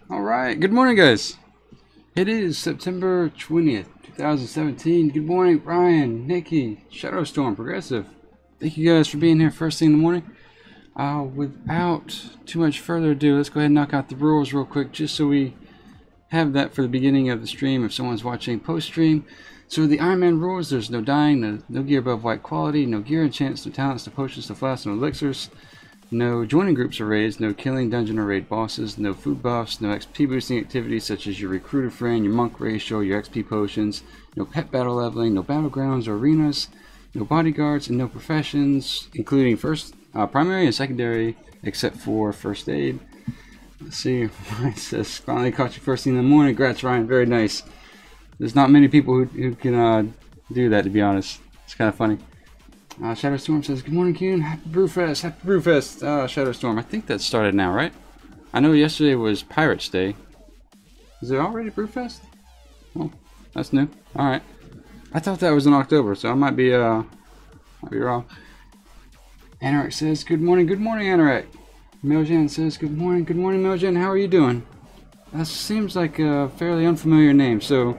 Alright, good morning guys. It is September 20th, 2017. Good morning, Ryan, Nikki, Shadowstorm, Progressive. Thank you guys for being here first thing in the morning. Without too much further ado, let's go ahead and knock out the rules real quick just so we have that for the beginning of the stream if someone's watching post-stream. So the Ironman rules: there's no dying, no gear above white quality, no gear enchants, no talents, no potions, no flasks, no elixirs. No joining groups are raised, no killing dungeon or raid bosses, no food buffs, no XP boosting activities such as your recruiter friend, your monk ratio, your XP potions, no pet battle leveling, no battlegrounds or arenas, no bodyguards, and no professions, including primary and secondary, except for first aid. Let's see, Ryan says, finally caught you first thing in the morning. Congrats, Ryan, very nice. There's not many people who can do that, to be honest. It's kind of funny. Shadowstorm says, good morning, Qyune. Happy Brewfest. Happy Brewfest, Shadowstorm. I think that started now, right? I know yesterday was Pirates Day. Is it already Brewfest? Oh, that's new. Alright. I thought that was in October, so I might be wrong. Anorak says, good morning, Anorak. Meljan says, good morning, Meljan. How are you doing? That seems like a fairly unfamiliar name, so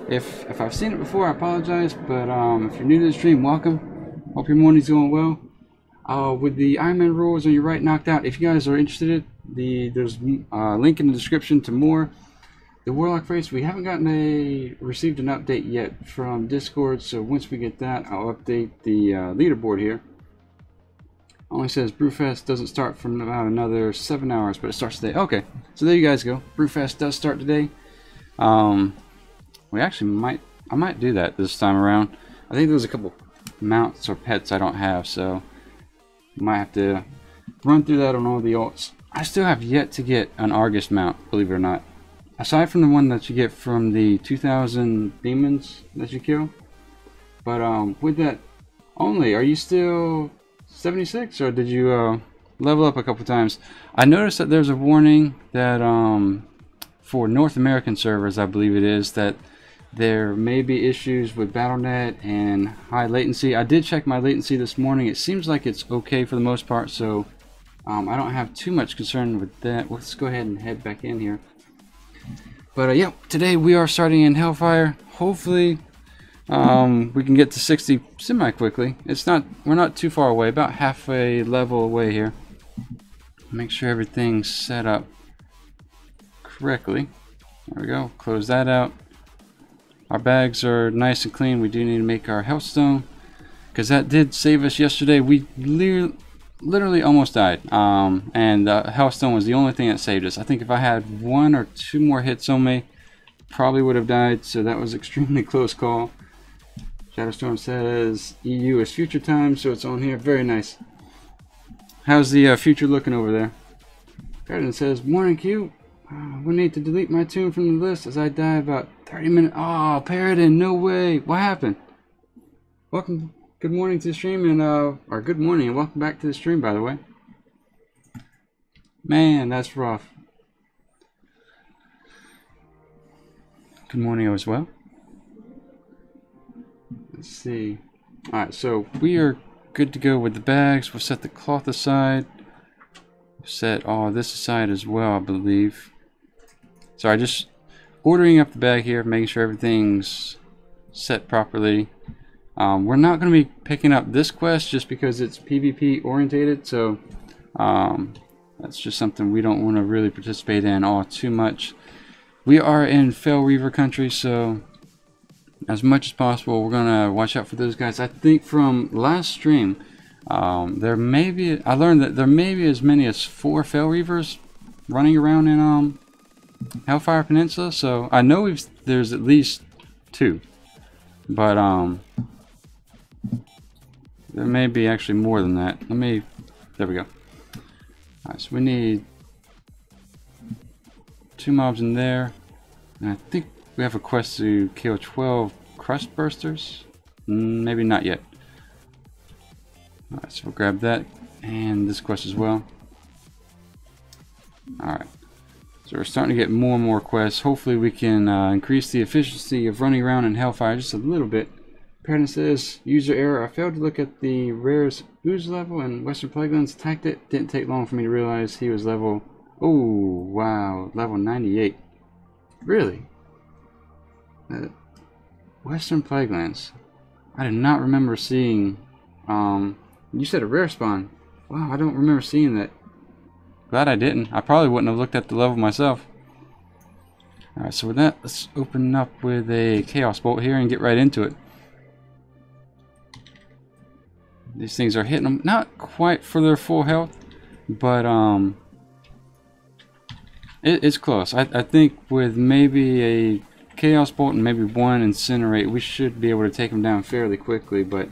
if I've seen it before, I apologize, but if you're new to the stream, welcome. Hope your morning's going well. With the Ironman rules on your right knocked out, if you guys are interested, there's a link in the description to more. The Warlock race, we haven't received an update yet from Discord, so once we get that, I'll update the leaderboard here. Only says Brewfest doesn't start for about another 7 hours, but it starts today. Okay, so there you guys go. Brewfest does start today. We actually I might do that this time around. I think there's a couple mounts or pets I don't have, so might have to run through that on all the alts. I still have yet to get an Argus mount, believe it or not, aside from the one that you get from the 2000 demons that you kill. But with that only, are you still 76, or did you level up a couple times? I noticed that there's a warning that for North American servers, I believe it is, that there may be issues with BattleNet and high latency. I did check my latency this morning. It seems like it's okay for the most part, so I don't have too much concern with that. Let's go ahead and head back in here. But yeah, today we are starting in Hellfire. Hopefully we can get to 60 semi-quickly. We're not too far away, about half a level away here. Make sure everything's set up correctly. There we go, close that out. Our bags are nice and clean. We do need to make our health stone, because that did save us yesterday. We literally almost died, and the health stone was the only thing that saved us. I think if I had 1 or 2 more hits on me, probably would have died, so that was extremely close call. Shadowstorm says EU is future time, so it's on here. Very nice. How's the future looking over there? Garden says, morning Q. We need to delete my tune from the list as I die about 30 minutes. Oh, Paradin, no way. What happened? Welcome. Good morning to the stream, and or good morning, and welcome back to the stream, by the way. Man, that's rough. Good morning as well. Let's see. Alright, so we are good to go with the bags. We'll set the cloth aside. We'll set all this aside as well, I believe. Sorry, just ordering up the bag here, making sure everything's set properly. We're not going to be picking up this quest just because it's PvP orientated, so that's just something we don't want to really participate in all too much. We are in Fel Reaver country, so as much as possible we're going to watch out for those guys. I think from last stream, I learned that there may be as many as 4 Fel Reavers running around in Hellfire Peninsula, so I know there's at least 2, but there may be actually more than that. There we go. Alright, so we need 2 mobs in there, and I think we have a quest to kill 12 crust bursters. Maybe not yet. Alright, so we'll grab that and this quest as well. Alright. So we're starting to get more and more quests. Hopefully we can increase the efficiency of running around in Hellfire just a little bit. Paradin says, user error. I failed to look at the rare's ooze level and Western Plaguelands attacked it. Didn't take long for me to realize he was level Oh, wow. Level 98. Really? Western Plaguelands. I did not remember seeing... you said a rare spawn. Wow, I don't remember seeing that. Glad I didn't. I probably wouldn't have looked at the level myself. Alright, so with that, let's open up with a Chaos Bolt here and get right into it. These things are hitting them, not quite for their full health, but it's close. I think with maybe a Chaos Bolt and maybe one Incinerate, we should be able to take them down fairly quickly. But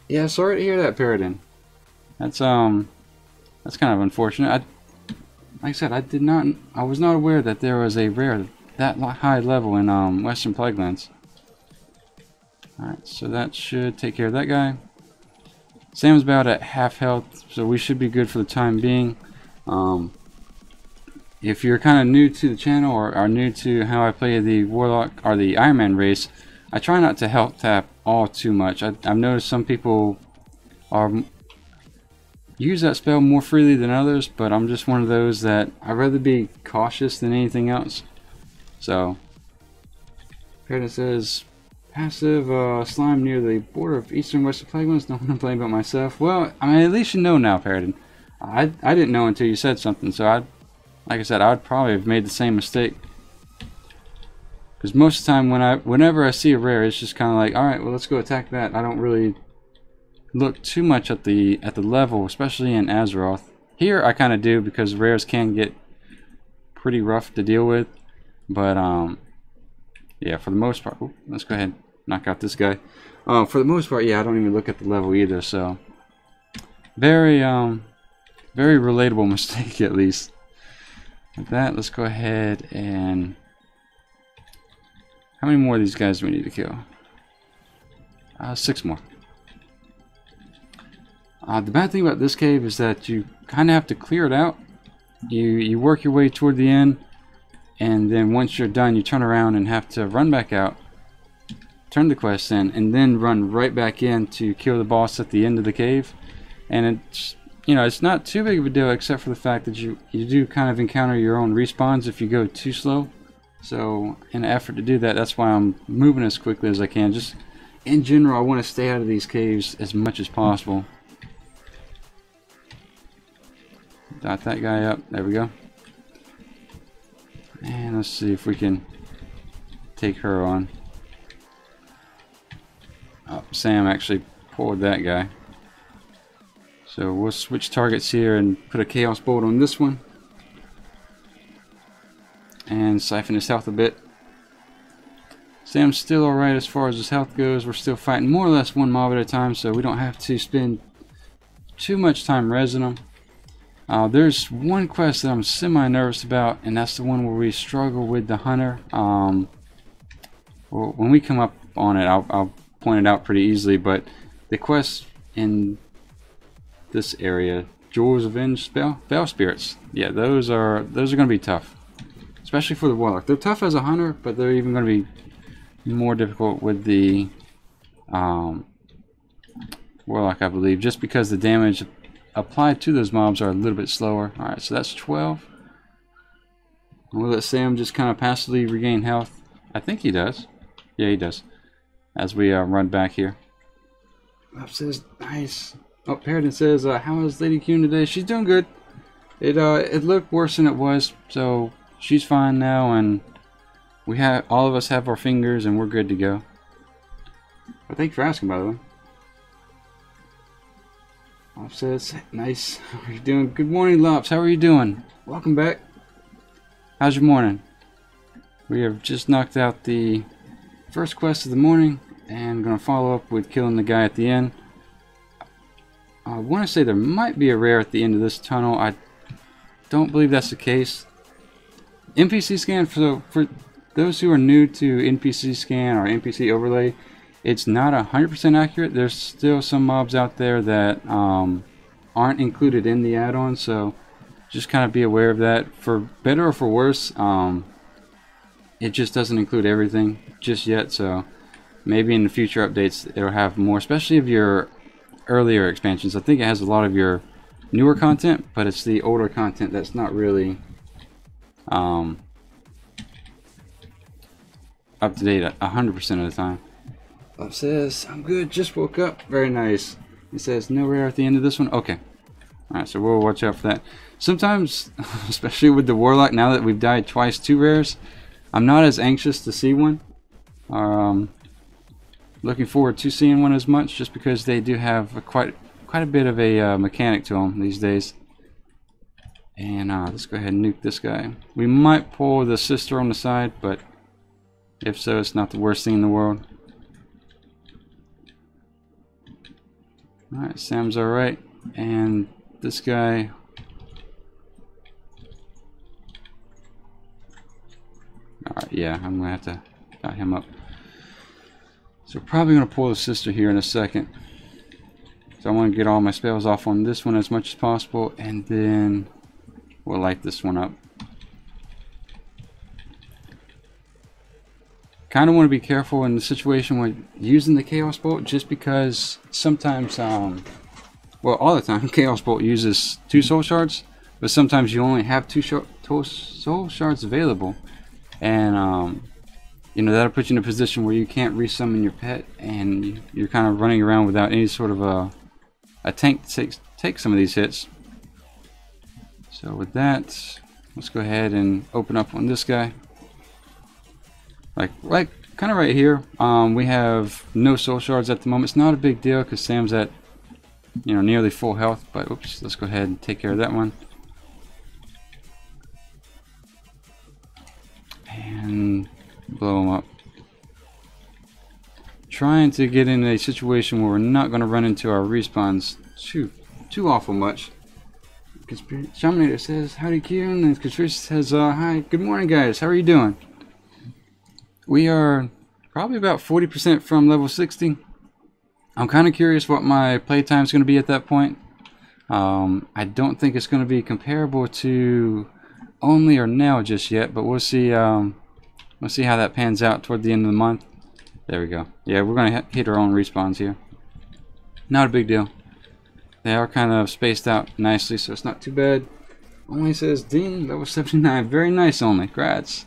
yeah, sorry to hear that, Paradin. That's kind of unfortunate. Like I said, I was not aware that there was a rare that high level in Western Plaguelands. All right, so that should take care of that guy. Sam's about at half health, so we should be good for the time being. If you're kind of new to the channel or are new to how I play the Warlock or the Ironman race, I try not to health tap all too much. I've noticed some people use that spell more freely than others, but I'm just one of those that I'd rather be cautious than anything else. So, Paradin says, passive slime near the border of Eastern Western Plaguelands. Don't want to blame about myself. Well, I mean, at least you know now, Paradin. I didn't know until you said something, so like I said, I would probably have made the same mistake. Because most of the time, whenever I see a rare, it's just kind of like, all right, well, let's go attack that. I don't really look too much at the level, especially in Azeroth. Here, I kind of do because rares can get pretty rough to deal with. But yeah, for the most part, let's go ahead and knock out this guy. For the most part, yeah, I don't even look at the level either. So very very relatable mistake, at least. With that, let's go ahead and... How many more of these guys do we need to kill? 6 more. The bad thing about this cave is that you kind of have to clear it out. You work your way toward the end, and then once you're done, you turn around and have to run back out, turn the quest in, and then run right back in to kill the boss at the end of the cave. And it's... You know, it's not too big of a deal except for the fact that you do kind of encounter your own respawns if you go too slow. So, in an effort to do that, that's why I'm moving as quickly as I can. Just, in general, I want to stay out of these caves as much as possible. Dot that guy up. There we go. And let's see if we can take her on. Oh, Sam actually pulled that guy. So we'll switch targets here and put a Chaos Bolt on this one. And siphon his health a bit. Sam's still alright as far as his health goes. We're still fighting more or less one mob at a time, so we don't have to spend too much time rezzing them. There's one quest that I'm semi-nervous about, and that's the one where we struggle with the hunter. Well, when we come up on it, I'll point it out pretty easily, but the quest in this area, Jewels of Venge Spell Spirits. Yeah, those are going to be tough, especially for the Warlock. They're tough as a hunter, but they're even going to be more difficult with the Warlock, I believe, just because the damage applied to those mobs are a little bit slower. All right, so that's 12. We'll let Sam just kind of passively regain health. I think he does. Yeah, he does. As we run back here. Up says nice. Oh, Paradin says, how is Lady Qyune today? She's doing good. It looked worse than it was, so she's fine now, and all of us have our fingers, and we're good to go. But thanks for asking, by the way. Lops says, nice. How are you doing? Good morning, Lops. How are you doing? Welcome back. How's your morning? We have just knocked out the first quest of the morning, and going to follow up with killing the guy at the end. I want to say there might be a rare at the end of this tunnel. I don't believe that's the case. NPC scan, for those who are new to NPC scan or NPC overlay, it's not 100% accurate. There's still some mobs out there that aren't included in the add-on, so just kind of be aware of that. For better or for worse, it just doesn't include everything just yet, so maybe in the future updates it'll have more, especially if you're earlier expansions. I think it has a lot of your newer content, but it's the older content that's not really up to date 100% of the time. It says, I'm good, just woke up. Very nice. It says, no rare at the end of this one. Okay. Alright, so we'll watch out for that. Sometimes, especially with the Warlock, now that we've died twice, 2 rares, I'm not as anxious to see one. Looking forward to seeing one as much, just because they do have quite a bit of a mechanic to them these days. And let's go ahead and nuke this guy. We might pull the sister on the side, but if so, it's not the worst thing in the world. Alright, Sam's alright. And this guy... Alright, yeah, I'm going to have to dot him up. So we're probably going to pull the sister here in a second. So I want to get all my spells off on this one as much as possible, and then we'll light this one up. Kind of want to be careful in the situation when using the Chaos Bolt, just because sometimes, well, all the time, Chaos Bolt uses 2 soul shards, but sometimes you only have 2 soul shards available, and you know, that'll put you in a position where you can't resummon your pet, and you're kind of running around without any sort of a tank to take some of these hits. So with that, let's go ahead and open up on this guy. Like kind of right here, we have no soul shards at the moment. It's not a big deal because Sam's at, you know, nearly full health. But oops, let's go ahead and take care of that one. And blow him up. Trying to get in a situation where we're not going to run into our respawns too awful much. Shaminator says, howdy Qyune, and Conspiracy says, hi, good morning guys, how are you doing? We are probably about 40% from level 60. I'm kind of curious what my playtime is going to be at that point. I don't think it's going to be comparable to Only or Now just yet, but we'll see. We'll see how that pans out toward the end of the month. There we go. Yeah, we're going to hit our own respawns here. Not a big deal. They are kind of spaced out nicely, so it's not too bad. Only says Dean, level 79. Very nice, Only. Congrats.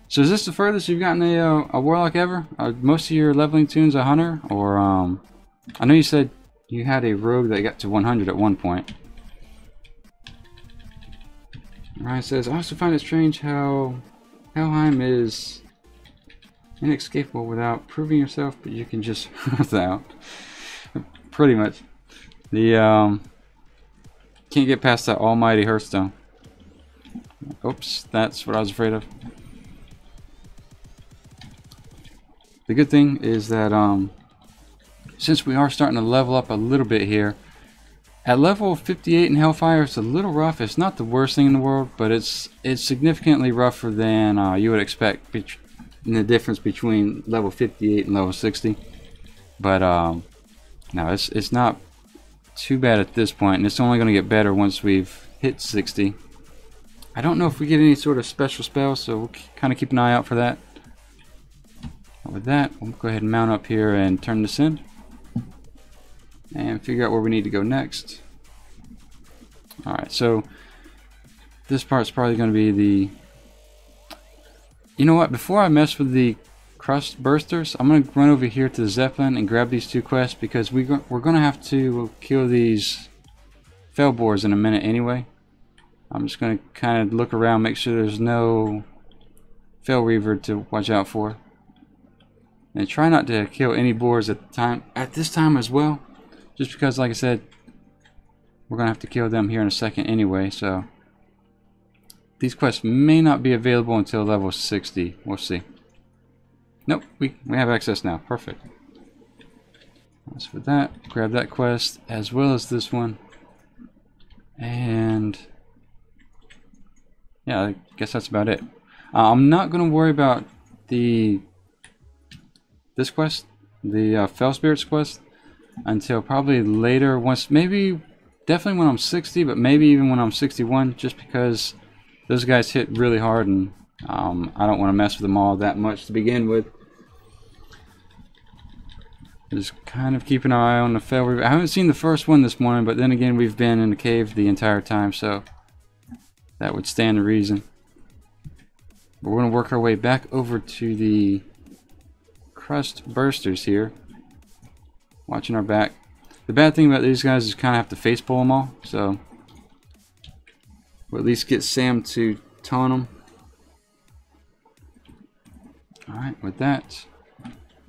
So is this the furthest you've gotten a Warlock ever? Are most of your leveling tunes a hunter? Or, I know you said you had a rogue that got to 100 at one point. Ryan says, I also find it strange how Helheim is inescapable without proving yourself, but you can just earth out. Pretty much. The, can't get past that almighty Hearthstone. Oops, that's what I was afraid of. The good thing is that since we are starting to level up a little bit here, at level 58 in Hellfire, it's a little rough. It's not the worst thing in the world, but it's significantly rougher than you would expect in the difference between level 58 and level 60. But no, it's not too bad at this point, and it's only going to get better once we've hit 60. I don't know if we get any sort of special spells, so we'll kind of keep an eye out for that. With that, we'll go ahead and mount up here and turn this in and figure out where we need to go next. Alright, so this part's probably going to be the... You know what, before I mess with the crust bursters, I'm going to run over here to the Zeppelin and grab these 2 quests, because we're going to have to kill these Fellboars in a minute anyway. I'm just going to kind of look around, make sure there's no Fell Reaver to watch out for. And try not to kill any boars at this time as well, just because, like I said, we're gonna have to kill them here in a second anyway. So these quests may not be available until level 60. We'll see. Nope, we have access now. Perfect. As for that, grab that quest as well as this one, and yeah, I guess that's about it. I'm not gonna worry about this quest, the Fell Spirits quest, until probably later, once, maybe, definitely when I'm 60, but maybe even when I'm 61, just because those guys hit really hard, and I don't want to mess with them all that much to begin with. Just kind of keep an eye on the Fell Reaver. I haven't seen the first one this morning, but then again, we've been in the cave the entire time, so that would stand to reason. We're going to work our way back over to the crust bursters here. Watching our back. The bad thing about these guys is kind of have to face pull them all. So we'll at least get Sam to taunt them. Alright, with that.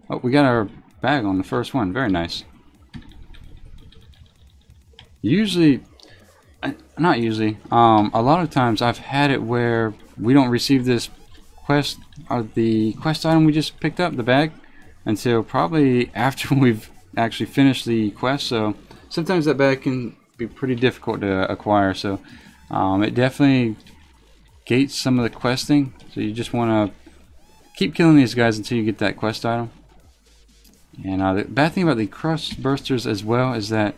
Oh, we got our bag on the first one. Very nice. Usually, not usually, a lot of times I've had it where we don't receive this quest, or the quest item we just picked up, the bag, until probably after we've actually finished the quest. So sometimes that bag can be pretty difficult to acquire. So it definitely gates some of the questing. So you just want to keep killing these guys until you get that quest item. And the bad thing about the crust bursters as well is that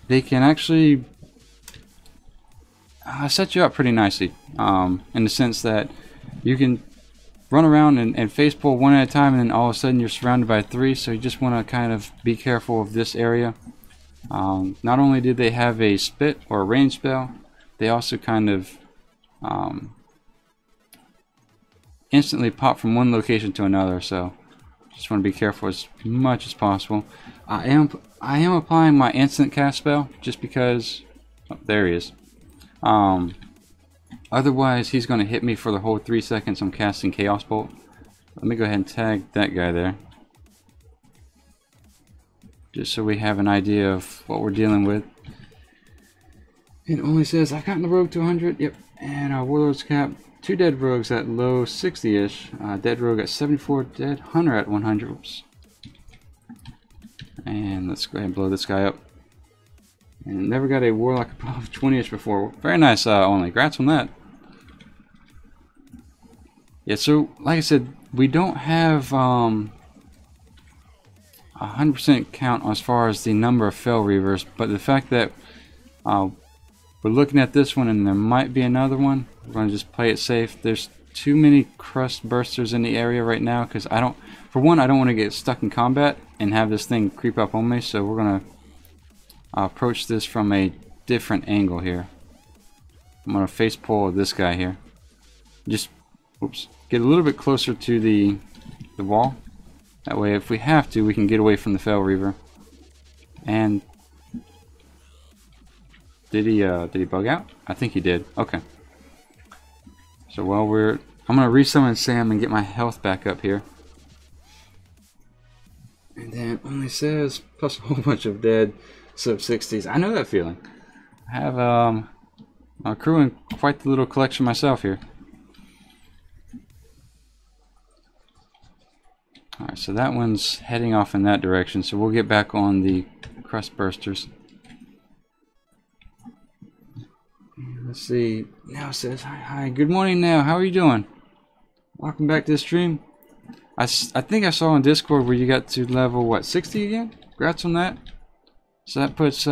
they can actually set you up pretty nicely, in the sense that you can run around and face pull one at a time, and then all of a sudden you're surrounded by 3. So you just want to kind of be careful of this area. Not only did they have a spit or a range spell, they also kind of instantly pop from one location to another. So just want to be careful as much as possible. I am applying my instant cast spell just because. Oh, there he is. Otherwise, he's going to hit me for the whole 3 seconds I'm casting Chaos Bolt. Let me go ahead and tag that guy there, just so we have an idea of what we're dealing with. It only says I got the rogue to 100. Yep, and our warlord's cap. 2 dead rogues at low 60-ish. Dead rogue at 74. Dead hunter at 100. Oops. And let's go ahead and blow this guy up. And never got a warlock above 20-ish before. Very nice, only. Congrats on that. Yeah, so like I said, we don't have 100% count as far as the number of Fel Reavers, but the fact that we're looking at this one and there might be another one, we're going to just play it safe. There's too many crust bursters in the area right now, because I don't want to get stuck in combat and have this thing creep up on me, so we're going to approach this from a different angle here. I'm going to face pull this guy here. Just, oops, get a little bit closer to the wall. That way, if we have to, we can get away from the Fel Reaver. And did he bug out? I think he did. Okay. So while I'm going to resummon Sam and get my health back up here. And then it only says plus a whole bunch of dead sub 60s. I know that feeling. I have a crew in quite the little collection myself here. Alright, so that one's heading off in that direction, so we'll get back on the crust bursters. Let's see. Now it says, hi, good morning now. How are you doing? Welcome back to the stream. I think I saw on Discord where you got to level, what, 60 again? Congrats on that. So that puts 3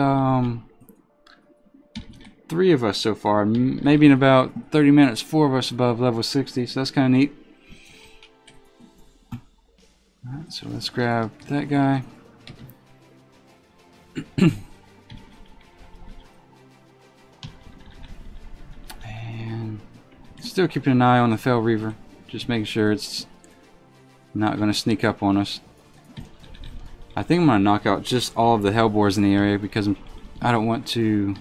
of us so far. Maybe in about 30 minutes, 4 of us above level 60. So that's kind of neat. Alright, so let's grab that guy. And still keeping an eye on the Fel Reaver. Just making sure it's not going to sneak up on us. I think I'm going to knock out just all of the Hellboars in the area because I don't want to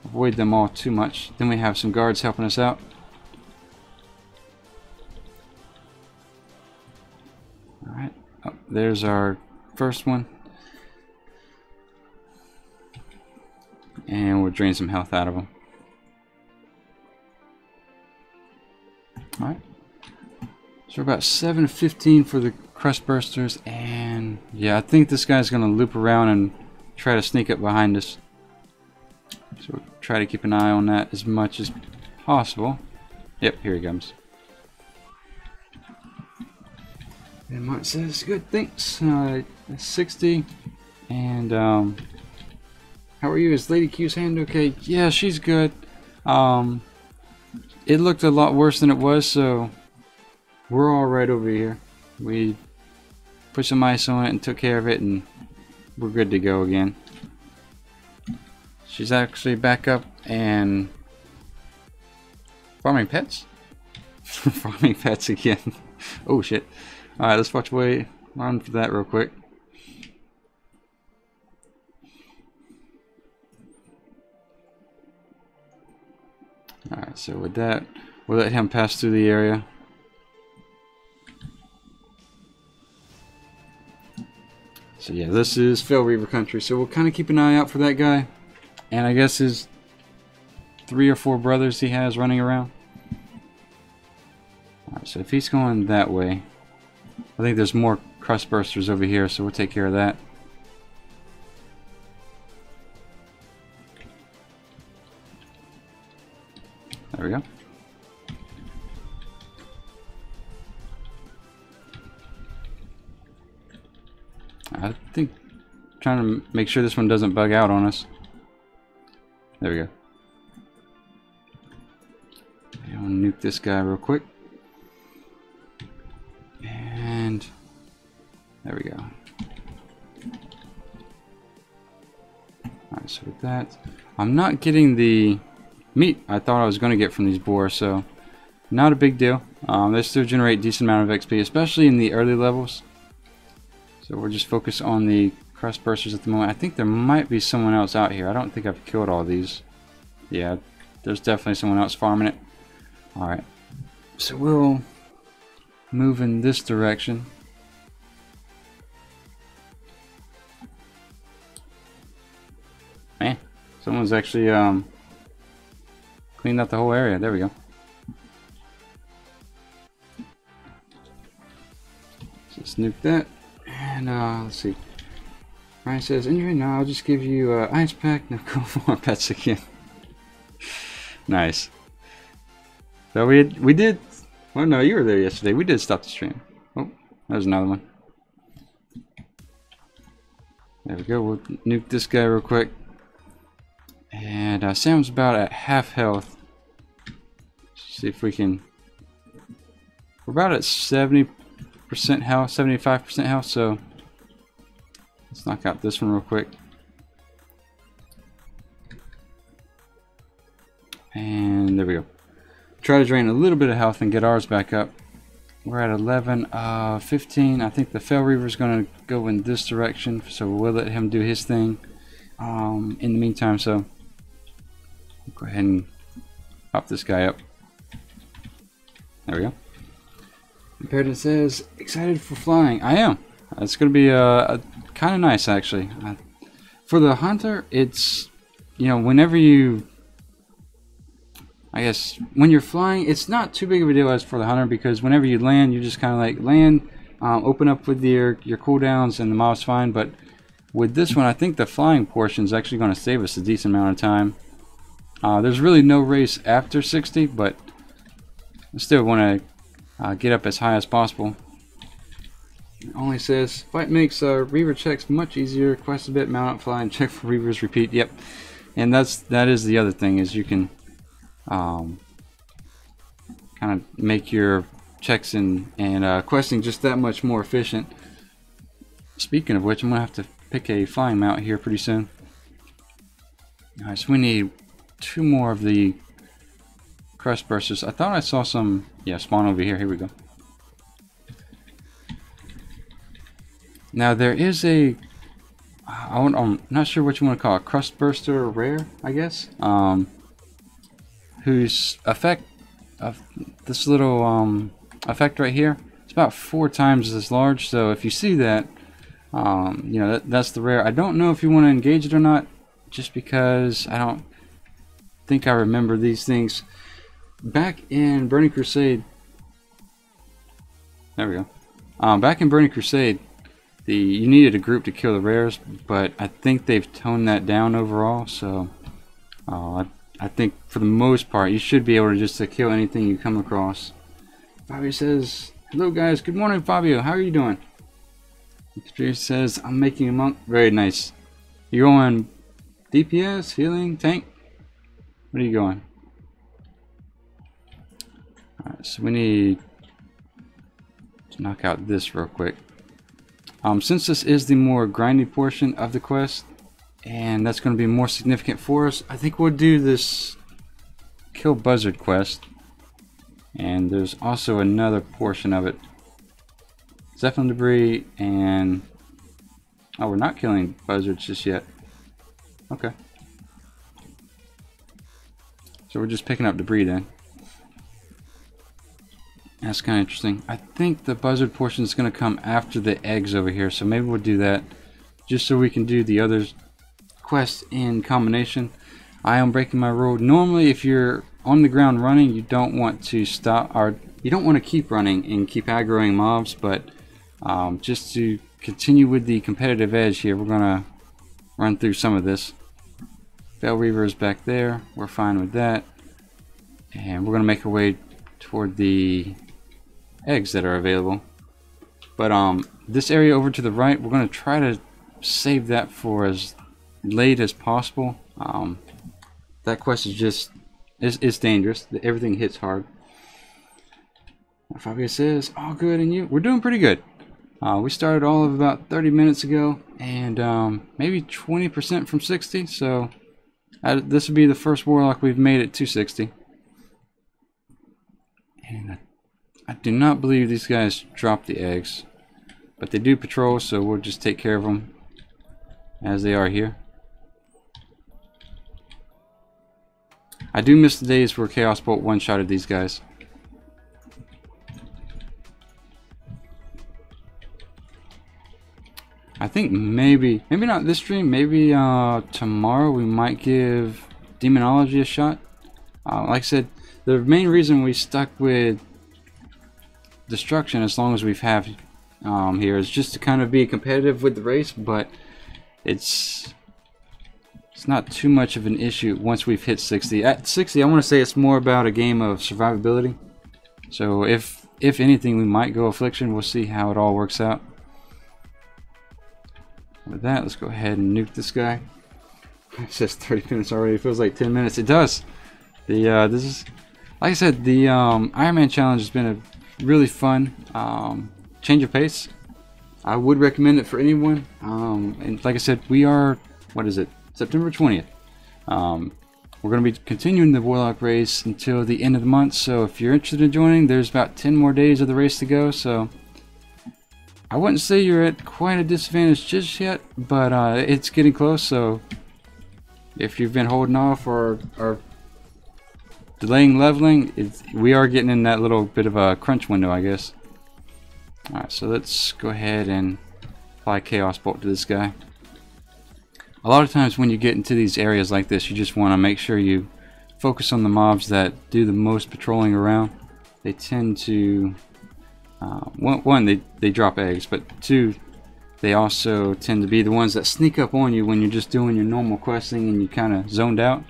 avoid them all too much. Then we have some guards helping us out. Alright, oh, there's our first one. And we'll drain some health out of them. Alright. So we're about 715 for the crust bursters, and yeah, I think this guy's going to loop around and try to sneak up behind us. So we'll try to keep an eye on that as much as possible. Yep, here he comes. And Mark says, good, thanks. 60. And how are you? Is Lady Q's hand okay? Yeah, she's good. It looked a lot worse than it was, so we're all right over here. We put some ice on it and took care of it, and we're good to go again. She's actually back up and farming pets. Farming pets again. Oh shit. Alright, let's watch away. Run for that real quick. Alright, so with that, we'll let him pass through the area. So yeah, this is Fel Reaver country, so we'll kind of keep an eye out for that guy. And I guess his 3 or 4 brothers he has running around. Alright, so if he's going that way, I think there's more crust bursters over here, so we'll take care of that. There we go. I think trying to make sure this one doesn't bug out on us. There we go. I'll nuke this guy real quick. And there we go. Alright, so with that, I'm not getting the meat I thought I was going to get from these boars, so not a big deal. They still generate a decent amount of XP, especially in the early levels. So we're just focused on the crust bursters at the moment. I think there might be someone else out here. I don't think I've killed all these. Yeah, there's definitely someone else farming it. Alright, so we'll move in this direction. Man, someone's actually cleaned out the whole area. There we go. Let's nuke that. And let's see. Ryan says, "Injury? No, I'll just give you ice pack. No, go for pets again." Nice. So we did. Well, no, you were there yesterday. We did stop the stream. Oh, there's another one. There we go. We'll nuke this guy real quick. And Sam's about at half health. See if we can. We're about at 70% health, 75% health. So let's knock out this one real quick. And there we go. Try to drain a little bit of health and get ours back up. We're at 11, 15. I think the Fel Reaver is going to go in this direction, so we'll let him do his thing in the meantime. So we'll go ahead and pop this guy up. There we go. Imperative says, "Excited for flying." I am. It's going to be kind of nice, actually. For the hunter, it's, you know, whenever you, I guess when you're flying, it's not too big of a deal as for the hunter, because whenever you land, you just kind of like land, open up with your cooldowns, and the mob's fine. But with this one, I think the flying portion is actually going to save us a decent amount of time. There's really no race after 60, but I still want to get up as high as possible. It only says, "Fight makes Reaver checks much easier. Quest a bit, mount up, fly, and check for Reavers. Repeat." Yep, and that is the other thing, is you can kind of make your checks and questing just that much more efficient. Speaking of which, I'm gonna have to pick a flying mount here pretty soon. Alright, so we need 2 more of the crust bursters. I thought I saw some, yeah, spawn over here. Here we go. Now there is a, I'm not sure what you want to call it, crust burster or rare, I guess, whose effect of this little effect right here, it's about 4 times as large. So if you see that, you know, that's the rare. I don't know if you want to engage it or not, just because I don't think I remember these things back in Burning Crusade. There we go. Back in Burning Crusade, you needed a group to kill the rares, but I think they've toned that down overall. So I think for the most part, you should be able to just kill anything you come across. Fabio says, "Hello guys, good morning Fabio, how are you doing?" Experience says, "I'm making a monk." Very nice. You going DPS, healing, tank? What are you going? Alright, so we need to knock out this real quick. Since this is the more grindy portion of the quest, and that's going to be more significant for us, I think we'll do this Kill Buzzard quest. And there's also another portion of it. Zeppelin debris and... oh, we're not killing buzzards just yet. Okay. So we're just picking up debris then. That's kind of interesting. I think the buzzard portion is going to come after the eggs over here, so maybe we'll do that just so we can do the other quests in combination. I am breaking my rule. Normally, if you're on the ground running, you don't want to stop, or you don't want to keep running and keep aggroing mobs, but just to continue with the competitive edge here, we're going to run through some of this. Bell Reaver is back there. We're fine with that. And we're going to make our way toward the eggs that are available. But this area over to the right, we're going to try to save that for as late as possible. That quest is just, it's dangerous. Everything hits hard. Fabio says, all good, and you? We're doing pretty good. We started all of about 30 minutes ago, and maybe 20% from 60, so this would be the first Warlock we've made at 260. And I do not believe these guys drop the eggs, but they do patrol, so we'll just take care of them as they are here. I do miss the days where Chaos Bolt one-shotted these guys. I think maybe not this stream, maybe tomorrow we might give Demonology a shot. Like I said, the main reason we stuck with Destruction as long as we've have here is just to kind of be competitive with the race, but it's not too much of an issue once we've hit 60. At 60, I want to say it's more about a game of survivability. So if anything, we might go Affliction. We'll see how it all works out. With that, let's go ahead and nuke this guy. It says 30 minutes already. It feels like 10 minutes. It does. This is, like I said, the Ironman challenge has been a really fun change of pace. I would recommend it for anyone. And like I said, we are, what is it? September 20th. We're going to be continuing the Warlock race until the end of the month. So if you're interested in joining, there's about 10 more days of the race to go. So I wouldn't say you're at quite a disadvantage just yet, but it's getting close. So if you've been holding off or delaying leveling, we are getting in that little bit of a crunch window, I guess. Alright, so let's go ahead and apply Chaos Bolt to this guy. A lot of times when you get into these areas like this, you just want to make sure you focus on the mobs that do the most patrolling around. They tend to... one, they drop eggs, but two, they also tend to be the ones that sneak up on you when you're just doing your normal questing and you kind of zoned out.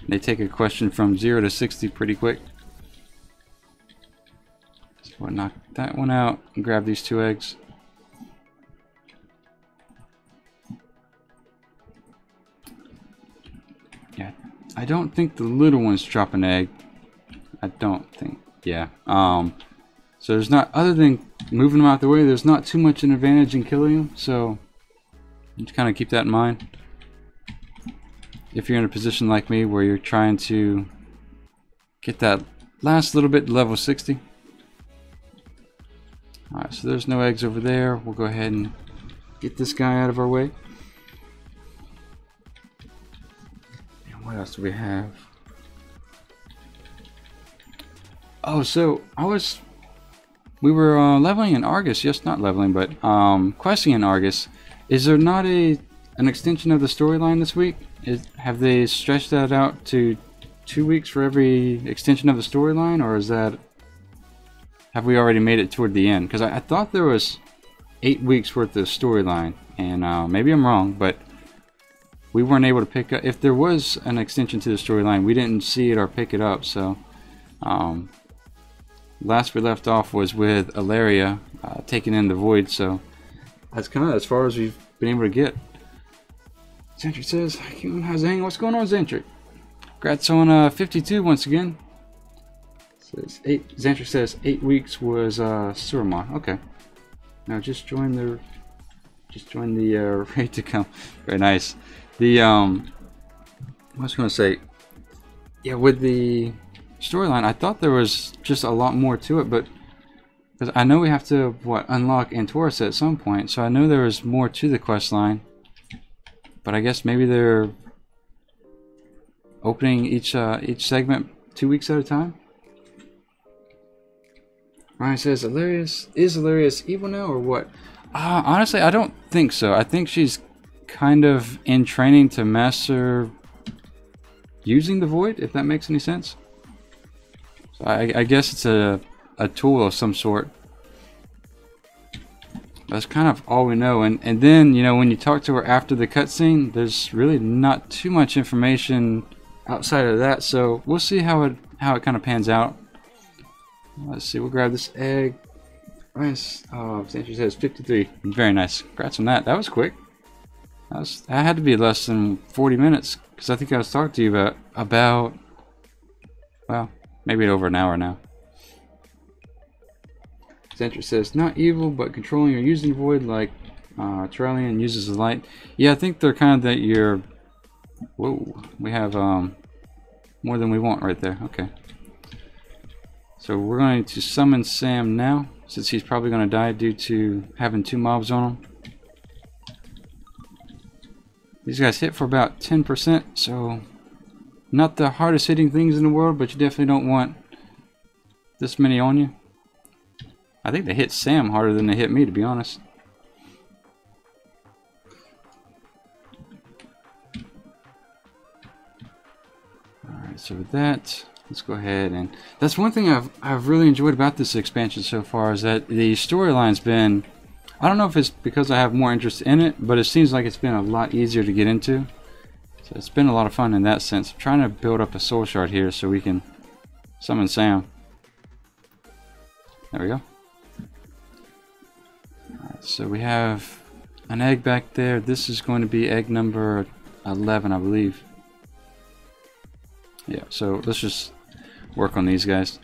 They take a question from 0 to 60 pretty quick. So we'll knock that one out and grab these 2 eggs. Yeah, I don't think the little ones drop an egg. I don't think. Yeah. So there's not, other than moving them out the way, there's not too much an advantage in killing them. So just kind of keep that in mind. If you're in a position like me where you're trying to get that last little bit to level 60. Alright, so there's no eggs over there. We'll go ahead and get this guy out of our way. And what else do we have? Oh, so we were leveling in Argus. Yes, not leveling, but questing in Argus. Is there not an extension of the storyline this week? Have they stretched that out to 2 weeks for every extension of the storyline, or is that, have we already made it toward the end? Because I thought there was 8 weeks worth of storyline, and maybe I'm wrong, but we weren't able to pick up, if there was an extension to the storyline, we didn't see it or pick it up. So last we left off was with Ilaria taking in the Void, so that's kind of as far as we've been able to get. Zentric says, Qyune, how's it hanging? What's going on, Zentric? Congrats on 52 once again. Says Zentric says 8 weeks was Suramon. Okay. Now just join the raid to come. Very nice. The I was gonna say, yeah, with the storyline. I thought there was just a lot more to it, but because I know we have to unlock Antorus at some point, so I know there was more to the quest line. But I guess maybe they're opening each segment 2 weeks at a time. Ryan says, is Hilarious evil now or what? Honestly, I don't think so. I think she's kind of in training to master using the Void, if that makes any sense. So I guess it's a tool of some sort. That's kind of all we know. And then, you know, when you talk to her after the cutscene, there's really not too much information outside of that. So we'll see how it kind of pans out. Let's see, we'll grab this egg. Nice. Oh, Sandra says 53. Very nice. Congrats on that. That was quick. That had to be less than 40 minutes, because I think I was talking to you about well, maybe over an hour now. Sandra says, not evil, but controlling or using Void like Trellian uses the light. Yeah, I think they're kind of that you're... Whoa, we have more than we want right there. Okay. So we're going to summon Sam now, since he's probably going to die due to having 2 mobs on him. These guys hit for about 10%, so not the hardest hitting things in the world, but you definitely don't want this many on you. I think they hit Sam harder than they hit me, to be honest. Alright, so with that, let's go ahead, and that's one thing I've really enjoyed about this expansion so far, is that the storyline's been, I don't know if it's because I have more interest in it, but it seems like it's been a lot easier to get into. So it's been a lot of fun in that sense. I'm trying to build up a soul shard here so we can summon Sam. There we go. Alright, so we have an egg back there. This is going to be egg number 11, I believe. Yeah, so let's just work on these guys.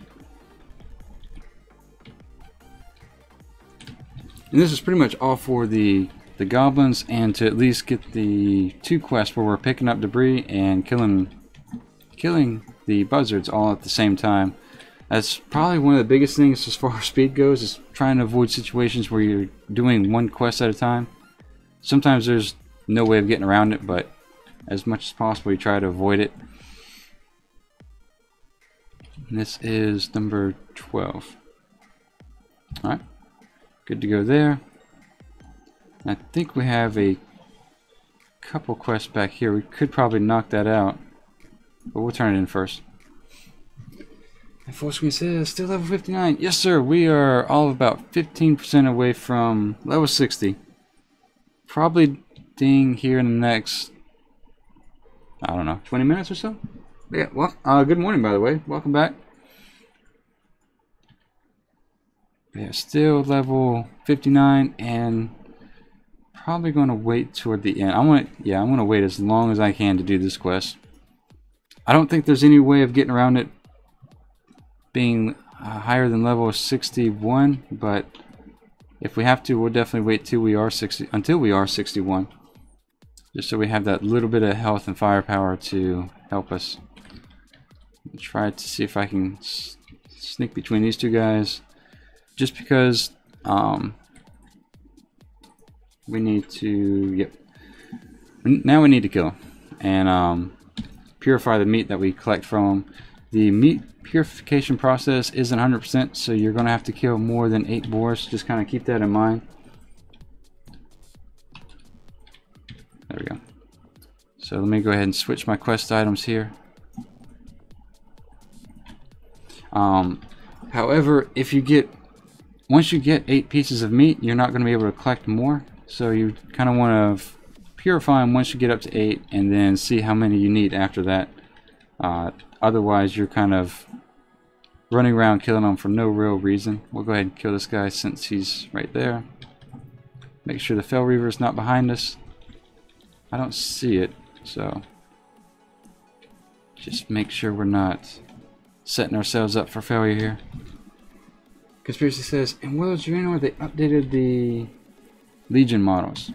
And this is pretty much all for the goblins, and to at least get the 2 quests where we're picking up debris and killing the buzzards all at the same time. That's probably one of the biggest things as far as speed goes, is trying to avoid situations where you're doing 1 quest at a time. Sometimes there's no way of getting around it, but as much as possible you try to avoid it. And this is number 12. Alright, good to go there. I think we have a couple quests back here. We could probably knock that out, but we'll turn it in first. And Force says, still level 59. Yes, sir. We are all about 15% away from level 60. Probably ding here in the next, I don't know, 20 minutes or so? Yeah, well, good morning, by the way. Welcome back. Yeah, still level 59, and probably going to wait toward the end. I'm going to wait as long as I can to do this quest. I don't think there's any way of getting around it being higher than level 61, but if we have to, we'll definitely wait until we are 61, just so we have that little bit of health and firepower to help us. I'll try to see if I can sneak between these 2 guys, just because we need to, yep. Now we need to kill him and purify the meat that we collect from him. The meat purification process isn't 100%, so you're going to have to kill more than 8 boars. Just kind of keep that in mind. There we go. So let me go ahead and switch my quest items here. However, once you get 8 pieces of meat, you're not going to be able to collect more. So you kind of want to purify them once you get up to 8, and then see how many you need after that. Otherwise, you're kind of running around killing them for no real reason. We'll go ahead and kill this guy since he's right there. Make sure the Fell Reaver is not behind us. I don't see it, so just make sure we're not setting ourselves up for failure here. Conspiracy says, in Willow's Draenor they updated the Legion models.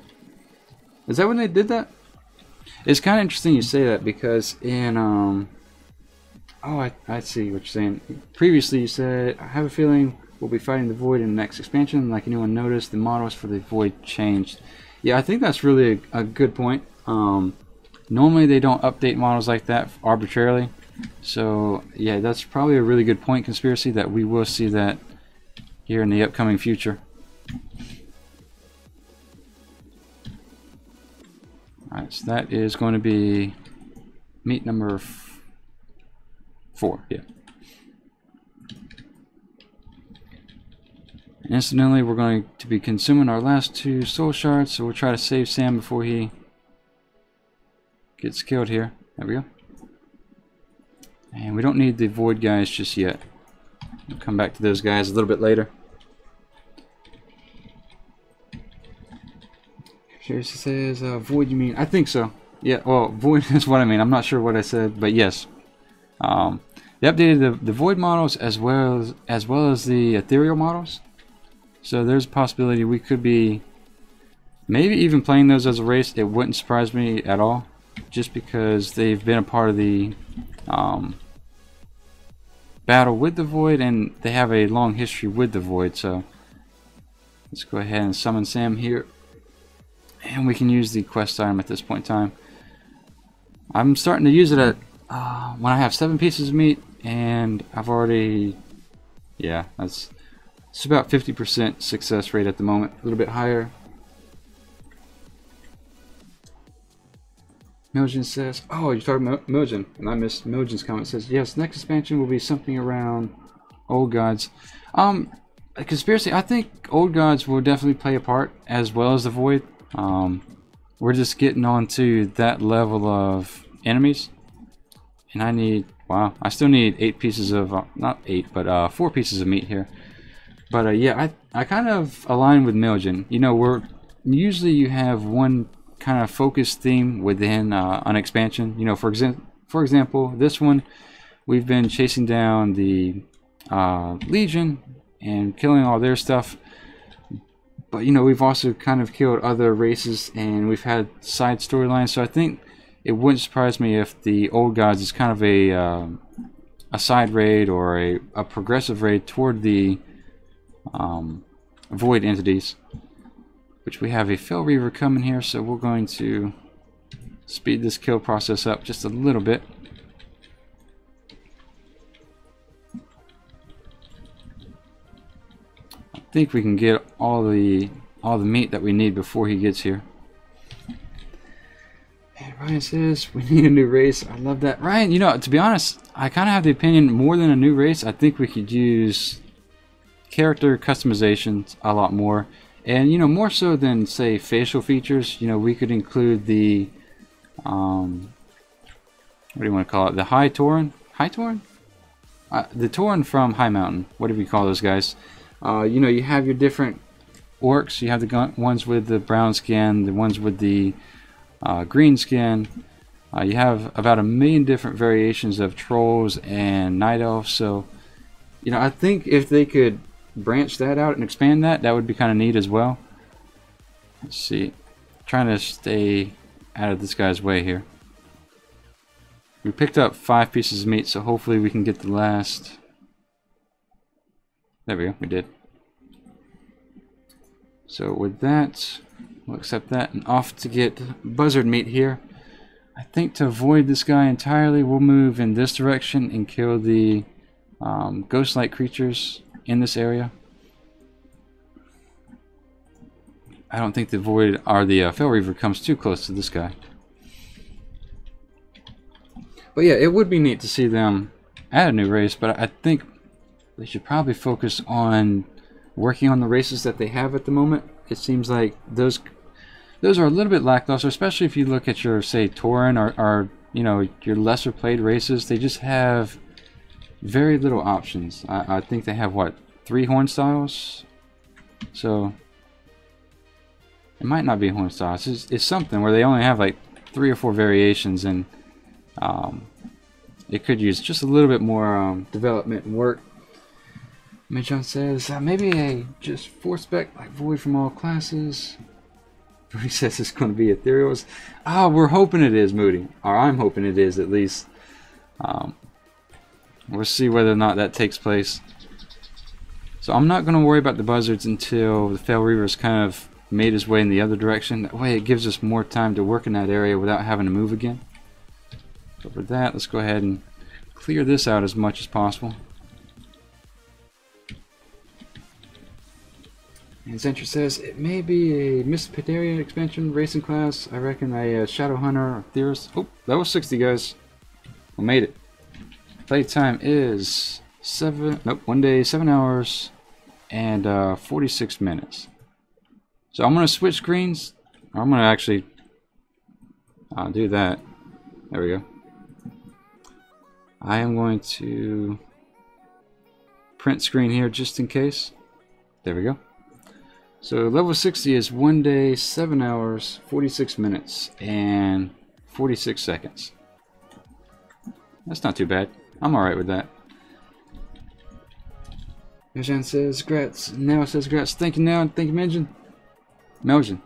Is that when they did that? It's kind of interesting you say that, because in Oh, I see what you're saying. Previously, you said, I have a feeling we'll be fighting the Void in the next expansion. Like anyone noticed, the models for the Void changed. Yeah, I think that's really a good point. Normally, they don't update models like that arbitrarily. So, yeah, that's probably a really good point, Conspiracy, that we will see that here in the upcoming future. Alright, so that is going to be meat number 4, yeah. And incidentally, we're going to be consuming our last 2 soul shards, so we'll try to save Sam before he gets killed here. There we go. And we don't need the Void guys just yet. We'll come back to those guys a little bit later. Here she says, Void you mean? I think so. Yeah, well, Void is what I mean. I'm not sure what I said, but yes. They updated the Void models as well as the Ethereal models. So there's a possibility we could be maybe even playing those as a race. It wouldn't surprise me at all, just because they've been a part of the battle with the Void, and they have a long history with the Void. So let's go ahead and summon Sam here, and we can use the quest item at this point in time. I'm starting to use it at when I have 7 pieces of meat, and I've already, yeah, it's about 50% success rate at the moment, a little bit higher. Miljan says, oh, you're talking about Miljan, and I missed Miljan's comment. It says, yes, next expansion will be something around Old Gods. A Conspiracy, I think Old Gods will definitely play a part, as well as the Void. We're just getting on to that level of enemies, and I need, wow, I still need 8 pieces of, not 8, but 4 pieces of meat here. But yeah, I kind of align with Miljan. You know, usually you have one kind of focused theme within an expansion. You know, for example, this one, we've been chasing down the Legion and killing all their stuff. But you know, we've also kind of killed other races, and we've had side storylines. So I think it wouldn't surprise me if the Old Gods is kind of a side raid or a progressive raid toward the Void entities. Which we have a Fel Reaver coming here, so we're going to speed this kill process up just a little bit. I think we can get all the meat that we need before he gets here. And Ryan says we need a new race. I love that, Ryan. You know, to be honest, I kind of have the opinion more than a new race. I think we could use character customizations a lot more. And, you know, more so than, say, facial features, you know, we could include the, what do you want to call it? The High Tauren? High Tauren? The Tauren from High Mountain. What do we call those guys? You know, you have your different orcs. You have the ones with the brown skin, the ones with the green skin. You have about 1 million different variations of trolls and night elves. So, you know, I think if they could branch that out and expand that would be kind of neat as well. Let's see, trying to stay out of this guy's way here. We picked up 5 pieces of meat, so hopefully we can get the last. There we go, we did. So with that, we'll accept that, and off to get buzzard meat here. I think to avoid this guy entirely, we'll move in this direction and kill the ghost-like creatures in this area. I don't think the Void or the Fel Reaver comes too close to this guy. But yeah, it would be neat to see them add a new race, but I think they should probably focus on working on the races that they have at the moment. It seems like those are a little bit lackluster, especially if you look at your, say, Tauren or you know, your lesser played races. They just have very little options. I think they have, what, 3 horn styles? So it might not be horn styles. It's something where they only have like 3 or 4 variations, and it could use just a little bit more development and work. Mitchon says maybe a just 4-spec like Void from all classes. Moody says it's going to be Ethereals. We're hoping it is, Moody. Or I'm hoping it is, at least. We'll see whether or not that takes place. So I'm not going to worry about the buzzards until the Fel Reaver's kind of made his way in the other direction. That way it gives us more time to work in that area without having to move again. But with that, let's go ahead and clear this out as much as possible. And Zentra says, it may be a Miss Pandaria expansion racing class. I reckon a Shadow Hunter or Theorist. Oh, level 60, guys. We made it. Playtime is 1 day, 7 hours, and 46 minutes. So I'm going to switch screens. Or I'm going to actually do that. There we go. I am going to print screen here just in case. There we go. So level 60 is 1 day, 7 hours, 46 minutes, and 46 seconds. That's not too bad. I'm alright with that. Mejan says, grats. Now says, grats. Thank you, now. Thank you, Mejan. Miljan.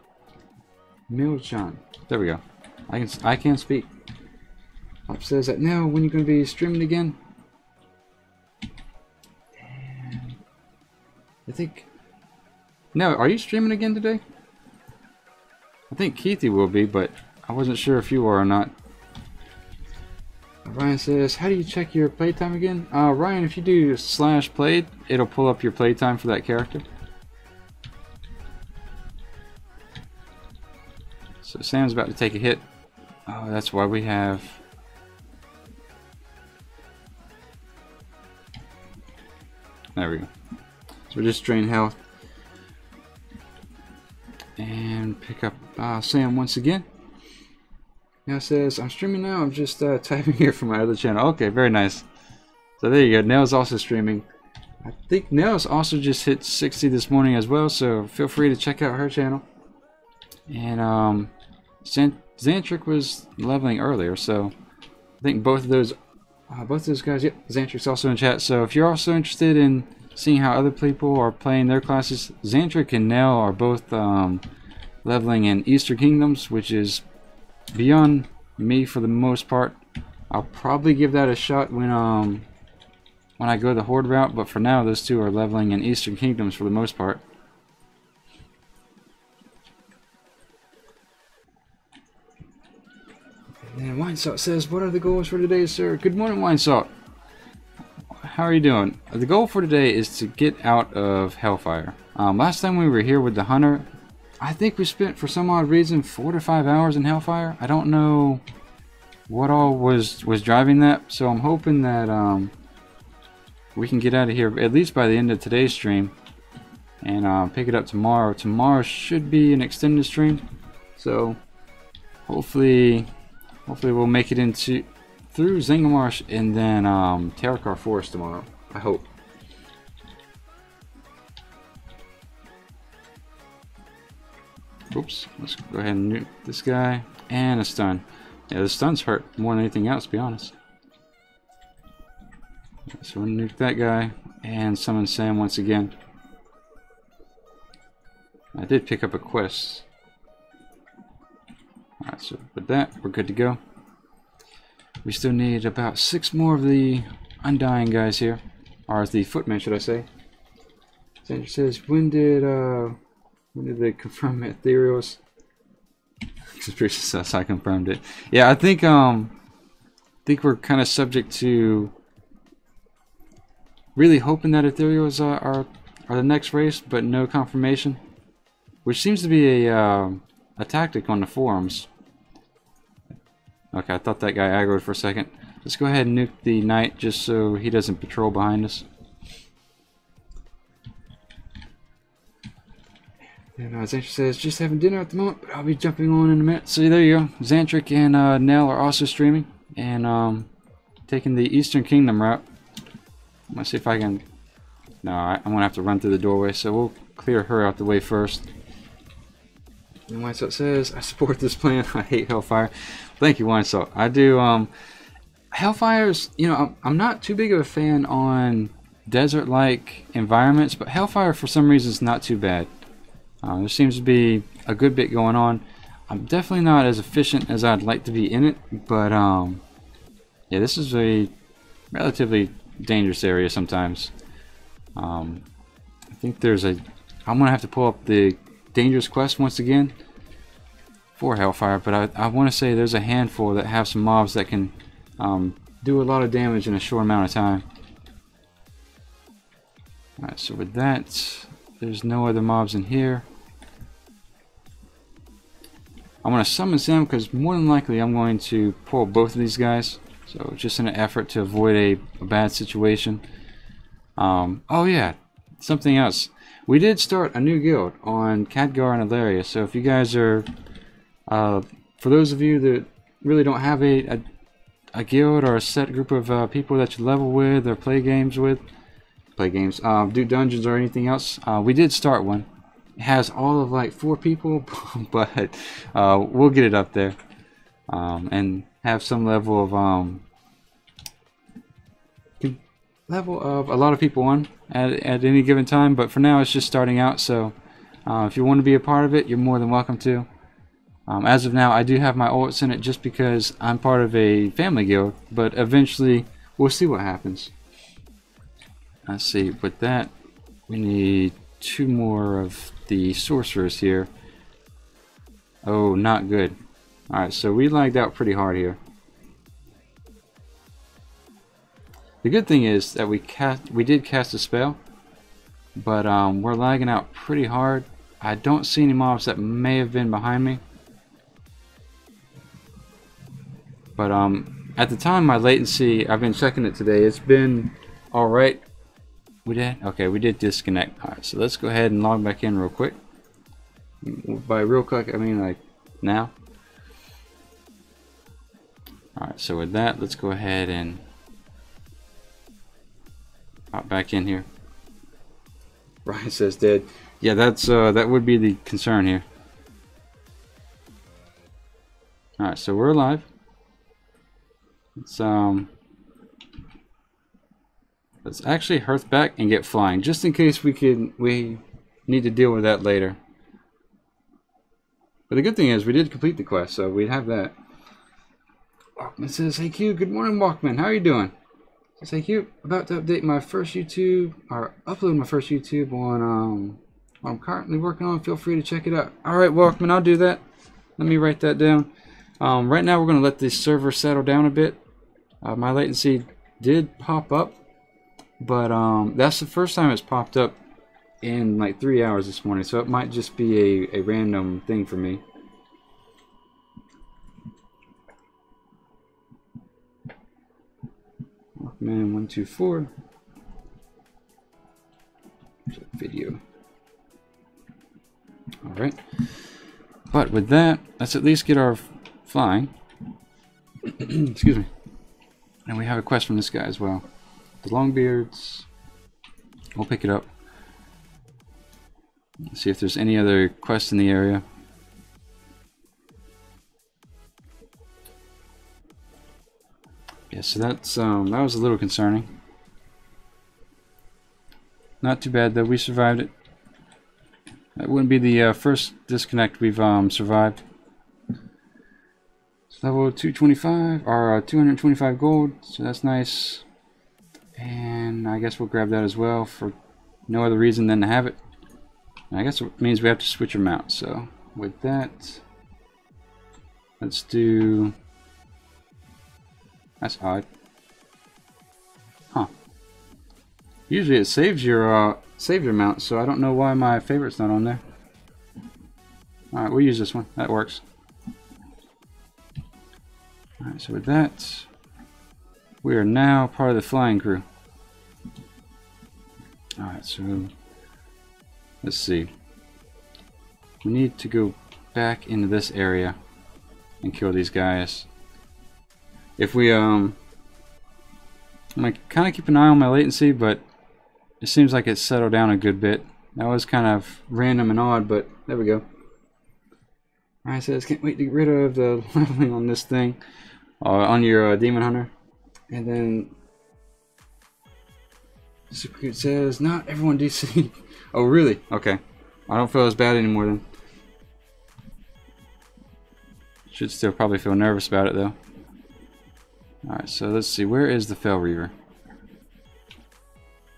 There we go. I can speak. Pop says that now, when you're going to be streaming again? And I think... No, are you streaming again today? I think Keithy will be, but I wasn't sure if you are or not. Ryan says, how do you check your playtime again? Ryan, if you do /played, it'll pull up your playtime for that character. So Sam's about to take a hit. Oh, that's why we have... There we go. So we just drain health. And pick up Sam once again. Now says, I'm streaming now. I'm just typing here from my other channel. Okay, very nice. So there you go. Nell's also streaming. I think Nell's also just hit 60 this morning as well. So feel free to check out her channel. And Xantric was leveling earlier. So I think both of those guys. Yep, Xantric's also in chat. So if you're also interested in seeing how other people are playing their classes, Xantric and Nell are both leveling in Eastern Kingdoms, which is beyond me for the most part. I'll probably give that a shot when I go the Horde route, but for now those two are leveling in Eastern Kingdoms for the most part. And Winesalt says, what are the goals for today, sir? Good morning, Winesalt. How are you doing? The goal for today is to get out of Hellfire. Last time we were here with the Hunter, I think we spent, for some odd reason, 4 to 5 hours in Hellfire. I don't know what all was driving that, so I'm hoping that we can get out of here at least by the end of today's stream and pick it up tomorrow. Tomorrow should be an extended stream, so hopefully we'll make it through Zangamarsh and then Terakar Forest tomorrow. I hope. Oops, let's go ahead and nuke this guy. And a stun. Yeah, the stuns hurt more than anything else, to be honest. So we'll nuke that guy and summon Sam once again. I did pick up a quest. Alright, so with that, we're good to go. We still need about 6 more of the Undying guys here. Or the footmen, should I say. Sandra says, when did they confirm Ethereals? Suspicious, I confirmed it. Yeah, I think we're kind of subject to really hoping that Ethereals are the next race, but no confirmation. Which seems to be a tactic on the forums. Okay, I thought that guy aggroed for a second. Let's go ahead and nuke the knight just so he doesn't patrol behind us. And Xantric says, just having dinner at the moment, but I'll be jumping on in a minute. So there you go. Xantric and Nell are also streaming and taking the Eastern Kingdom route. I'm going to see if I can... No, I'm going to have to run through the doorway, so we'll clear her out the way first. And Winesalt says, I support this plan. I hate Hellfire. Thank you, Winesalt. I do. Hellfire's, you know, I'm not too big of a fan on desert-like environments, but Hellfire for some reason is not too bad. There seems to be a good bit going on. I'm definitely not as efficient as I'd like to be in it, but yeah, this is a relatively dangerous area sometimes. I think there's a... I'm gonna have to pull up the dangerous quest once again for Hellfire, but I want to say there's a handful that have some mobs that can do a lot of damage in a short amount of time. Alright, so with that, there's no other mobs in here. I'm going to summon Sam because more than likely I'm going to pull both of these guys. So just in an effort to avoid a bad situation. Oh yeah, something else. We did start a new guild on Khadgar and Ilaria. So if you guys are, for those of you that really don't have a guild or a set group of people that you level with or play games with, do dungeons or anything else, we did start one. It has all of like 4 people, but we'll get it up there and have some level of a lot of people on at any given time. But for now, it's just starting out. So if you want to be a part of it, you're more than welcome to. As of now, I do have my ults in it just because I'm part of a family guild. But eventually, we'll see what happens. Let's see. With that, we need 2 more of the sorcerers here. Oh, not good. Alright, so we lagged out pretty hard here. The good thing is that we did cast a spell, but we're lagging out pretty hard. I don't see any mobs that may have been behind me. But at the time, my latency, I've been checking it today, it's been alright. We did? Okay, we did disconnect. Alright, so let's go ahead and log back in real quick. By real quick, I mean like now. Alright, so with that, let's go ahead and pop back in here. Ryan says dead. Yeah, that's that would be the concern here. Alright, so we're alive. Let's actually hearth back and get flying, just in case we need to deal with that later. But the good thing is we did complete the quest, so we have that. Walkman says, "Hey Q, good morning, Walkman. How are you doing?" Says, "Hey Q, about to update my first YouTube, or upload my first YouTube on what I'm currently working on. Feel free to check it out." All right, Walkman, I'll do that. Let me write that down. Right now, we're going to let the server settle down a bit. My latency did pop up. But that's the first time it's popped up in like 3 hours this morning, so it might just be a random thing for me. Man, 124. Video. All right. But with that, let's at least get our flying. Excuse me. And we have a quest from this guy as well. The Longbeards. We'll pick it up. Let's see if there's any other quests in the area. Yeah, so that's that was a little concerning. Not too bad though. We survived it. That wouldn't be the first disconnect we've survived. It's level 225 or 225 gold, so that's nice. And I guess we'll grab that as well for no other reason than to have it. And I guess it means we have to switch them out. So with that, let's do. That's odd. Huh. Usually it saves your mount, so I don't know why my favorite's not on there. Alright, we'll use this one. That works. Alright, so with that, we are now part of the flying crew. Alright, so let's see. We need to go back into this area and kill these guys. If we I'm gonna kind of keep an eye on my latency, but it seems like it's settled down a good bit. That was kind of random and odd, but there we go. Alright, says can't wait to get rid of the leveling on this thing, on your demon hunter. And then Super Cute says not everyone DC. Oh really? Okay, I don't feel as bad anymore then. Should still probably feel nervous about it though. Alright, so let's see, where is the Fell Reaver?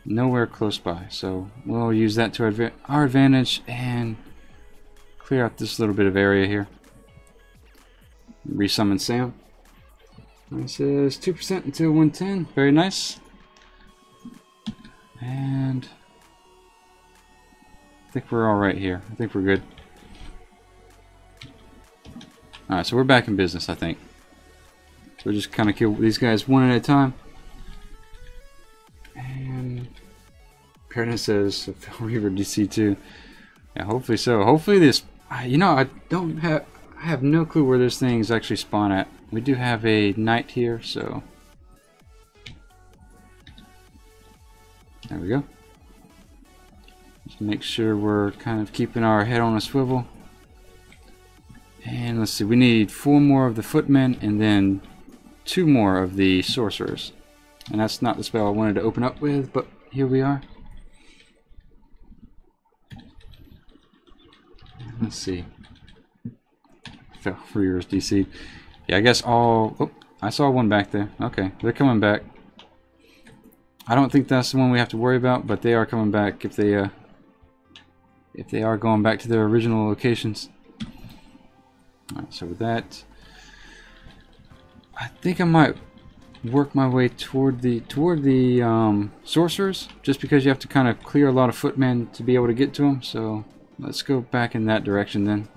nowhere close by. So we'll use that to our advantage and clear out this little bit of area here. Resummon Sam. It says 2% until 110. Very nice. And I think we're all right here. I think we're good. Alright, so we're back in business, I think. So we'll just kind of kill these guys one at a time. And Paradise says Reaver DC2. Yeah, hopefully so. Hopefully this, you know, I have no clue where this things actually spawn at. We do have a knight here, so there we go. Just make sure we're kind of keeping our head on a swivel. And let's see, we need 4 more of the footmen and then 2 more of the sorcerers. And that's not the spell I wanted to open up with, but here we are. Let's see. Fell Reavers DC. Yeah, I guess all... Oh, I saw one back there. Okay, they're coming back. I don't think that's the one we have to worry about, but they are coming back if they are going back to their original locations. Alright, so with that, I think I might work my way toward the sorcerers, just because you have to kind of clear a lot of footmen to be able to get to them. So let's go back in that direction then.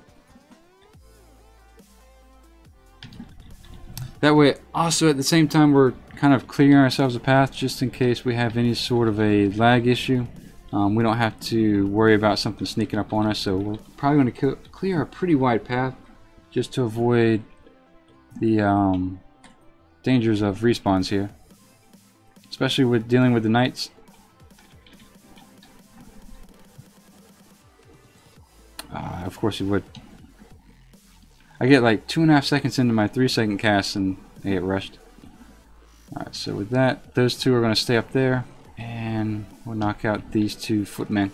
That way, also at the same time, we're kind of clearing ourselves a path just in case we have any sort of a lag issue. We don't have to worry about something sneaking up on us, so we're probably going to clear a pretty wide path just to avoid the dangers of respawns here, especially with dealing with the knights. Of course you would. I get like 2.5 seconds into my 3-second cast and I get rushed. Alright, so with that, those 2 are going to stay up there, and we'll knock out these 2 footmen.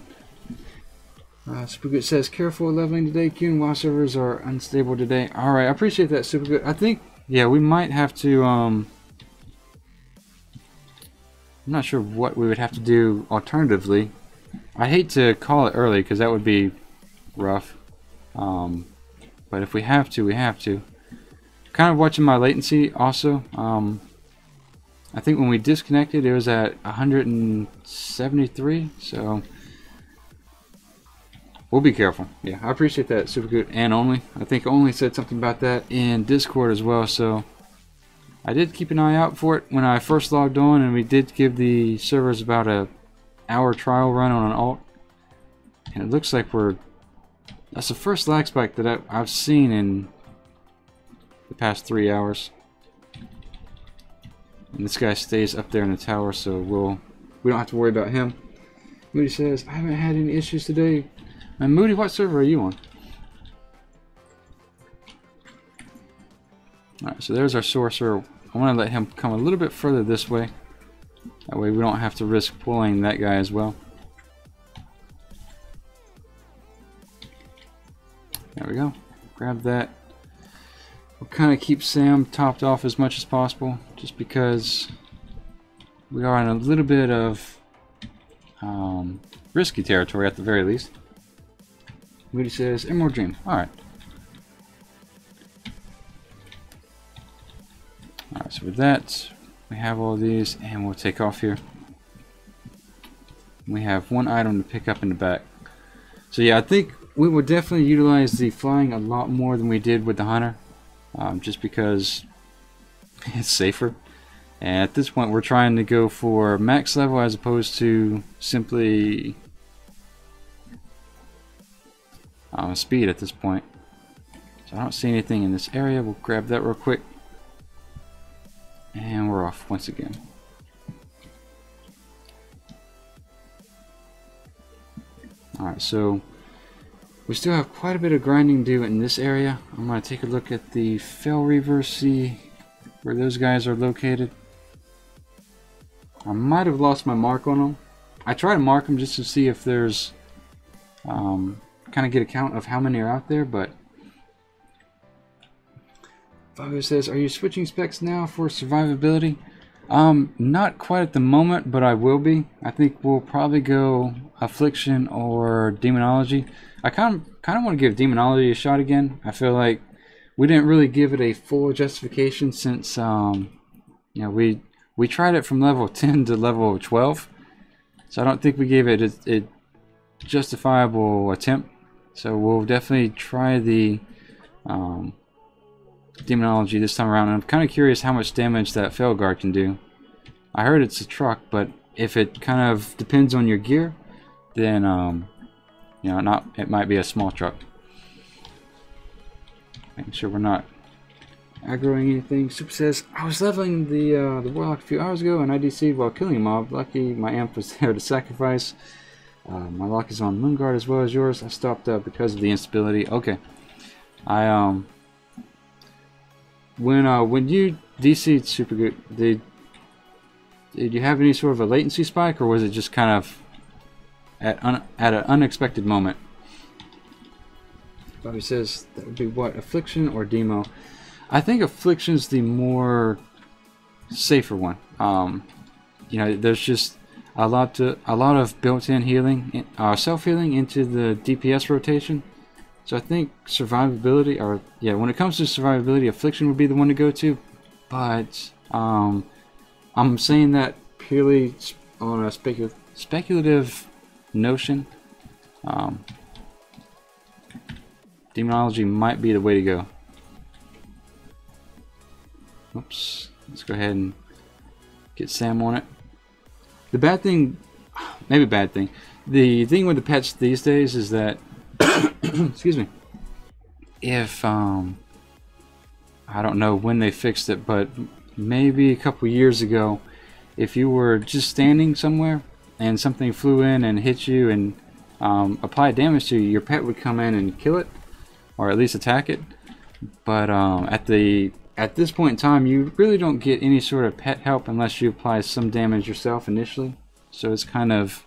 Supergood says, careful leveling today, Qyune. WoW servers are unstable today. Alright, I appreciate that, Supergood. I think, yeah, we might have to, I'm not sure what we would have to do alternatively. I hate to call it early because that would be rough. But if we have to, we have to. Kind of watching my latency also. I think when we disconnected it was at 173, so we'll be careful. Yeah, I appreciate that, super good. And Only, I think Only said something about that in Discord as well, so I did keep an eye out for it when I first logged on, and we did give the servers about an hour trial run on an alt, and it looks like that's the first lag spike that I've seen in the past 3 hours. And this guy stays up there in the tower, so we don't have to worry about him. Moody says, I haven't had any issues today. And Moody, what server are you on? Alright, so there's our sorcerer. I want to let him come a little bit further this way. That way we don't have to risk pulling that guy as well. There we go. Grab that. We'll kind of keep Sam topped off as much as possible, just because we are in a little bit of risky territory at the very least. Moody says, Emerald Dream. Alright. Alright, so with that, we have all these, and we'll take off here. We have 1 item to pick up in the back. So yeah, I think we will definitely utilize the flying a lot more than we did with the hunter, just because it's safer. And at this point we're trying to go for max level as opposed to simply speed at this point. So I don't see anything in this area. We'll grab that real quick, and we're off once again. Alright, so we still have quite a bit of grinding to do in this area. I'm going to take a look at the Fel Reavers, see where those guys are located. I might have lost my mark on them. I try to mark them just to see if there's kind of get a count of how many are out there, but Fabio says, are you switching specs now for survivability? Not quite at the moment, but I will be. I think we'll probably go Affliction or Demonology. I kind of want to give Demonology a shot again. I feel like we didn't really give it a full justification since we tried it from level 10 to level 12. So I don't think we gave it a justifiable attempt. So we'll definitely try the Demonology this time around. And I'm kind of curious how much damage that Felguard can do. I heard it's a truck, but if it kind of depends on your gear, then it might be a small truck. Making sure we're not aggroing anything. Super says, I was leveling the Warlock a few hours ago and I DC'd while killing a mob. Lucky my amp was there to sacrifice. My lock is on Moonguard as well as yours. I stopped because of the instability. Okay. When you DC'd super good, did you have any sort of a latency spike, or was it just kind of at an unexpected moment? Bobby says that would be what, Affliction or Demo? I think Affliction's the more safer one. There's just a lot of built-in healing, self-healing into the DPS rotation. So I think survivability, when it comes to survivability, Affliction would be the one to go to. But I'm saying that purely on a speculative notion. Demonology might be the way to go. Oops. Let's go ahead and get Sam on it. The bad thing, maybe bad thing, the thing with the pets these days is that, excuse me, if, I don't know when they fixed it, but maybe a couple years ago, if you were just standing somewhere and something flew in and hit you and applied damage to you, your pet would come in and kill it, or at least attack it. But at this point in time, you really don't get any sort of pet help unless you apply some damage yourself initially. So it's kind of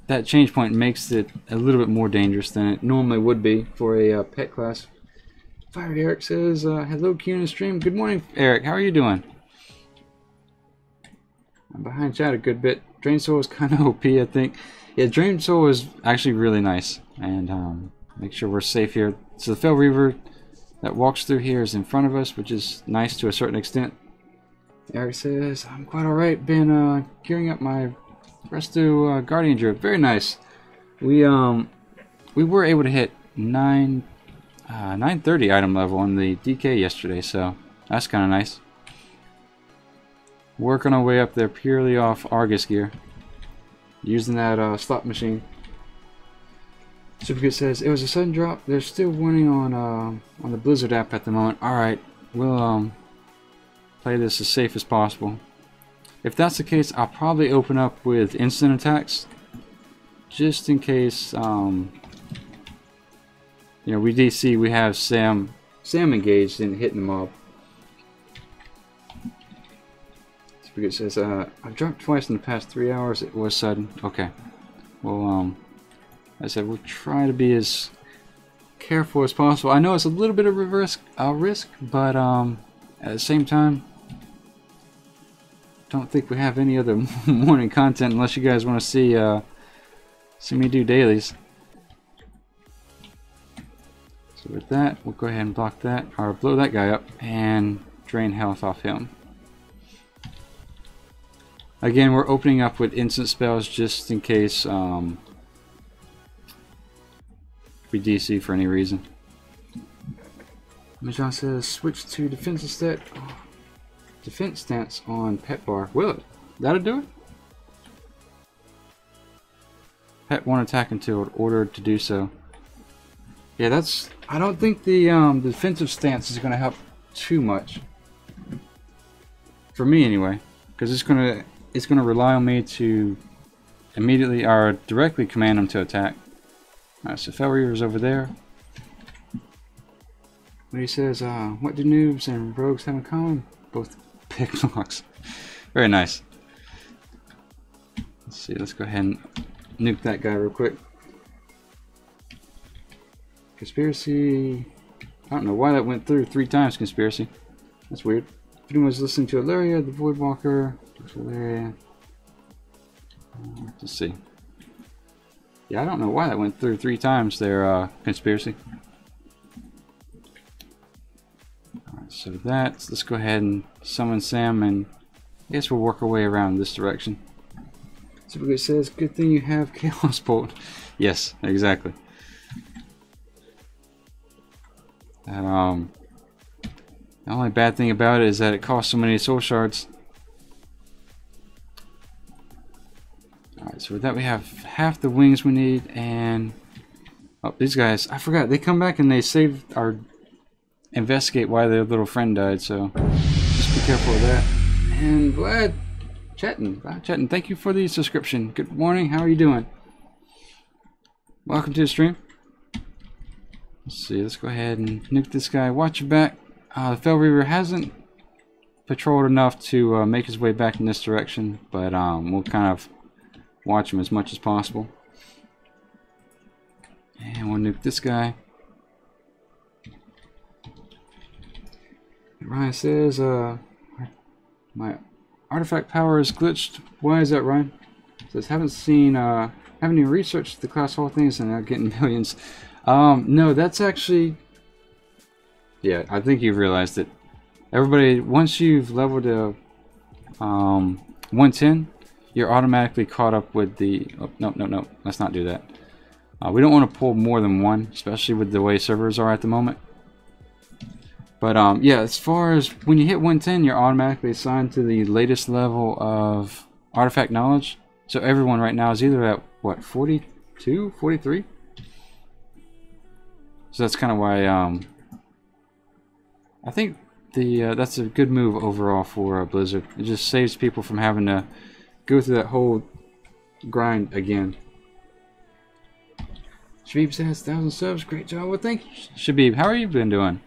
that change point makes it a little bit more dangerous than it normally would be for a pet class. Fire Eric says, hello Qyune stream. Good morning, Eric. How are you doing? I'm behind chat a good bit. Drain Soul is kind of OP, I think. Yeah, Drain Soul is actually really nice. And make sure we're safe here. So the Fel Reaver that walks through here is in front of us, which is nice to a certain extent. Eric says, I'm quite alright. Been gearing up my Resto Guardian Druid. Very nice. We were able to hit 930 item level on the DK yesterday, so that's kind of nice. Working our way up there purely off Argus gear, using that slot machine. Supergood says it was a sudden drop. They're still winning on the Blizzard app at the moment. All right, we'll play this as safe as possible. If that's the case, I'll probably open up with instant attacks, just in case. We DC. We have Sam engaged in hitting the mob. Supergood says I've dropped twice in the past 3 hours. It was sudden. Okay. Well, I said we'll try to be as careful as possible. I know it's a little bit of a risk, but at the same time, don't think we have any other morning content unless you guys want to see me do dailies. So with that, we'll go ahead and block that, or blow that guy up, and drain health off him. Again, we're opening up with instant spells just in case we DC for any reason. Majan says switch to defense instead. Oh, defense stance on pet bar. Will it? That'll do it? Pet won't attack until ordered to do so. Yeah, that's. I don't think the defensive stance is going to help too much. For me, anyway, because it's going to rely on me to immediately or directly command them to attack. Alright, so Fel Reaver's over there. But he says, what do noobs and rogues have in common? Both picklocks. Very nice. Let's see, let's go ahead and nuke that guy real quick. Conspiracy. I don't know why that went through 3 times, Conspiracy. That's weird. If anyone's listening to Illyria, the Voidwalker, Illyria. Let's see. Yeah, I don't know why that went through 3 times there, conspiracy. Alright, so let's go ahead and summon Sam, and I guess we'll work our way around this direction. Typically it says, good thing you have Chaos Bolt. Yes, exactly. And, the only bad thing about it is that it costs so many soul shards. Alright, so with that we have half the wings we need, and oh, these guys, I forgot, they come back and they save or investigate why their little friend died, so just be careful of that. And Vlad Chatton, thank you for the subscription. Good morning, how are you doing? Welcome to the stream. Let's see, let's go ahead and nuke this guy. Watch your back. The Fell Reaver hasn't patrolled enough to make his way back in this direction, but we'll kind of watch him as much as possible. And we'll nuke this guy. Ryan says, my artifact power is glitched. Why is that, Ryan? Says, haven't even researched the class hall things and I'm getting millions. No, that's actually, yeah, I think you've realized it. Everybody, once you've leveled to 110, you're automatically caught up with the, oh, no, let's not do that. We don't want to pull more than one, especially with the way servers are at the moment. But yeah, as far as when you hit 110, you're automatically assigned to the latest level of artifact knowledge. So everyone right now is either at, what, 42, 43? So that's kind of why I think that's a good move overall for Blizzard. It just saves people from having to go through that whole grind again. Shabib says 1,000 subs, great job. Well, thank you, Shabib. How are you been doing?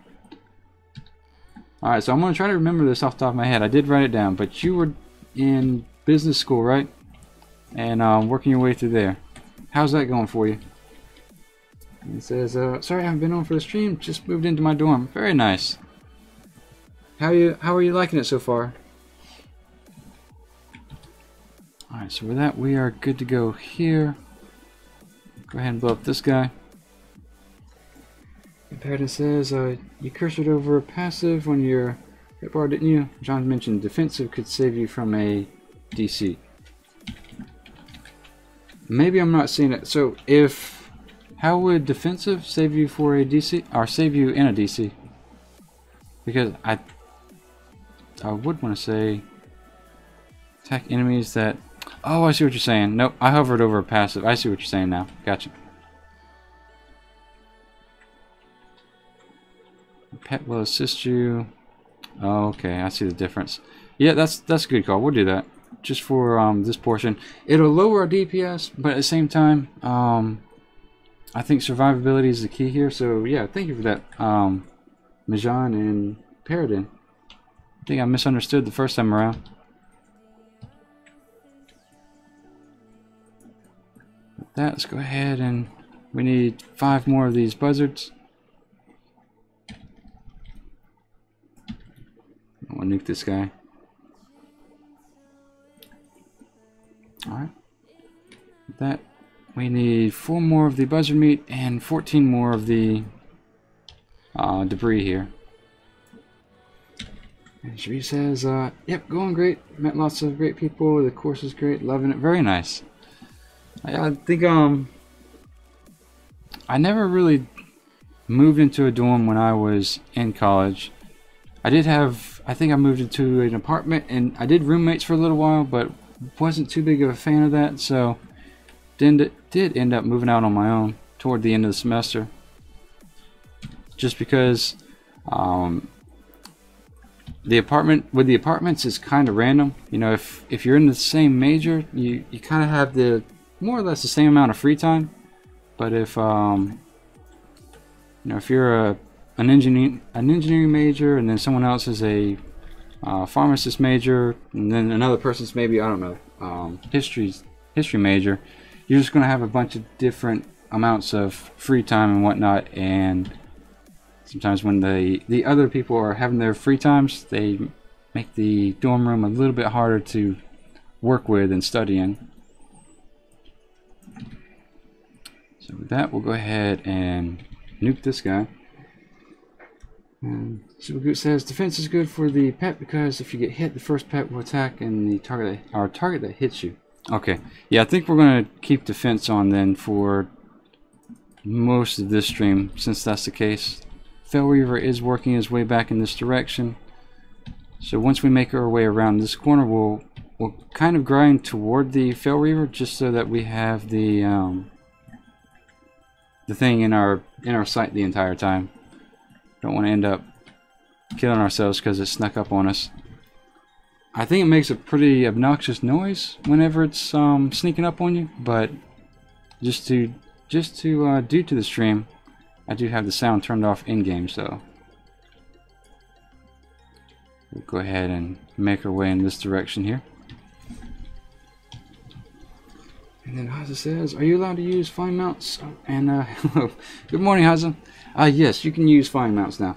Alright, so I'm going to try to remember this off the top of my head. I did write it down, but you were in business school, right? And working your way through there. How's that going for you? And it says, sorry I haven't been on for the stream, just moved into my dorm. Very nice. How are you liking it so far? Alright, so with that we are good to go here. Go ahead and blow up this guy. Paradin says, you cursored over a passive when you're hit bar, didn't you? John mentioned defensive could save you from a DC. Maybe I'm not seeing it. So how would defensive save you for a DC, or save you in a DC? Because I would want to say attack enemies that, oh, I see what you're saying. Nope, I hovered over a passive. I see what you're saying now. Gotcha. Pet will assist you. Oh, okay, I see the difference. Yeah, that's a good call. We'll do that just for this portion. It'll lower our DPS, but at the same time, I think survivability is the key here. So yeah, thank you for that, Majan and Paradin. I think I misunderstood the first time around. With that, let's go ahead and we need 5 more of these buzzards. I want to nuke this guy. Alright. With that, we need 4 more of the buzzard meat and 14 more of the debris here. And Shabib says, yep, going great. Met lots of great people. The course is great. Loving it. Very nice. I think I never really moved into a dorm when I was in college. I think I moved into an apartment and I did roommates for a little while, but wasn't too big of a fan of that, so did end up moving out on my own toward the end of the semester. Just because the apartments is kind of random. You know, if you're in the same major, you kind of have the more or less the same amount of free time. But if you know, if you're an engineering major and then someone else is a pharmacist major and then another person's maybe, I don't know, history major, you're just gonna have a bunch of different amounts of free time and whatnot. And sometimes when the other people are having their free times, they make the dorm room a little bit harder to work with and study in. So with that, we'll go ahead and nuke this guy. And Super Goot says defense is good for the pet because if you get hit, the first pet will attack and the target that hits you. Okay, yeah, I think we're going to keep defense on then for most of this stream, since that's the case. Fel Reaver is working his way back in this direction. So once we make our way around this corner, we'll kind of grind toward the Fel Reaver just so that we have the thing in our sight the entire time. Don't want to end up killing ourselves because it snuck up on us. I think it makes a pretty obnoxious noise whenever it's sneaking up on you, but just to due to the stream, I do have the sound turned off in game, so we'll go ahead and make our way in this direction here. And then Haza says, "Are you allowed to use fine mounts?" And hello, good morning, Haza. Yes, you can use fine mounts now.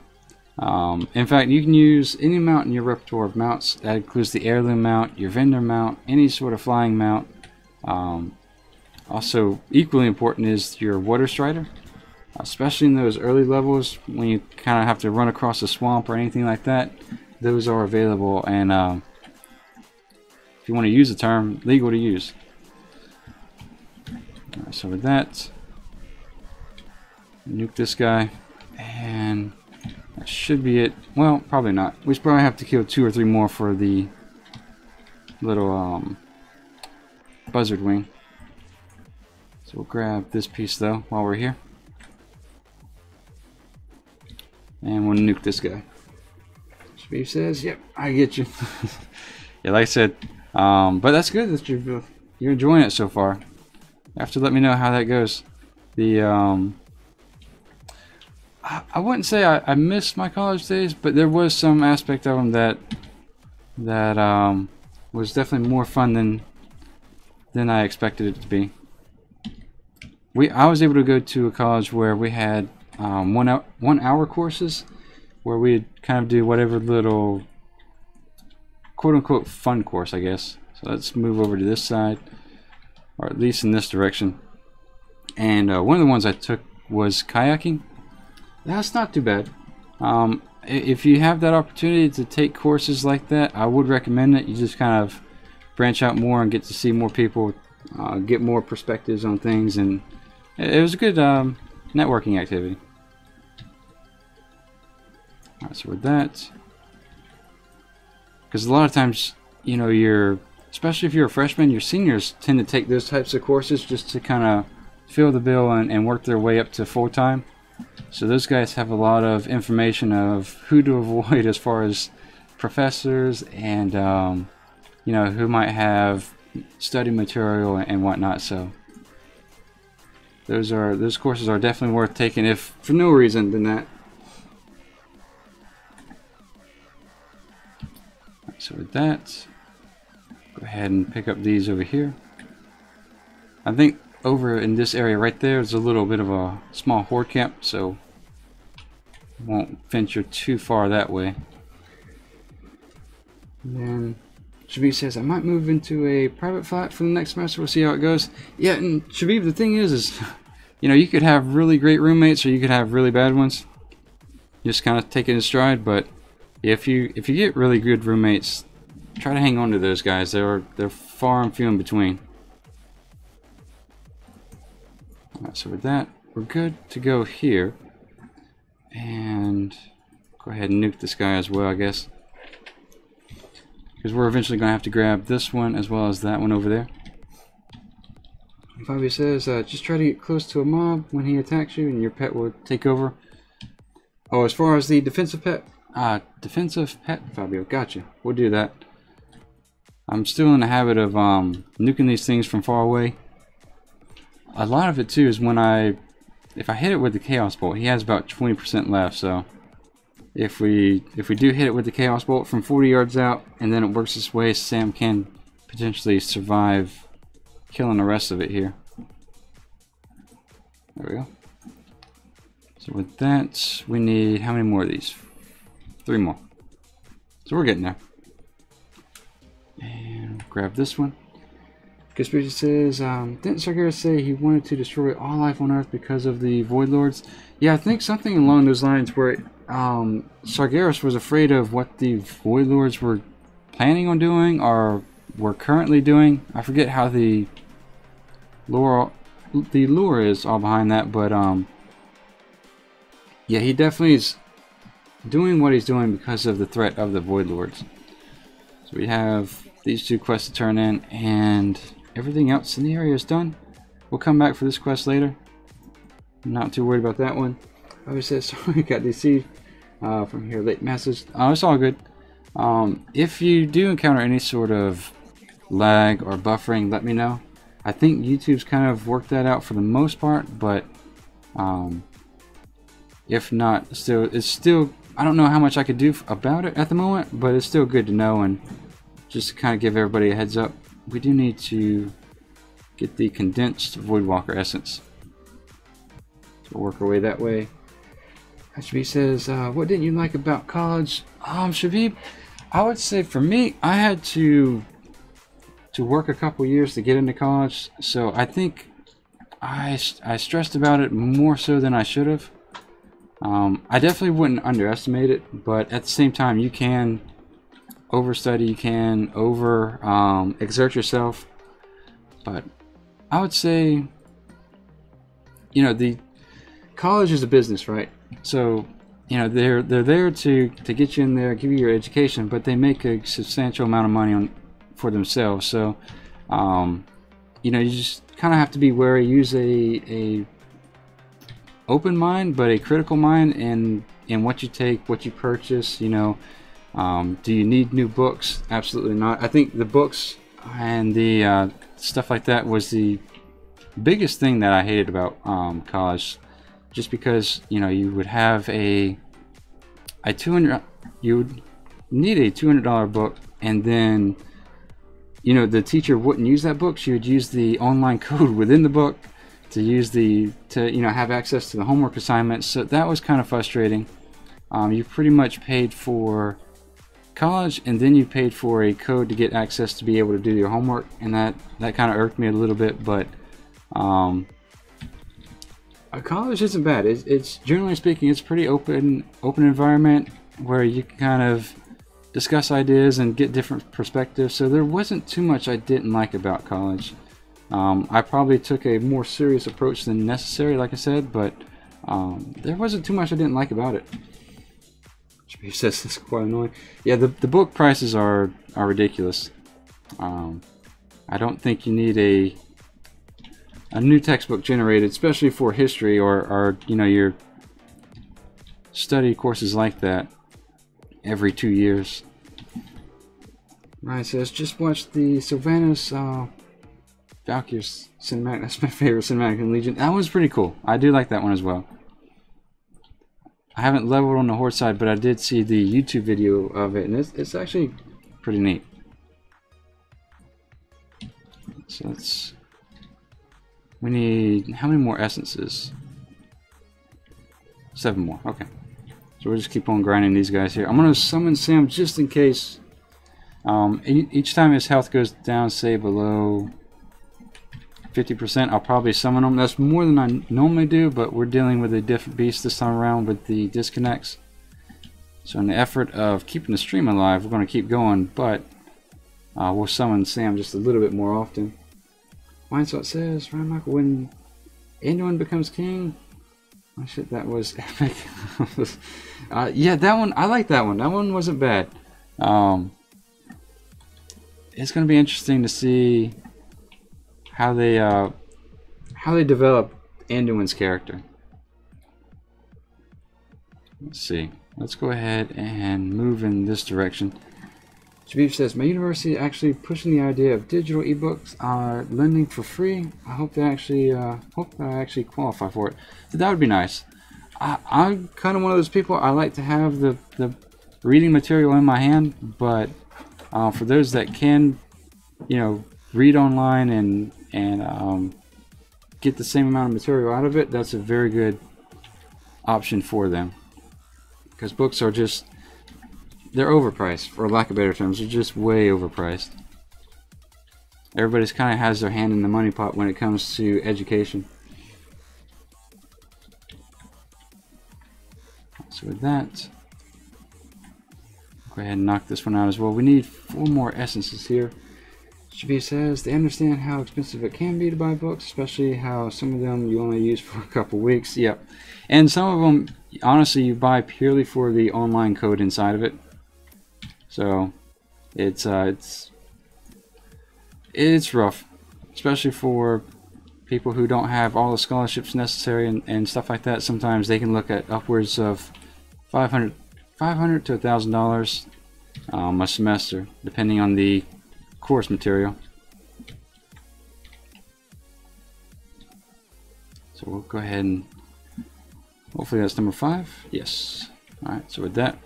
In fact, you can use any mount in your repertoire of mounts. That includes the heirloom mount, your vendor mount, any sort of flying mount. Also, equally important is your water strider, especially in those early levels when you kind of have to run across a swamp or anything like that. Those are available, and if you want to use the term, legal to use. Alright, so with that, nuke this guy, and that should be it. Well, probably not. We should probably have to kill 2 or 3 more for the little buzzard wing. So we'll grab this piece though while we're here, and we'll nuke this guy. Shabib says, "Yep, I get you." Yeah, like I said, but that's good that you're enjoying it so far. You have to let me know how that goes. The I wouldn't say I missed my college days, but there was some aspect of them that was definitely more fun than I expected it to be. I was able to go to a college where we had 1 hour courses where we'd kind of do whatever little quote-unquote fun course, I guess. So let's move over to this side, or at least in this direction. And one of the ones I took was kayaking. That's not too bad. If you have that opportunity to take courses like that, I would recommend it. You just kind of branch out more and get to see more people, get more perspectives on things, and it was a good networking activity. Alright, so with that, because a lot of times, you know, especially if you're a freshman, your seniors tend to take those types of courses just to kind of fill the bill and work their way up to full-time. So those guys have a lot of information of who to avoid as far as professors and you know, who might have study material and whatnot. So those courses are definitely worth taking, if for no reason than that. So with that, go ahead and pick up these over here. I think over in this area right there is a little bit of a small horde camp, so won't venture too far that way. And then Shabib says, "I might move into a private flat for the next semester. We'll see how it goes." Yeah, and Shabib, the thing is you know, you could have really great roommates or you could have really bad ones. Just kind of take it in stride. But if you get really good roommates, try to hang on to those guys. They're far and few in between. Alright, so with that, we're good to go here. And go ahead and nuke this guy as well, I guess. Because we're eventually going to have to grab this one as well as that one over there. Fabio says, just try to get close to a mob when he attacks you and your pet will take over. Oh, as far as the defensive pet? Fabio, gotcha. We'll do that. I'm still in the habit of nuking these things from far away. A lot of it too is when if I hit it with the Chaos Bolt, he has about 20% left, so if we do hit it with the Chaos Bolt from 40 yards out and then it works its way, Sam can potentially survive killing the rest of it here. There we go. So with that, we need how many more of these? 3 more. So we're getting there. And grab this one. Conspiracy says, didn't Sargeras say he wanted to destroy all life on Earth because of the Void Lords? Yeah, I think something along those lines where Sargeras was afraid of what the Void Lords were planning on doing or were currently doing. I forget how the lore is all behind that, but yeah, he definitely is doing what he's doing because of the threat of the Void Lords. So we have these 2 quests to turn in, and everything else in the area is done. We'll come back for this quest later. I'm not too worried about that one. I said, sorry, got deceived from here. Late message. Oh, it's all good. If you do encounter any sort of lag or buffering, let me know. I think YouTube's kind of worked that out for the most part, but if not, it's still, I don't know how much I could do about it at the moment, but it's still good to know, and just to kind of give everybody a heads up, we do need to get the condensed Voidwalker essence. So we'll work our way that way. Shabib says, what didn't you like about college? Shabib, I would say for me, I had to work a couple years to get into college, so I think I stressed about it more so than I should have. I definitely wouldn't underestimate it, but at the same time, you can overstudy, you can exert yourself. But I would say, you know, the college is a business, right? So, you know, they're there to get you in there, give you your education, but they make a substantial amount of money for themselves. So, you know, you just kind of have to be wary. Use a open mind, but a critical mind in what you take, what you purchase. You know, do you need new books? Absolutely not. I think the books and the stuff like that was the biggest thing that I hated about college. Just because, you know, you would have you would need a $200 book, and then, you know, the teacher wouldn't use that book. She would use the online code within the book to you know, have access to the homework assignments. So that was kind of frustrating. You pretty much paid for college, and then you paid for a code to get access to be able to do your homework, and that kind of irked me a little bit. But college isn't bad. It's generally speaking, it's a pretty open environment where you can kind of discuss ideas and get different perspectives. So there wasn't too much I didn't like about college. I probably took a more serious approach than necessary, like I said, but there wasn't too much I didn't like about it. He says this is quite annoying. Yeah, the book prices are ridiculous. I don't think you need a new textbook generated, especially for history or you know, your study courses like that every 2 years. Ryan says, just watch the Sylvanas Valkyries cinematic. That's my favorite cinematic in Legion. That one's pretty cool. I do like that one as well. I haven't leveled on the Horde side, but I did see the YouTube video of it, and it's actually pretty neat. So we need, how many more essences? 7 more, okay. So we'll just keep on grinding these guys here. I'm going to summon Sam just in case. Each time his health goes down, say below 50%, I'll probably summon him. That's more than I normally do, but we're dealing with a different beast this time around with the disconnects. So in the effort of keeping the stream alive, we're going to keep going, but we'll summon Sam just a little bit more often. Winesort says, Ryan Michael, when Anduin becomes king. Oh shit, that was epic. Yeah, that one, I like that one. That one wasn't bad. It's going to be interesting to see how they develop Anduin's character. Let's see. Let's go ahead and move in this direction. Shabib says, my university actually pushing the idea of digital ebooks are lending for free. I hope they actually qualify for it. So that would be nice. I'm kind of one of those people. I like to have the reading material in my hand, but for those that can, you know, read online and get the same amount of material out of it, that's a very good option for them. Because books are just, they're overpriced, for lack of better terms. They're just way overpriced. everybody's kind of has their hand in the money pot when it comes to education. So with that, go ahead and knock this one out as well. We need 4 more essences here. Shabir says they understand how expensive it can be to buy books, especially how some of them you only use for a couple weeks. Yep, and some of them honestly you buy purely for the online code inside of it. So it's rough, especially for people who don't have all the scholarships necessary and stuff like that. Sometimes they can look at upwards of $500 to $1,000 a semester, depending on the course material. So we'll go ahead and hopefully that's number 5. Yes. Alright, so with that,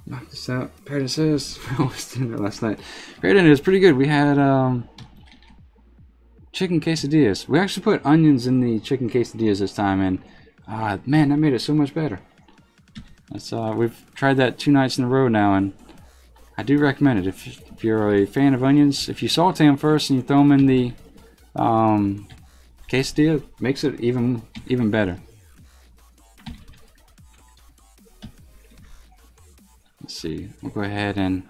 knock this out. Paradin says, I was doing that last night. Paradin is pretty good. We had chicken quesadillas. We actually put onions in the chicken quesadillas this time, and man, that made it so much better. That's we've tried that 2 nights in a row now, and I do recommend it. If you're a fan of onions, if you saute them first and you throw them in the quesadilla, makes it even better. Let's see. We'll go ahead and.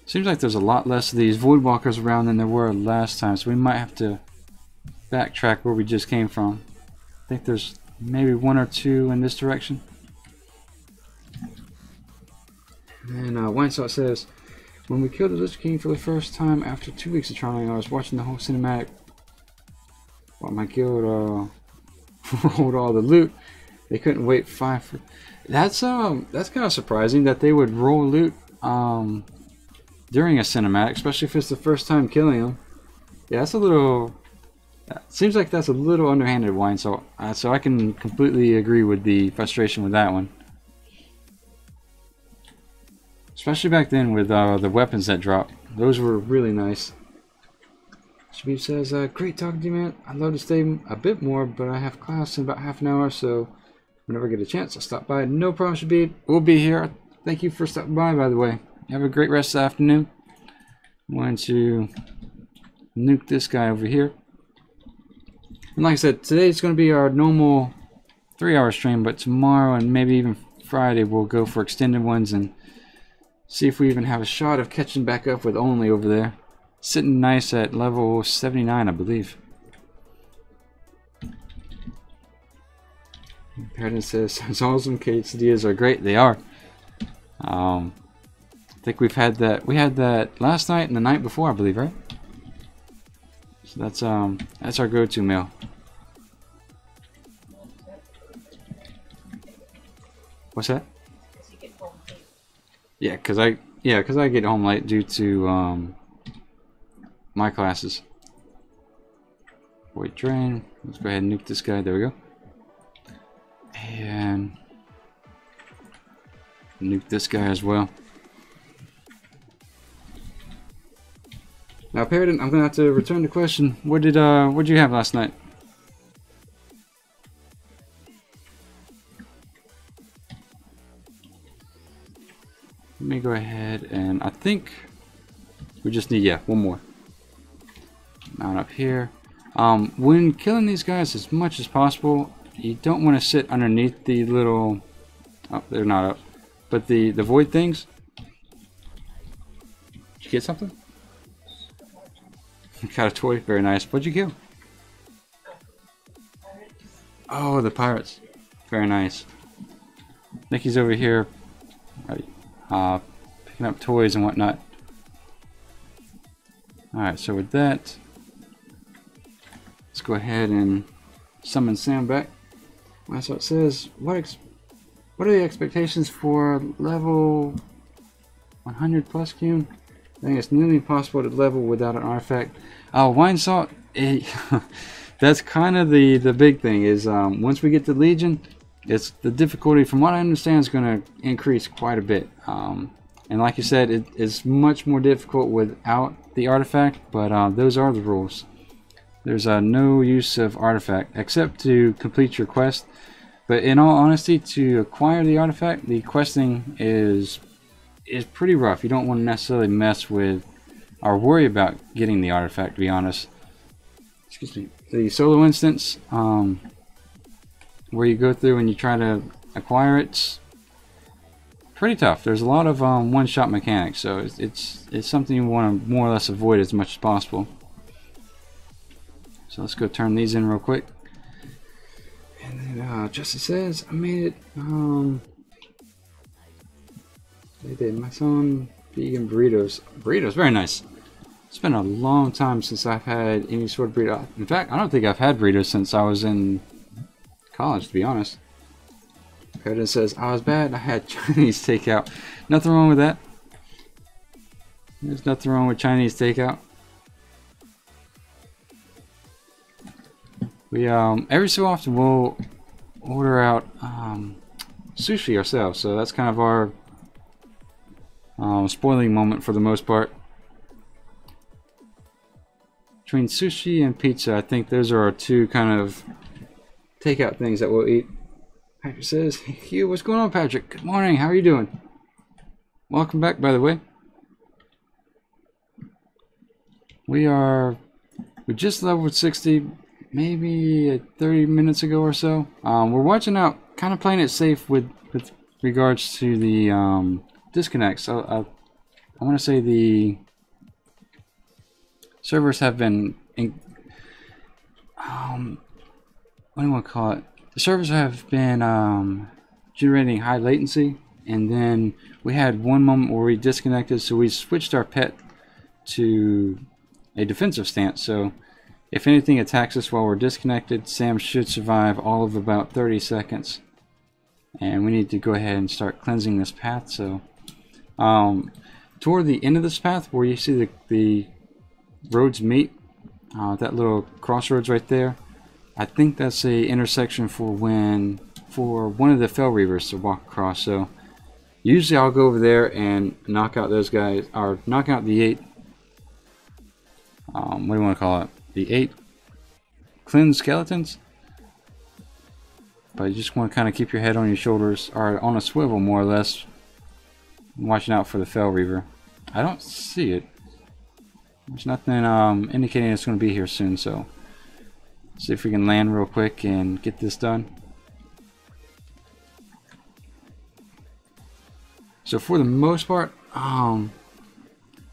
Seems like there's a lot less of these void walkers around than there were last time, so we might have to backtrack where we just came from. I think there's maybe 1 or 2 in this direction. And Winesalt says, when we killed the Lich King for the first time after 2 weeks of trying, I was watching the whole cinematic while my guild rolled all the loot. They couldn't wait 5 for... That's kind of surprising that they would roll loot during a cinematic, especially if it's the first time killing them. Yeah, that's a little... seems like that's a little underhanded, Winesalt. So I can completely agree with the frustration with that one. Especially back then with the weapons that dropped. Those were really nice. Shabib says, great talking to you, man. I'd love to stay a bit more, but I have class in about half an hour, so whenever I get a chance, I'll stop by. No problem, Shabib. We'll be here. Thank you for stopping by the way. Have a great rest of the afternoon. I'm going to nuke this guy over here. And like I said, today's going to be our normal 3-hour stream, but tomorrow and maybe even Friday we'll go for extended ones and see if we even have a shot of catching back up with Only over there. Sitting nice at level 79, I believe. Paradin says, awesome quesadillas are great. They are. I think we've had that. We had that last night and the night before, I believe, right? So that's our go-to meal. What's that? Yeah, cause I get home late due to my classes. Void drain. Let's go ahead and nuke this guy. There we go. And nuke this guy as well. Now, Paradin, I'm gonna have to return the question. What did you have last night? Let me go ahead and I think we just need, yeah, 1 more. Mount up here. When killing these guys as much as possible, you don't want to sit underneath the little, oh, they're not up, but the void things. Did you get something? Got a toy, very nice. What'd you kill? Oh, the pirates. Very nice. Nikki's over here, picking up toys and whatnot. Alright, so with that, let's go ahead and summon Sam back. So it says, what are the expectations for level 100 plus, Qyune? I think it's nearly impossible to level without an artifact. Winesalt, that's kind of the big thing is once we get to Legion, it's the difficulty, from what I understand, is going to increase quite a bit. And like you said, it's much more difficult without the artifact, but those are the rules. There's no use of artifact except to complete your quest. But in all honesty, to acquire the artifact, the questing is pretty rough. You don't want to necessarily mess with or worry about getting the artifact, to be honest. Excuse me. The solo instance, where you go through and you try to acquire it's pretty tough. There's a lot of one-shot mechanics, so it's something you want to more or less avoid as much as possible. So let's go turn these in real quick. And then Justin says, I made it. They did. My son vegan burritos. Burritos, very nice. It's been a long time since I've had any sort of burrito. In fact, I don't think I've had burritos since I was in college, to be honest. Credit says, I was bad, I had Chinese takeout. Nothing wrong with that. There's nothing wrong with Chinese takeout. We, every so often we'll order out sushi ourselves, so that's kind of our spoiling moment for the most part. Between sushi and pizza, I think those are our two kind of takeout things that we'll eat. Patrick says, hey, Hugh, what's going on, Patrick? Good morning, how are you doing? Welcome back, by the way. We just leveled 60, maybe 30 minutes ago or so. We're watching out, kind of playing it safe with regards to the disconnects. So I want to say the servers have been what do you want to call it? The servers have been generating high latency, and then we had one moment where we disconnected, so we switched our pet to a defensive stance. So if anything attacks us while we're disconnected, Sam should survive all of about 30 seconds. And we need to go ahead and start cleansing this path. So toward the end of this path, where you see the roads meet, that little crossroads right there, I think that's a intersection for one of the Fell Reavers to walk across. So usually I'll go over there and knock out those guys, or knock out the 8 what do you want to call it? The 8 cleansed skeletons. But you just want to kind of keep your head on your shoulders, or on a swivel more or less, watching out for the Fell Reaver. I don't see it. There's nothing indicating it's going to be here soon, so see if we can land real quick and get this done. So for the most part,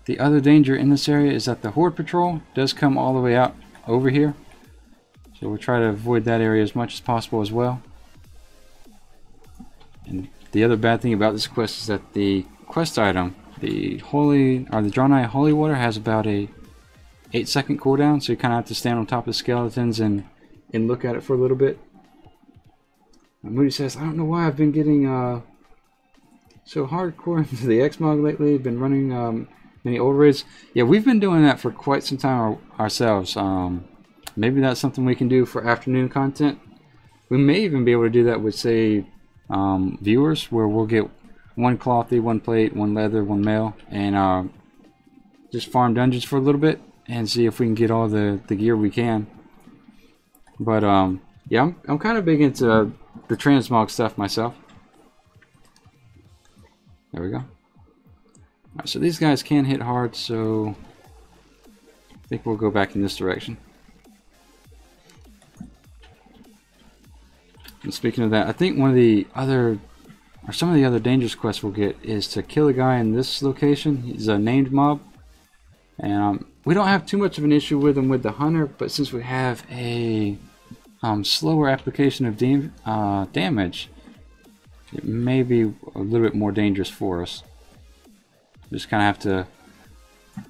the other danger in this area is that the Horde Patrol does come all the way out over here. So we'll try to avoid that area as much as possible as well. And the other bad thing about this quest is that the quest item, the Drawneye Holy Water, has about a 8-second cooldown, so you kind of have to stand on top of skeletons and look at it for a little bit. Moody says, I don't know why I've been getting so hardcore into the Xmog lately. Been running many old raids. Yeah, we've been doing that for quite some time ourselves. Maybe that's something we can do for afternoon content. We may even be able to do that with, say, viewers, where we'll get one clothy, one plate, one leather, one mail, and just farm dungeons for a little bit and see if we can get all the gear we can. But yeah, I'm kind of big into the transmog stuff myself. There we go. Alright, so these guys can hit hard, so I think we'll go back in this direction. And speaking of that, I think one of the other, or some of the other dangerous quests we'll get is to kill a guy in this location. He's a named mob, and we don't have too much of an issue with him with the hunter, but since we have a slower application of damage, it may be a little bit more dangerous for us. Just kind of have to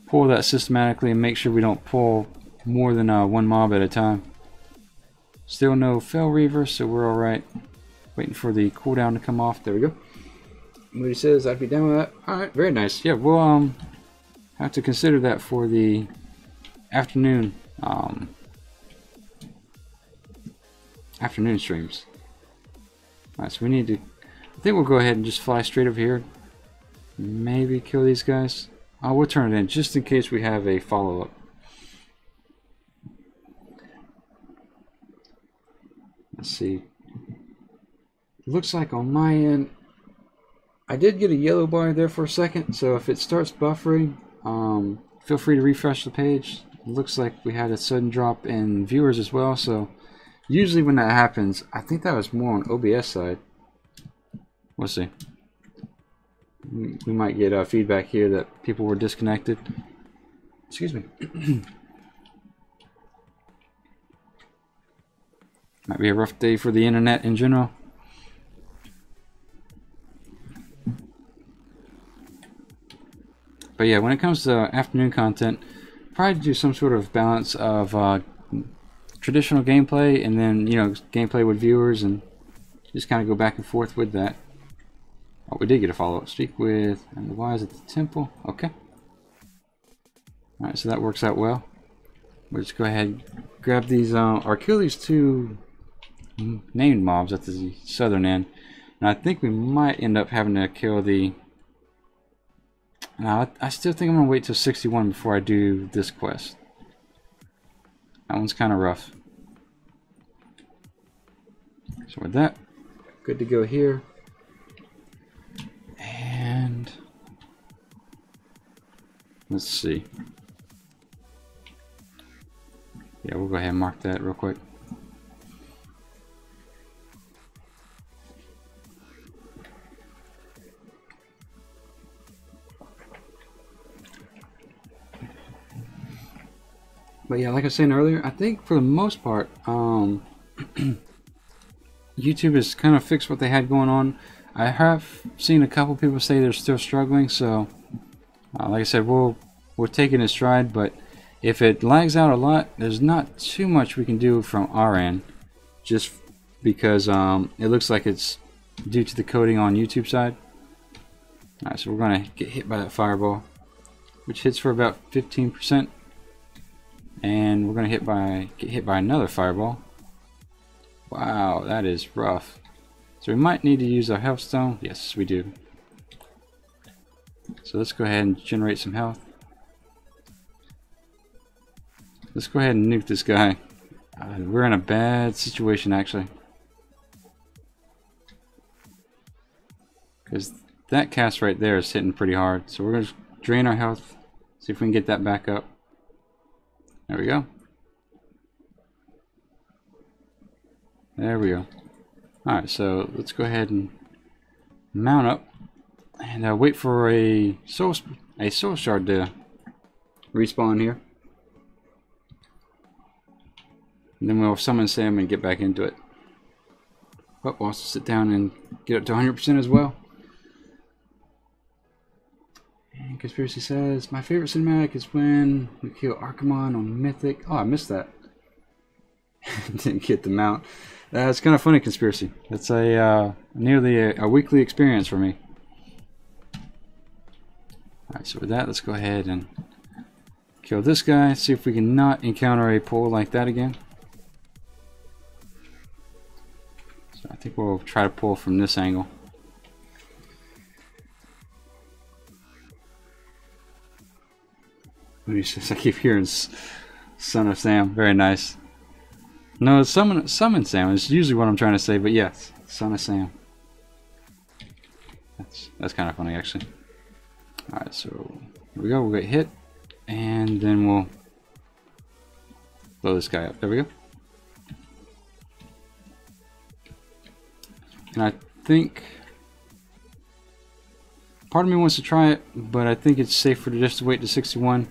pull that systematically and make sure we don't pull more than one mob at a time. Still no Fell Reaver, so we're alright. Waiting for the cooldown to come off. There we go. Moody says I'd be down with that. Alright, very nice. Yeah, we'll have to consider that for the afternoon afternoon streams. Alright, so we need to, I think we'll go ahead and just fly straight over here. Maybe kill these guys. We'll turn it in just in case we have a follow-up. Let's see. It looks like on my end, I did get a yellow bar there for a second, so if it starts buffering, feel free to refresh the page. It looks like we had a sudden drop in viewers as well, so usually when that happens, I think that was more on OBS side. We'll see. We might get feedback here that people were disconnected. Excuse me. Might be a rough day for the internet in general. But yeah, when it comes to afternoon content, probably do some sort of balance of traditional gameplay and then, you know, gameplay with viewers, and just kind of go back and forth with that. Oh, we did get a follow-up. Speak with and the wise at the temple. Okay. Alright, so that works out well. We'll just go ahead and grab these, or kill these two named mobs at the southern end. And I think we might end up having to kill the... Now, I still think I'm going to wait till 61 before I do this quest. That one's kind of rough. So with that, good to go here. And let's see. Yeah, we'll go ahead and mark that real quick. But yeah, like I was saying earlier, I think for the most part, YouTube has kind of fixed what they had going on. I have seen a couple people say they're still struggling, so like I said, we're taking it in stride. But if it lags out a lot, there's not too much we can do from our end, just because it looks like it's due to the coding on YouTube side. Alright, so we're gonna get hit by that fireball, which hits for about 15%. And we're gonna get hit by another fireball. Wow, that is rough. So we might need to use our health stone. Yes, we do. So let's go ahead and generate some health. Let's go ahead and nuke this guy. We're in a bad situation actually, because that cast right there is hitting pretty hard. So we're gonna drain our health, see if we can get that back up. There we go. There we go. Alright, so let's go ahead and mount up and wait for a soul shard to respawn here. And then we'll summon Sam and get back into it. But we'll also sit down and get up to 100% as well. And Conspiracy says, my favorite cinematic is when we kill Archimon on Mythic. Oh, I missed that. Didn't get the mount. It's kind of funny, Conspiracy. That's a nearly a weekly experience for me. Alright, so with that, let's go ahead and kill this guy. See if we can not encounter a pull like that again. So I think we'll try to pull from this angle. He says, I keep hearing Son of Sam. Very nice. No, summon Sam is usually what I'm trying to say, but yes, Son of Sam. That's kind of funny actually. Alright, so here we go. We'll get hit, and then we'll blow this guy up. There we go. And I think part of me wants to try it, but I think it's safer to just wait to 61.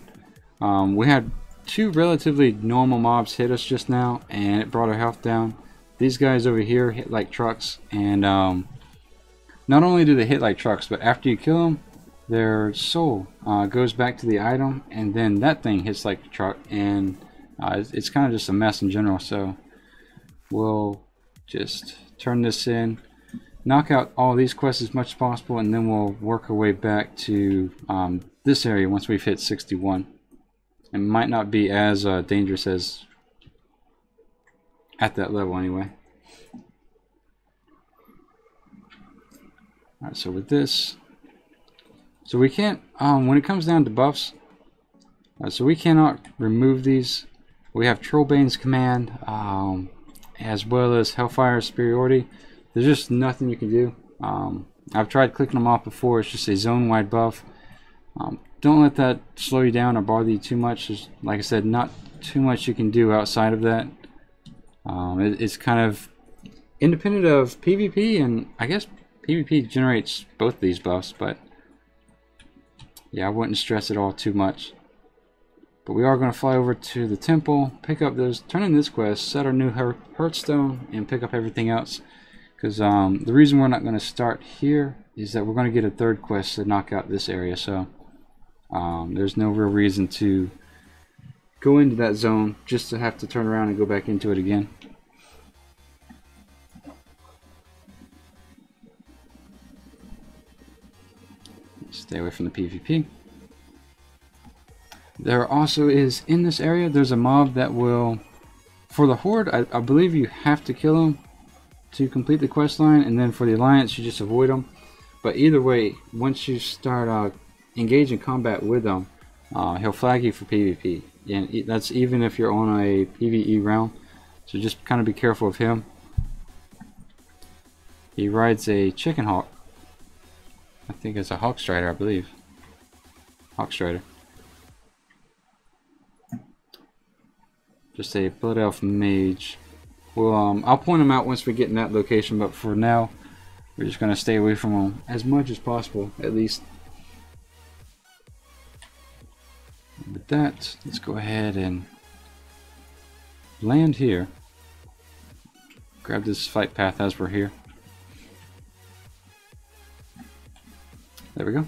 We had two relatively normal mobs hit us just now, and it brought our health down. These guys over here hit like trucks, and not only do they hit like trucks, but after you kill them, their soul goes back to the item, and then that thing hits like a truck, and it's kind of just a mess in general. So we'll just turn this in, knock out all these quests as much as possible, and then we'll work our way back to this area once we've hit 61. It might not be as dangerous as at that level anyway. Alright, so with this, so we can't, when it comes down to buffs, so we cannot remove these. We have Trollbane's command, as well as Hellfire superiority. There's just nothing you can do. I've tried clicking them off before. It's just a zone-wide buff. don't let that slow you down or bother you too much. There's, like I said, not too much you can do outside of that. It's kind of independent of PvP, and I guess PvP generates both these buffs, but yeah, I wouldn't stress it all too much. But we are going to fly over to the temple, pick up those, turn in this quest, set our new Hearthstone, and pick up everything else. Because the reason we're not going to start here is that we're going to get a third quest to knock out this area. So there's no real reason to go into that zone just to have to turn around and go back into it again. Stay away from the PvP. There also is, in this area, there's a mob that will, for the Horde, I believe you have to kill him to complete the quest line, and then for the Alliance you just avoid them. But either way, once you start engaging combat with him, he'll flag you for PvP, and that's even if you're on a PvE round. So just kind of be careful of him. He rides a chicken hawk. I think it's a hawk strider, I believe. Hawk strider. Just a blood elf mage. Well, I'll point him out once we get in that location, but for now, we're just going to stay away from him as much as possible, at least. And with that, let's go ahead and land here. Grab this fight path as we're here. There we go.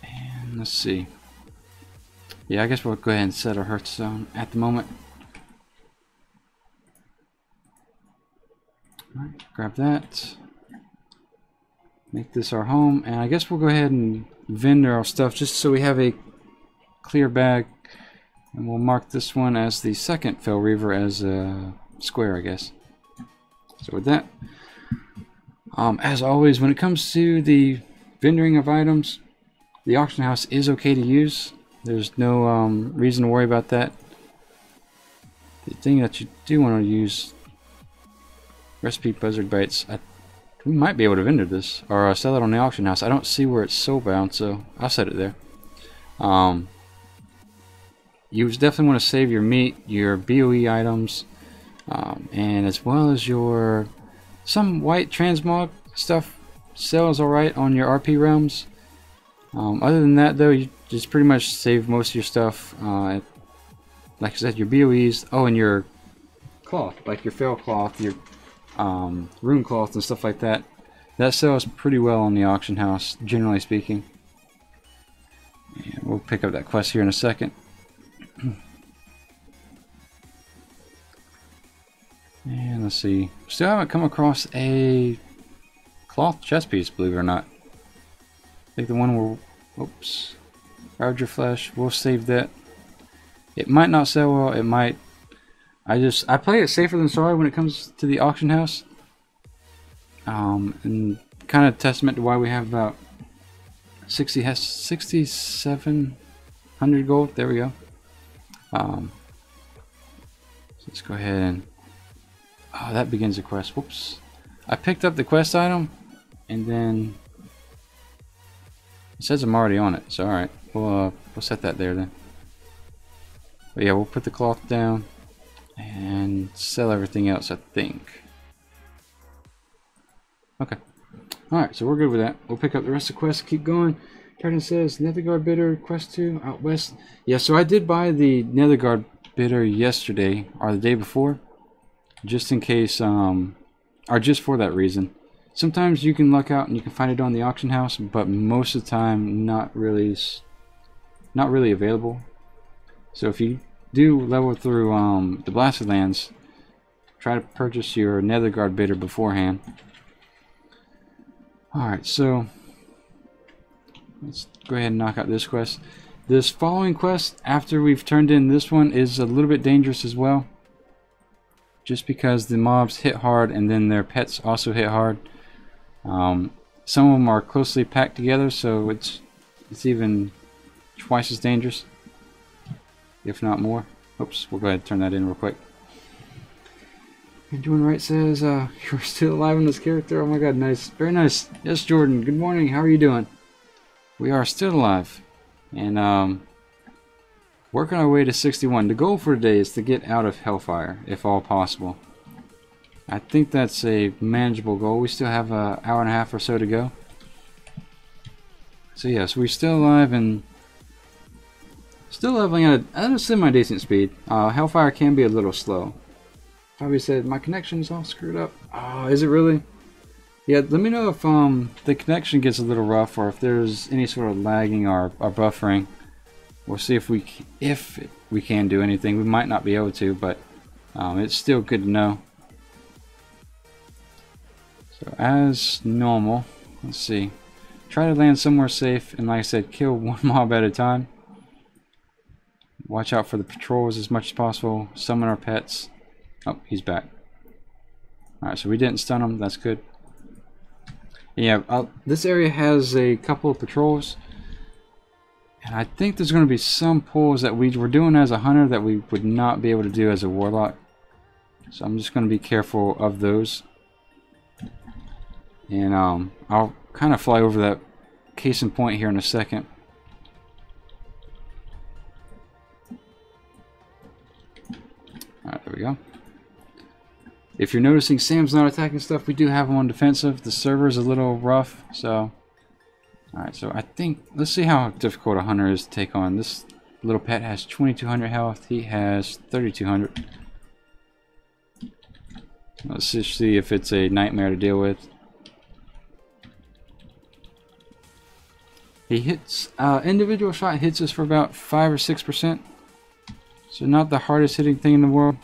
And let's see. Yeah, I guess we'll go ahead and set our Hearthstone at the moment. Alright, grab that. Make this our home. And I guess we'll go ahead and vendor our stuff just so we have a clear bag. And we'll mark this one as the second Fel Reaver as a square, I guess. So with that, as always, when it comes to the vendoring of items, the auction house is okay to use. There's no reason to worry about that. The thing that you do want to use, recipe buzzard bites. We might be able to vendor this or sell it on the auction house. I don't see where it's soul bound, so I'll set it there. You definitely want to save your meat, your BOE items, and as well as your some white transmog stuff sells alright on your RP realms. Other than that, though, you just pretty much save most of your stuff. Like I said, your BOEs. Oh, and your cloth, like your Fel cloth, your rune cloth, and stuff like that. That sells pretty well on the auction house, generally speaking. And we'll pick up that quest here in a second. And let's see. Still haven't come across a cloth chest piece, believe it or not. I think the one we'll... Oops. Roger flesh. We'll save that. It might not sell well. It might. I play it safer than sorry when it comes to the auction house. And kind of testament to why we have about 6,700 gold. There we go. So let's go ahead and... Oh, that begins the quest. Whoops. I picked up the quest item, and then it says I'm already on it. So alright, we'll set that there then. But yeah, we'll put the cloth down and sell everything else, I think. Okay. Alright, so we're good with that. We'll pick up the rest of the quest, keep going. Captain says, Netherguard Bitter, quest 2, out west. Yeah, so I did buy the Netherguard Bitter yesterday, or the day before. Just in case, or just for that reason. Sometimes you can luck out and you can find it on the auction house, but most of the time not really available. So if you do level through the Blasted Lands, try to purchase your Netherguard Bitter beforehand. Alright, so let's go ahead and knock out this quest. This following quest, after we've turned in this one, is a little bit dangerous as well. Just because the mobs hit hard and then their pets also hit hard. Some of them are closely packed together, so it's even twice as dangerous, if not more. Oops, we'll go ahead and turn that in real quick. And Jordan Wright says, you're still alive in this character. Oh my god, nice. Very nice. Yes, Jordan, good morning. How are you doing? we are still alive. And working our way to 61. The goal for today is to get out of Hellfire, if all possible. I think that's a manageable goal. We still have an hour and a half or so to go. So yes, we're still alive and still leveling at a semi-decent speed. Hellfire can be a little slow. Probably said my connection's all screwed up. Oh, is it really? Yeah, let me know if the connection gets a little rough or if there's any sort of lagging or buffering. We'll see if we can do anything. We might not be able to, but it's still good to know. So as normal, let's see. Try to land somewhere safe, and like I said, kill one mob at a time. Watch out for the patrols as much as possible. Summon our pets. Oh, he's back. Alright, so we didn't stun him. That's good. Yeah, this area has a couple of patrols. And I think there's going to be some pulls that we were doing as a hunter that we would not be able to do as a warlock. So I'm just going to be careful of those. And I'll kind of fly over that case in point here in a second. Alright, there we go. If you're noticing Sam's not attacking stuff, we do have him on defensive. The server's a little rough, so... Alright, so I think... Let's see how difficult a hunter is to take on. This little pet has 2200 health. He has 3200. Let's just see if it's a nightmare to deal with. He hits... individual shot hits us for about 5 or 6%. So not the hardest hitting thing in the world.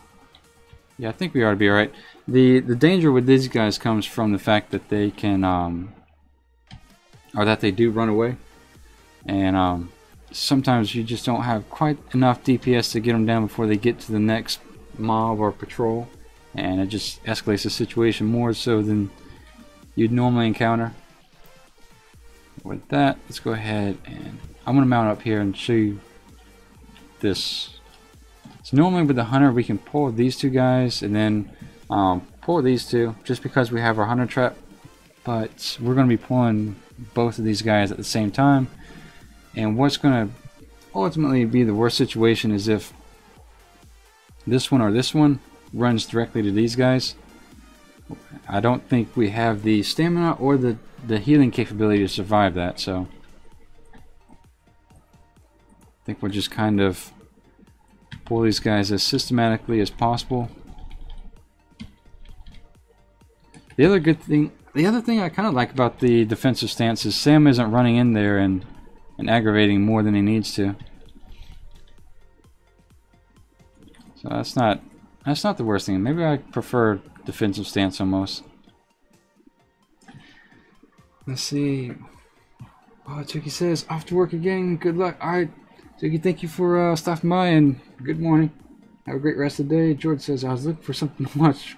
Yeah, I think we ought to be alright. The danger with these guys comes from the fact that they can... or that they do run away. And sometimes you just don't have quite enough DPS to get them down before they get to the next mob or patrol. And it just escalates the situation more so than you'd normally encounter. With that, let's go ahead and I'm going to mount up here and show you this. So normally with the hunter we can pull these two guys and then pull these two just because we have our hunter trap. But we're going to be pulling both of these guys at the same time. And what's going to ultimately be the worst situation is if this one or this one runs directly to these guys. I don't think we have the stamina or the healing capability to survive that, so I think we'll just kind of pull these guys as systematically as possible. The other thing I kind of like about the defensive stance is Sam isn't running in there and aggravating more than he needs to. So that's not the worst thing. Maybe I prefer defensive stance almost. Let's see. Oh, Tuki says, off to work again. Good luck. Alright, Tuki, thank you for stopping by and good morning. Have a great rest of the day. George says, I was looking for something to watch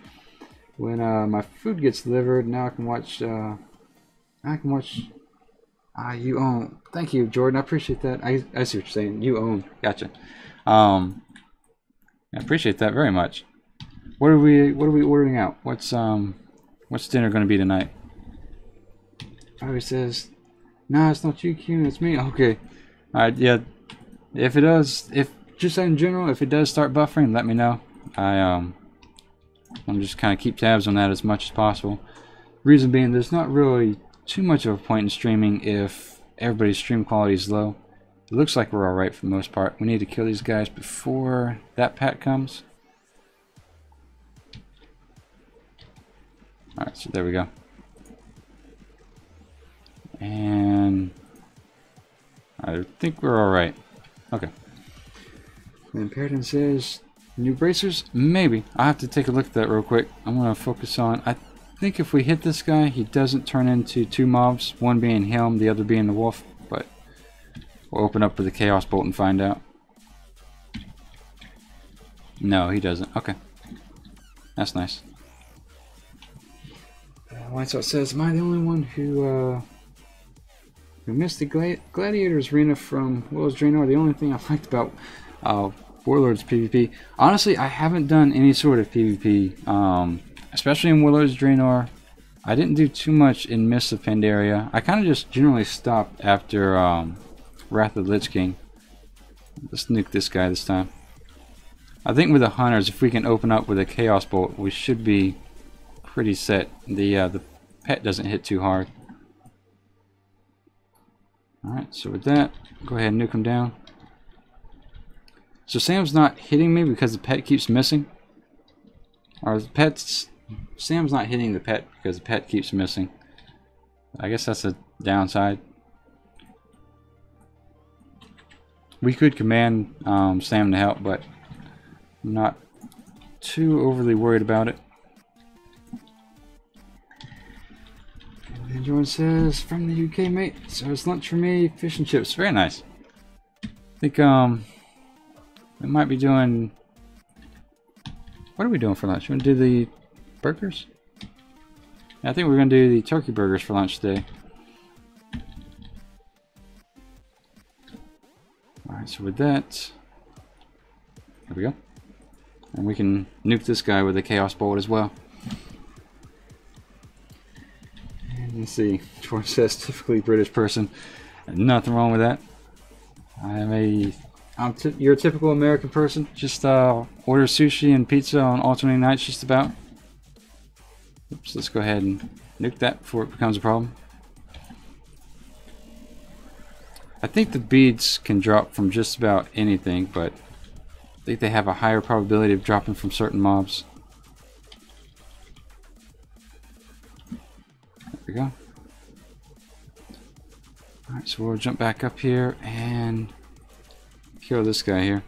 when my food gets delivered. Now I can watch, You Own. Thank you, Jordan. I appreciate that. I see what you're saying. You Own. Gotcha. I appreciate that very much. What are we ordering out? What's dinner going to be tonight? Oh, he says, nah, it's not you, Qyune, it's me. Okay. Alright, yeah. If it does, just in general, if it does start buffering, let me know. I'm just kind of keep tabs on that as much as possible. Reason being, there's not really too much of a point in streaming if everybody's stream quality is low. It looks like we're alright for the most part. We need to kill these guys before that pat comes. Alright, so there we go. And I think we're alright. Okay. And Paradin says, new bracers? Maybe. I'll have to take a look at that real quick. I'm going to focus on... I think if we hit this guy, he doesn't turn into two mobs. One being him, the other being the wolf. But we'll open up with the Chaos Bolt and find out. No, he doesn't. Okay. That's nice. Lights says, am I the only one who missed the Gladiators Arena from WoW's Draenor? The only thing I liked about Warlords PvP. Honestly, I haven't done any sort of PvP, especially in Warlords Draenor. I didn't do too much in Mists of Pandaria. I kind of just generally stopped after Wrath of the Lich King. Let's nuke this guy this time. I think with the hunters, if we can open up with a Chaos Bolt, we should be pretty set. The pet doesn't hit too hard. Alright, so with that, go ahead and nuke him down. So Sam's not hitting me because the pet keeps missing. Or Sam's not hitting the pet because the pet keeps missing. I guess that's a downside. We could command Sam to help, but I'm not too overly worried about it. And Jordan says, from the UK, mate. So it's lunch for me, fish and chips. Very nice. I think we might be doing. What are we doing for lunch? You want to do the burgers? Yeah, I think we're going to do the turkey burgers for lunch today. Alright, so with that, there we go. And we can nuke this guy with a Chaos Bolt as well. And let's see, George says, typically British person. Nothing wrong with that. You're a typical American person. Just order sushi and pizza on alternating nights just about. Oops, let's go ahead and nuke that before it becomes a problem. I think the beads can drop from just about anything, but I think they have a higher probability of dropping from certain mobs. There we go. Alright, so we'll jump back up here and kill this guy here.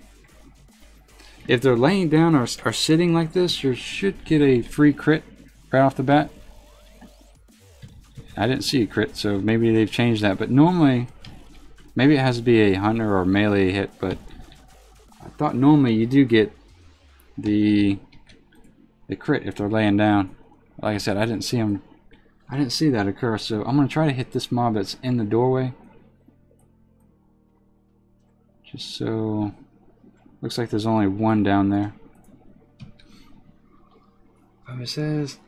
If they're laying down or sitting like this, you should get a free crit right off the bat. I didn't see a crit, so maybe they've changed that, but normally, maybe it has to be a hunter or melee hit, but I thought normally you do get the crit if they're laying down. Like I said, I didn't see that occur, so I'm going to try to hit this mob that's in the doorway. Just so, looks like there's only one down there. It says,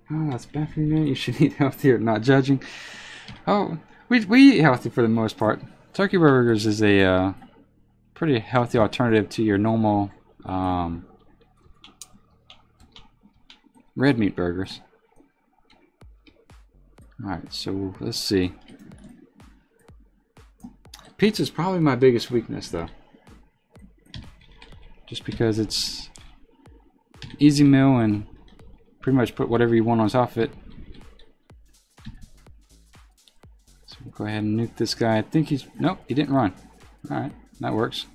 oh, that's bad for you, man. You should eat healthier, not judging. Oh, we eat healthy for the most part. Turkey burgers is a pretty healthy alternative to your normal red meat burgers. Alright, so let's see. Pizza's probably my biggest weakness, though. Just because it's an easy meal and pretty much put whatever you want on top of it. So we'll go ahead and nuke this guy. I think he's... Nope, he didn't run. Alright, that works.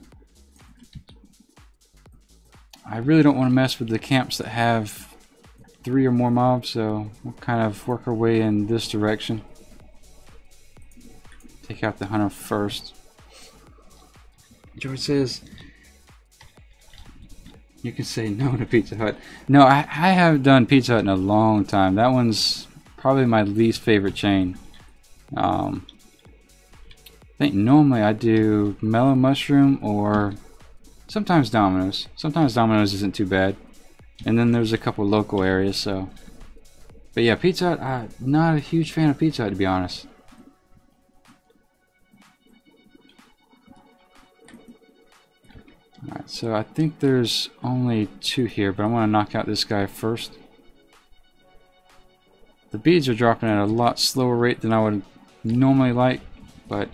I really don't want to mess with the camps that have 3 or more mobs, so we'll kind of work our way in this direction. Take out the hunter first. George says, you can say no to Pizza Hut. No, I haven't done Pizza Hut in a long time. That one's probably my least favorite chain. I think normally I do Mellow Mushroom or sometimes Domino's. Sometimes Domino's isn't too bad. And then there's a couple local areas, so. But yeah, Pizza Hut, I'm not a huge fan of Pizza Hut, to be honest. Alright, so I think there's only 2 here, but I want to knock out this guy first. The beads are dropping at a lot slower rate than I would normally like, but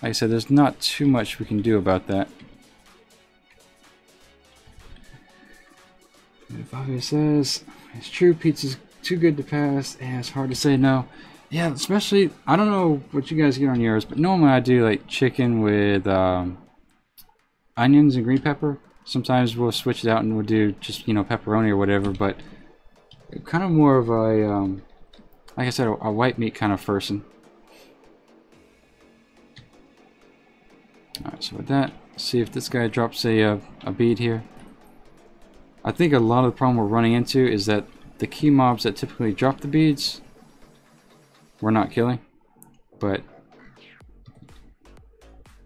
like I said, there's not too much we can do about that. And Fabio says, it's true, pizza's too good to pass, and it's hard to say no. Yeah, especially, I don't know what you guys get on yours, but normally I do like chicken with onions and green pepper. Sometimes we'll switch it out and we'll do just, you know, pepperoni or whatever, but kind of more of a, like I said, a white meat kind of person. Alright, so with that, see if this guy drops a bead here. I think a lot of the problem we're running into is that the key mobs that typically drop the beads, we're not killing, but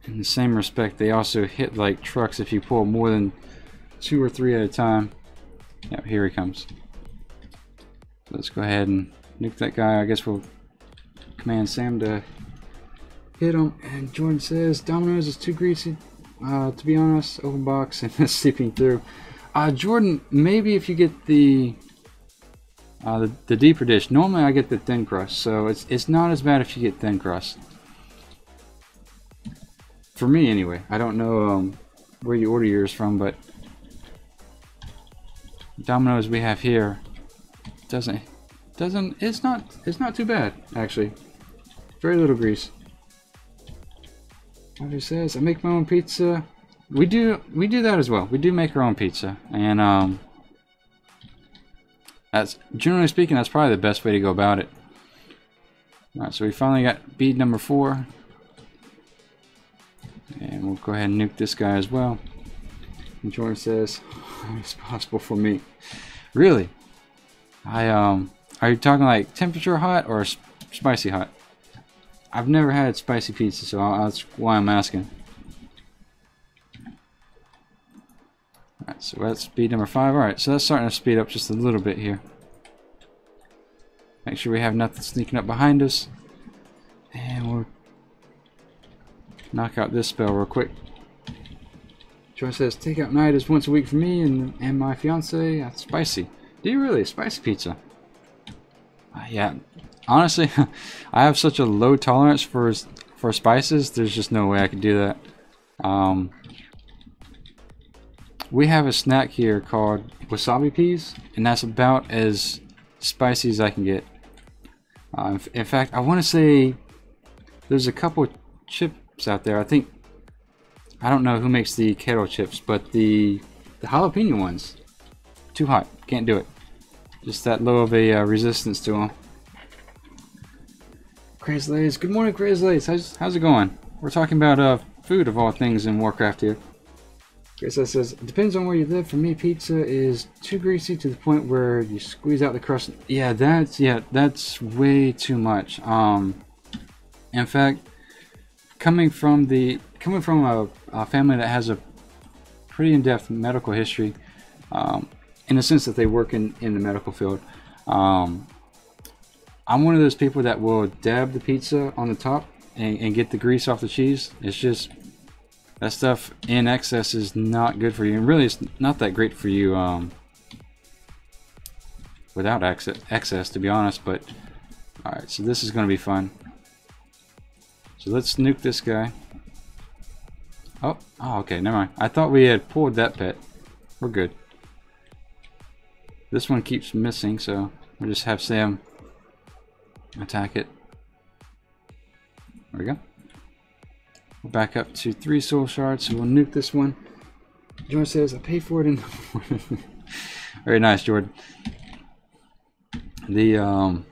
in the same respect, they also hit like trucks if you pull more than 2 or 3 at a time. Yep, here he comes. Let's go ahead and nuke that guy. I guess we'll command Sam to hit him. And Jordan says Domino's is too greasy. To be honest, open box and seeping through. Jordan, maybe if you get the deeper dish. Normally I get the thin crust, so it's not as bad if you get thin crust. For me, anyway. I don't know where you order yours from, but Domino's we have here it's not too bad actually. Very little grease. Audrey says I make my own pizza. We do that as well. We do make our own pizza, and that's generally speaking that's probably the best way to go about it. Alright, so we finally got bead number 4. And we'll go ahead and nuke this guy as well. And Jordan says, it's possible for me. Really? Are you talking like temperature hot or spicy hot? I've never had spicy pizza, so that's why I'm asking. Alright, so that's speed number 5. Alright, so that's starting to speed up just a little bit here. Make sure we have nothing sneaking up behind us. And we'll knock out this spell real quick. Joy says, takeout night is once a week for me and my fiance. That's spicy. Do you really? Spicy pizza? Yeah. Honestly, I have such a low tolerance for spices. There's just no way I could do that. We have a snack here called wasabi peas, and that's about as spicy as I can get. In fact, I want to say there's a couple chips out there. I don't know who makes the kettle chips, but the jalapeno ones, too hot. Can't do it. Just that low of a resistance to them. Crazy Lays. Good morning, Crazy Lays. How's it going? We're talking about food of all things in Warcraft here. Crazy Lays says, it depends on where you live. For me, pizza is too greasy to the point where you squeeze out the crust. Yeah, that's way too much. In fact, coming from a family that has a pretty in-depth medical history, in the sense that they work in the medical field, I'm one of those people that will dab the pizza on the top and get the grease off the cheese. It's just that stuff in excess is not good for you, and really it's not that great for you without excess, to be honest. But alright, so this is going to be fun. So let's nuke this guy. Oh, okay, never mind. I thought we had pulled that pet. We're good. This one keeps missing, so we'll just have Sam attack it. There we go. We're back up to 3 soul shards, so we'll nuke this one. Jordan says, I pay for it in the morning. Very nice, Jordan. The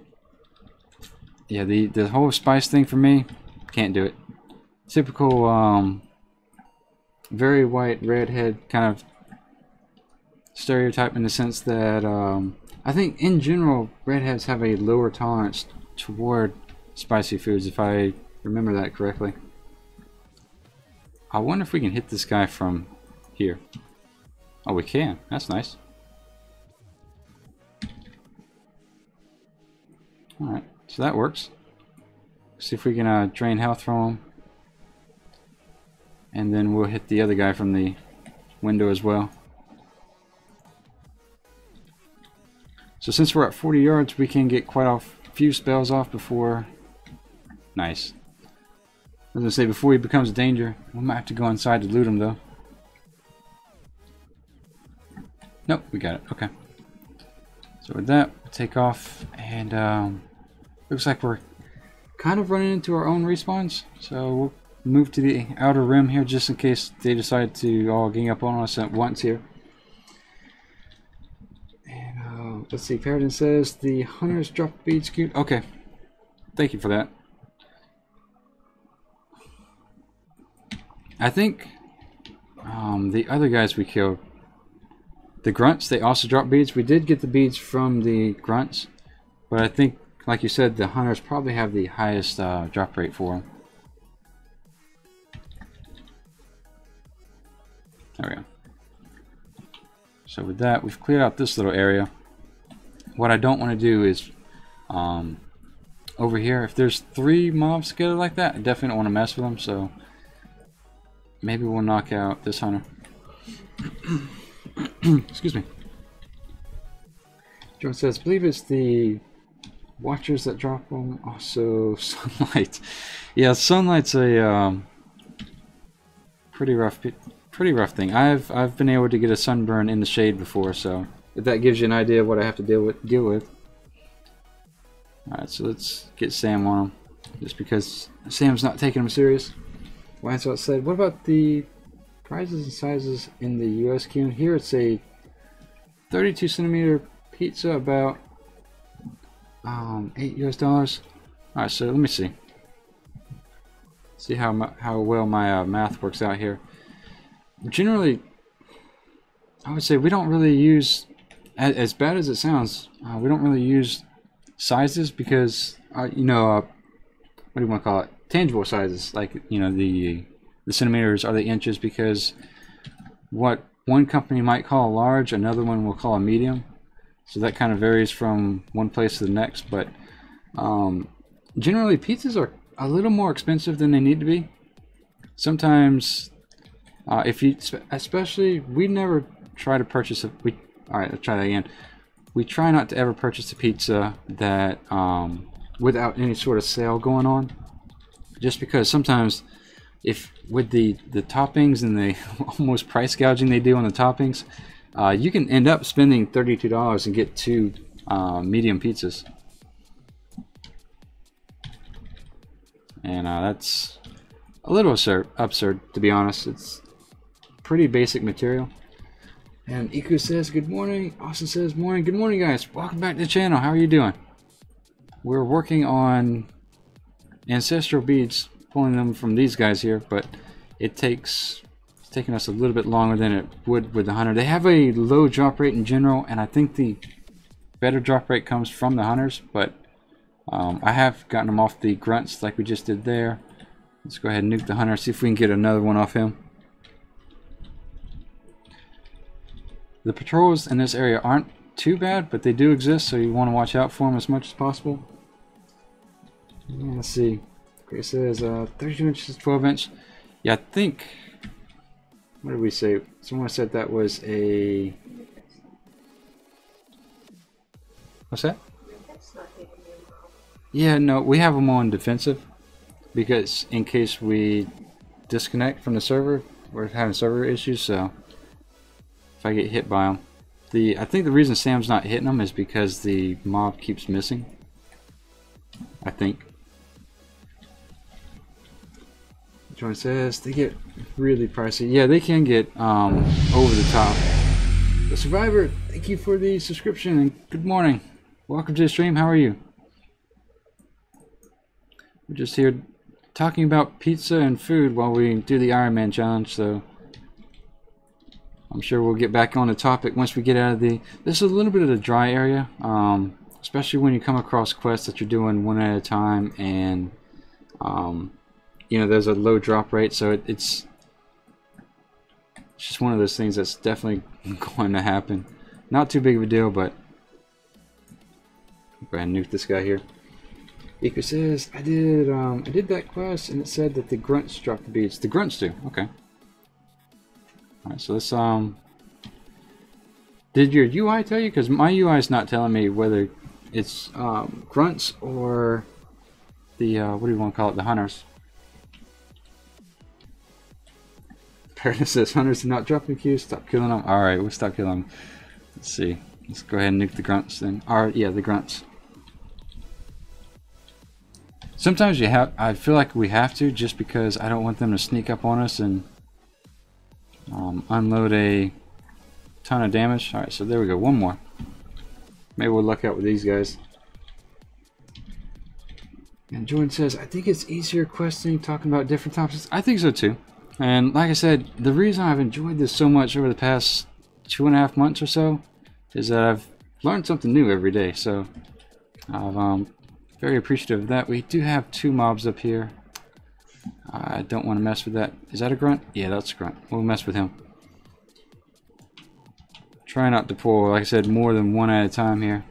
whole spice thing for me, can't do it. Typical very white redhead kind of stereotype, in the sense that I think in general redheads have a lower tolerance toward spicy foods, if I remember that correctly. I wonder if we can hit this guy from here. Oh, we can. That's nice. Alright, so that works. See if we can drain health from him. And then we'll hit the other guy from the window as well. So since we're at 40 yards, we can get quite a few spells off before... Nice. I was going to say, before he becomes a danger. We might have to go inside to loot him, though. Nope, we got it. Okay. So with that, we'll take off. And looks like we're kind of running into our own respawns. So we'll move to the outer rim here, just in case they decide to all gang up on us at once here. And let's see, Paradin says the hunters dropped bead scoot. Okay, thank you for that. I think the other guys we killed, the grunts, they also dropped beads. We did get the beads from the grunts, but I think, like you said, the hunters probably have the highest drop rate for them. There we go. So with that, we've cleared out this little area. What I don't want to do is over here. If there's 3 mobs together like that, I definitely don't want to mess with them, so maybe we'll knock out this hunter. Excuse me. John says, I believe it's the watchers that drop them. Also, sunlight. Yeah, sunlight's a pretty rough thing. I've been able to get a sunburn in the shade before, so if that gives you an idea of what I have to deal with. Alright, so let's get Sam on him, just because Sam's not taking him serious. Well, that's what I said. What about the prices and sizes in the US, Qyune? Here it's a 32 centimeter pizza, about $8 US. Alright, so let me see how well my math works out here. Generally, I would say we don't really use, as bad as it sounds, we don't really use sizes because you know, what do you want to call it, tangible sizes, like, you know, the centimeters or the inches, because what one company might call a large, another one will call a medium, so that kind of varies from one place to the next. But generally pizzas are a little more expensive than they need to be. Sometimes if you, especially, we never try to purchase a, alright, let's try that again. We try not to ever purchase a pizza that without any sort of sale going on, just because sometimes, if with the toppings and the almost price gouging they do on the toppings, you can end up spending $32 and get 2 medium pizzas, and that's a little absurd, to be honest. It's pretty basic material. And Iku says, good morning. Austin says, morning. Good morning, guys. Welcome back to the channel. How are you doing? We're working on ancestral beads, pulling them from these guys here, but it's taking us a little bit longer than it would with the hunter. They have a low drop rate in general, and I think the better drop rate comes from the hunters, but I have gotten them off the grunts like we just did there. Let's go ahead and nuke the hunter, see if we can get another one off him. The patrols in this area aren't too bad, but they do exist, so you want to watch out for them as much as possible. Let's see. Grace says 32 inches, 12 inch. Yeah, I think, what did we say? Someone said that was a, what's that? Yeah, no, we have them on defensive, because in case we disconnect from the server, we're having server issues, so if I get hit by them. I think the reason Sam's not hitting them is because the mob keeps missing, I think. Joy says they get really pricey. Yeah, they can get over the top. The Survivor, thank you for the subscription and good morning. Welcome to the stream. How are you? We're just here talking about pizza and food while we do the Ironman challenge, so I'm sure we'll get back on the topic once we get out of the... This is a little bit of the dry area, especially when you come across quests that you're doing one at a time, and you know, there's a low drop rate, so it's just one of those things that's definitely going to happen. Not too big of a deal, but go ahead and nuke this guy here. Iku says, I did that quest, and it said that the grunts drop the beads. The grunts do, okay. Alright, so let's, did your UI tell you? Because my UI is not telling me whether it's grunts or the, what do you want to call it, the hunters. Paradise says, hunters do not drop the queue, stop killing them. Alright, we'll stop killing them. Let's see. Let's go ahead and nuke the grunts then. Alright, yeah, the grunts. Sometimes you have, I feel like we have to, just because I don't want them to sneak up on us and unload a ton of damage. Alright, so there we go, one more. Maybe we'll luck out with these guys. And Jordan says, I think it's easier questing, talking about different topics. I think so too. And like I said, the reason I've enjoyed this so much over the past 2.5 months or so is that I've learned something new every day. So I'm very appreciative of that. We do have 2 mobs up here. I don't want to mess with that. Is that a grunt? Yeah, that's a grunt. We'll mess with him. Try not to pull, like I said, more than one at a time here.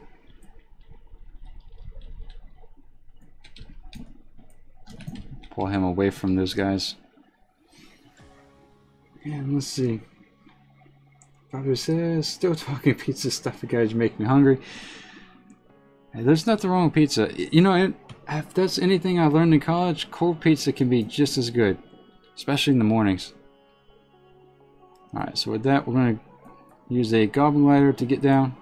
pull him away from those guys. And let's see. Bobby says, still talking pizza stuff, you guys make me hungry. Hey, there's nothing wrong with pizza. You know, if that's anything I learned in college, cold pizza can be just as good, especially in the mornings. Alright, so with that, we're going to use a goblin glider to get down.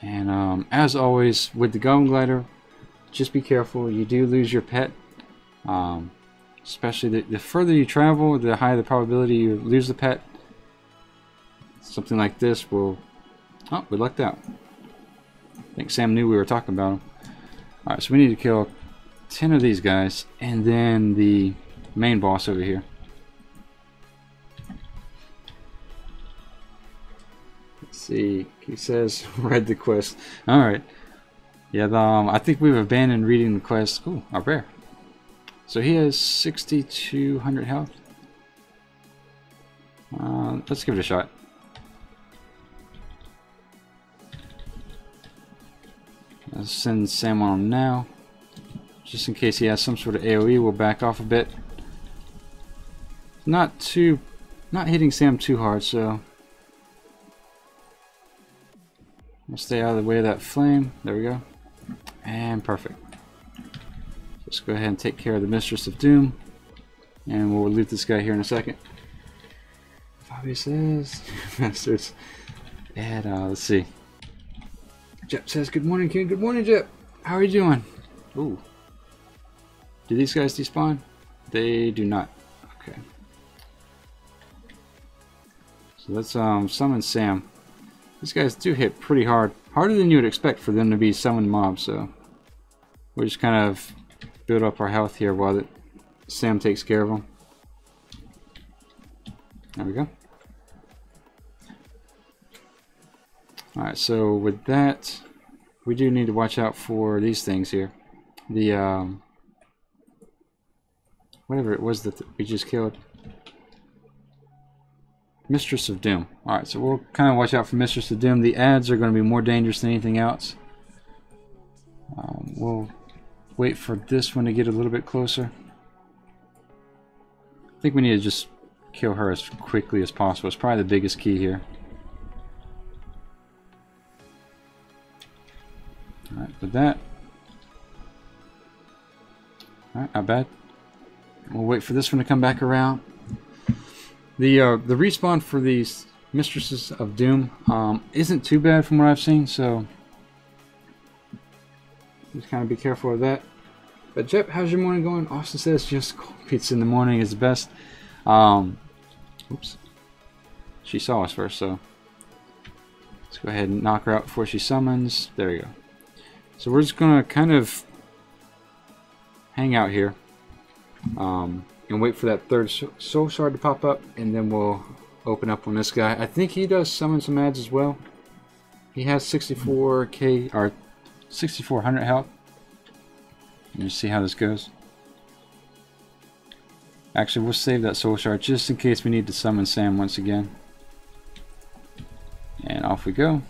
And as always, with the goblin glider, just be careful. You do lose your pet. Especially the further you travel, the higher the probability you lose the pet. Something like this will... Oh, we lucked out. I think Sam knew we were talking about him. Alright, so we need to kill 10 of these guys, and then the main boss over here. Let's see, he says, read the quest. Alright. Yeah, I think we've abandoned reading the quest. Ooh, our bear. So he has 6,200 health. Let's give it a shot. Let's send Sam on him now. Just in case he has some sort of AoE, we'll back off a bit. Not hitting Sam too hard, so we'll stay out of the way of that flame. There we go. And perfect. Let's go ahead and take care of the Mistress of Doom, and we'll loot this guy here in a second. Bobby says, bastards. And let's see. Jep says, good morning, King. Good morning, Jep. How are you doing? Ooh. Do these guys despawn? They do not. Okay. So let's summon Sam. These guys do hit pretty hard. Harder than you would expect for them to be summoned mobs, so we'll just kind of build up our health here while Sam takes care of them. There we go. Alright, so with that, we do need to watch out for these things here. The, whatever it was that we just killed. Mistress of Doom. Alright, so we'll kind of watch out for Mistress of Doom. The ads are going to be more dangerous than anything else. We'll wait for this one to get a little bit closer. I think we need to just kill her as quickly as possible. It's probably the biggest key here. Alright, with that. Alright, not bad. We'll wait for this one to come back around. The respawn for these Mistresses of Doom isn't too bad from what I've seen, so just kind of be careful of that. But Jep, how's your morning going? Austin says just cold pizza in the morning is the best. Oops. She saw us first, so let's go ahead and knock her out before she summons. There we go. So we're just gonna kind of hang out here and wait for that third soul shard to pop up, and then we'll open up on this guy. I think he does summon some ads as well. He has 64k or 6,400 health. Let me see how this goes. Actually, we'll save that soul shard just in case we need to summon Sam once again. And off we go.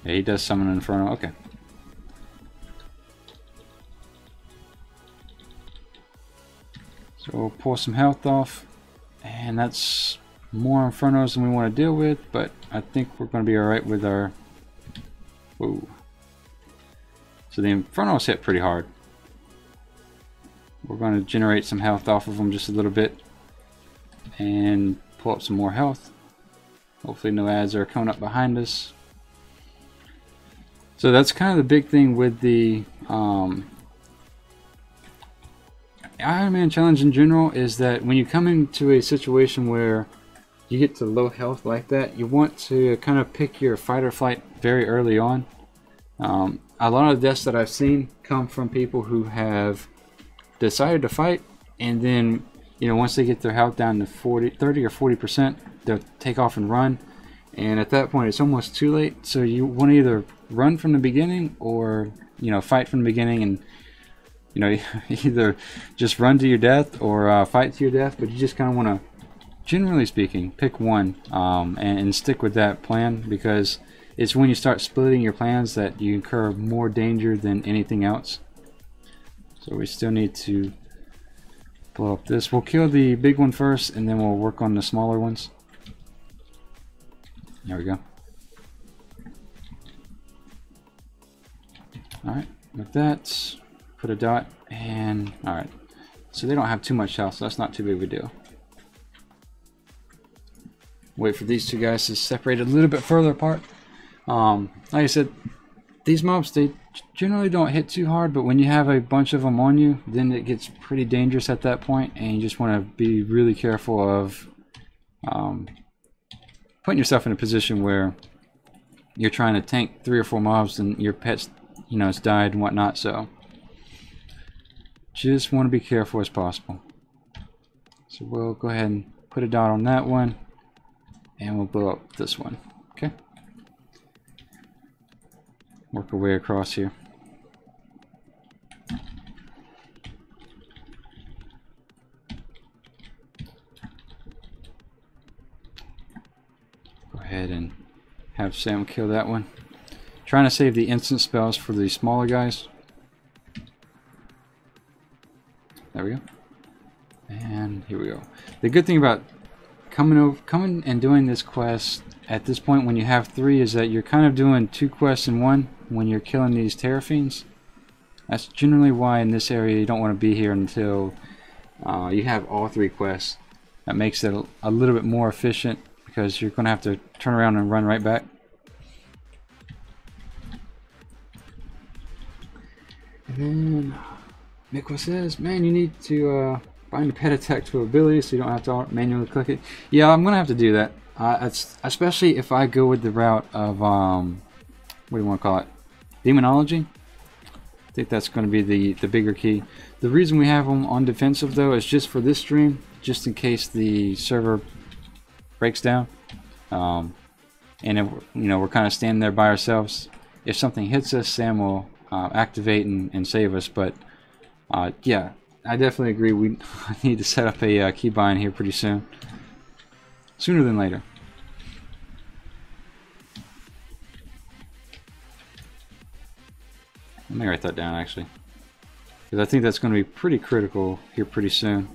Yeah, he does summon an Inferno. Okay. So we'll pull some health off. And that's more Infernos than we want to deal with, but I think we're going to be alright with our... Whoa. So the Infernos hit pretty hard. We're going to generate some health off of them just a little bit. And pull up some more health. Hopefully no ads are coming up behind us. So that's kind of the big thing with the Ironman challenge in general, is that when you come into a situation where you get to low health like that, you want to kind of pick your fight or flight very early on. A lot of deaths that I've seen come from people who have decided to fight, and then, you know, once they get their health down to 30 or 40%, they'll take off and run, and at that point it's almost too late. So you want to either run from the beginning, or, you know, fight from the beginning, and, you know, either just run to your death or fight to your death. But you just kind of want to, generally speaking, pick one and stick with that plan, because it's when you start splitting your plans that you incur more danger than anything else. So we still need to blow up this. We'll kill the big one first, and then we'll work on the smaller ones. There we go. Alright, with that, put a dot, and alright. So they don't have too much health, so that's not too big of a deal. Wait for these two guys to separate a little bit further apart. Like I said, these mobs, they generally don't hit too hard, but when you have a bunch of them on you, then it gets pretty dangerous at that point, and you just want to be really careful of putting yourself in a position where you're trying to tank 3 or 4 mobs and your pet's, you know, it's died and whatnot. So just want to be careful as possible. So we'll go ahead and put a dot on that one, and we'll blow up this one. Okay. Work our way across here. Go ahead and have Sam kill that one. Trying to save the instant spells for the smaller guys. There we go. And here we go. The good thing about coming and doing this quest at this point when you have 3 is that you're kind of doing 2 quests in one when you're killing these Terrafiends. That's generally why in this area you don't want to be here until you have all 3 quests. That makes it a little bit more efficient because you're going to have to turn around and run right back. And then Mikwa says, man, you need to bind a pet attack to ability so you don't have to manually click it. Yeah, I'm going to have to do that. Especially if I go with the route of, what do you want to call it? Demonology? I think that's going to be the bigger key. The reason we have them on defensive though is just for this stream, just in case the server breaks down. And if, you know, we're kind of standing there by ourselves. If something hits us, Sam will activate and save us. But yeah, I definitely agree. We need to set up a keybind here pretty soon. Sooner than later. Let me write that down actually, because I think that's going to be pretty critical here pretty soon.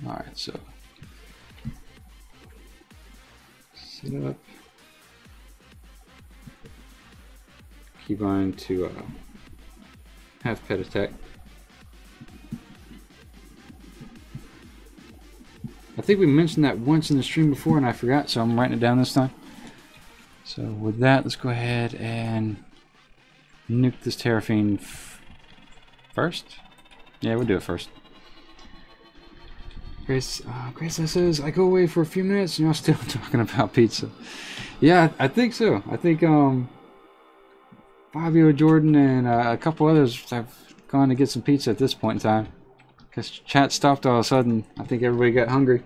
Alright, so set up keybind to have pet attack. I think we mentioned that once in the stream before and I forgot, so I'm writing it down this time. So with that, let's go ahead and nuke this Terrafiend first. Yeah, we'll do it first. Grace says, I go away for a few minutes and you're still talking about pizza. Yeah, I think so. I think Fabio, Jordan, and a couple others have gone to get some pizza at this point in time. Because chat stopped all of a sudden. I think everybody got hungry.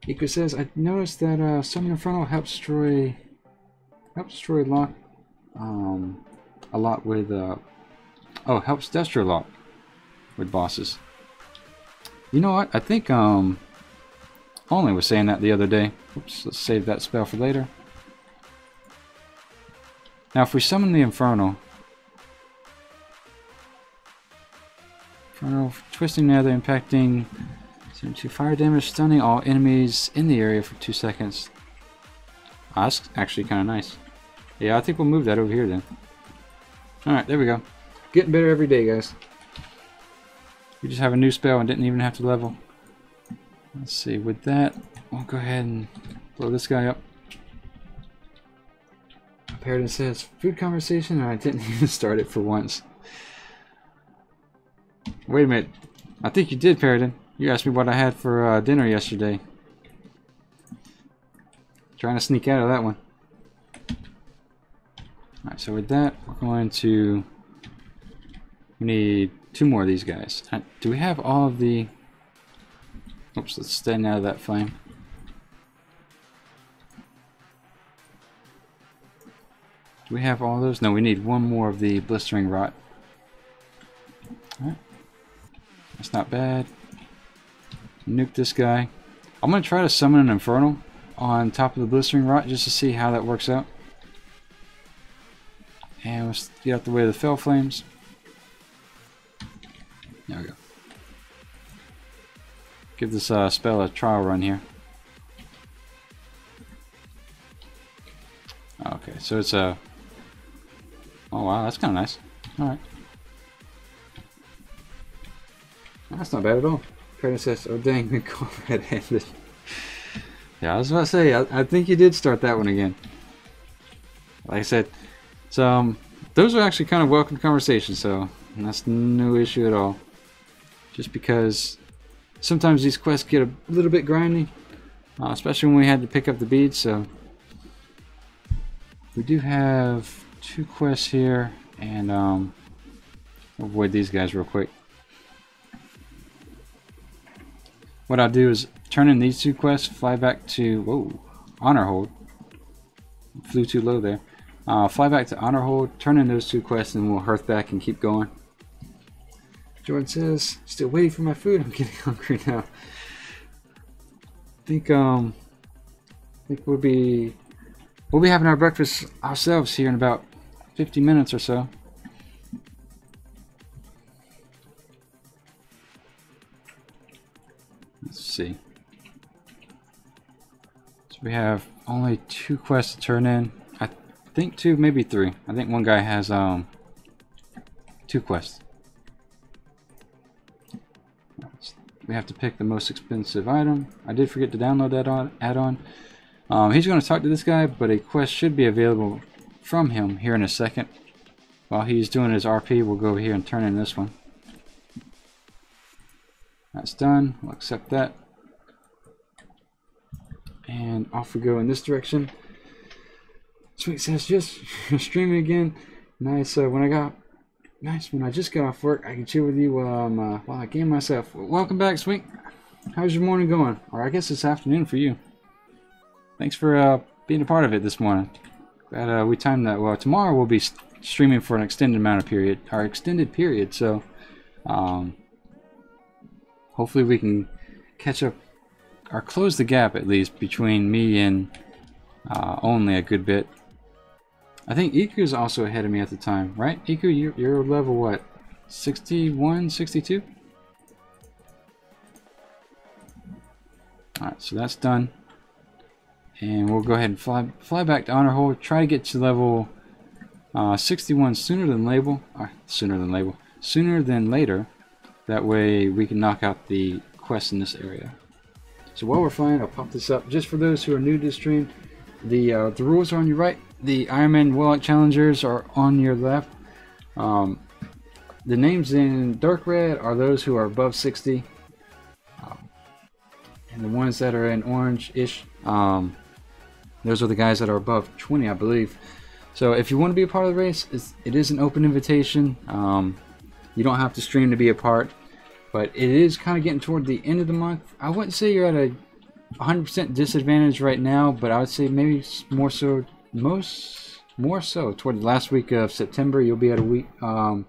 Ika says, I noticed that Summon Infernal helps destroy Lock a lot with helps Destro Lock with bosses. You know what? I think Only was saying that the other day. Oops, let's save that spell for later. Now if we summon the Infernal, twisting the other, impacting 72 fire damage, stunning all enemies in the area for 2 seconds. That's actually kind of nice. Yeah, I think we'll move that over here then. Alright, there we go. Getting better every day, guys. We just have a new spell and didn't even have to level. Let's see, with that, we'll go ahead and blow this guy up. Paradin says, food conversation, and I didn't even start it for once. Wait a minute. I think you did, Paradin. You asked me what I had for dinner yesterday. Trying to sneak out of that one. Alright, so with that, we're going to... We need 2 more of these guys. Do we have all of the... Oops, let's stand out of that flame. Do we have all of those? No, we need 1 more of the blistering rot. Alright. That's not bad. Nuke this guy. I'm going to try to summon an Infernal on top of the blistering rot just to see how that works out. And let's get out the way of the fell flames. There we go. Give this spell a trial run here. Okay, so it's a... Oh wow, that's kind of nice. Alright. That's not bad at all. Princess, oh dang, the combat ended. Yeah, I was about to say, I think you did start that one again. Like I said, so those are actually kind of welcome conversations, so that's no issue at all. Just because sometimes these quests get a little bit grindy, especially when we had to pick up the beads. So we do have 2 quests here, and we'll avoid these guys real quick. What I'll do is turn in these 2 quests, fly back to, whoa, Honor Hold. Flew too low there. Fly back to Honor Hold, turn in those 2 quests, and we'll hearth back and keep going. Jordan says, still waiting for my food. I'm getting hungry now. I think we'll be having our breakfast ourselves here in about 50 minutes or so. Let's see. So we have only 2 quests to turn in. I think 2, maybe 3. I think one guy has 2 quests. We have to pick the most expensive item. I did forget to download that add-on. He's going to talk to this guy, but a quest should be available from him here in a second. While he's doing his RP, we'll go over here and turn in this one. That's done. We'll accept that. And off we go in this direction. Sweet says, just streaming again. Nice. When I just got off work, I can chill with you while I game myself. Welcome back, Sweet. How's your morning going? Or I guess it's afternoon for you. Thanks for being a part of it this morning. Glad we timed that well. Tomorrow we'll be streaming for an extended period. So hopefully we can catch up or close the gap at least between me and Only a good bit. I think Iku's also ahead of me at the time, right? Iku, you're level what? 61, 62? Alright, so that's done. And we'll go ahead and fly back to Honor Hold. Try to get to level 61 sooner than later. That way we can knock out the quest in this area. So while we're flying, I'll pop this up. Just for those who are new to the stream, the rules are on your right. The Ironman Warlock challengers are on your left. The names in dark red are those who are above 60. And the ones that are in orange-ish, those are the guys that are above 20, I believe. So if you want to be a part of the race, it is an open invitation. You don't have to stream to be a part. But it is kind of getting toward the end of the month. I wouldn't say you're at a 100% disadvantage right now, but I would say maybe more so toward the last week of September. You'll be at a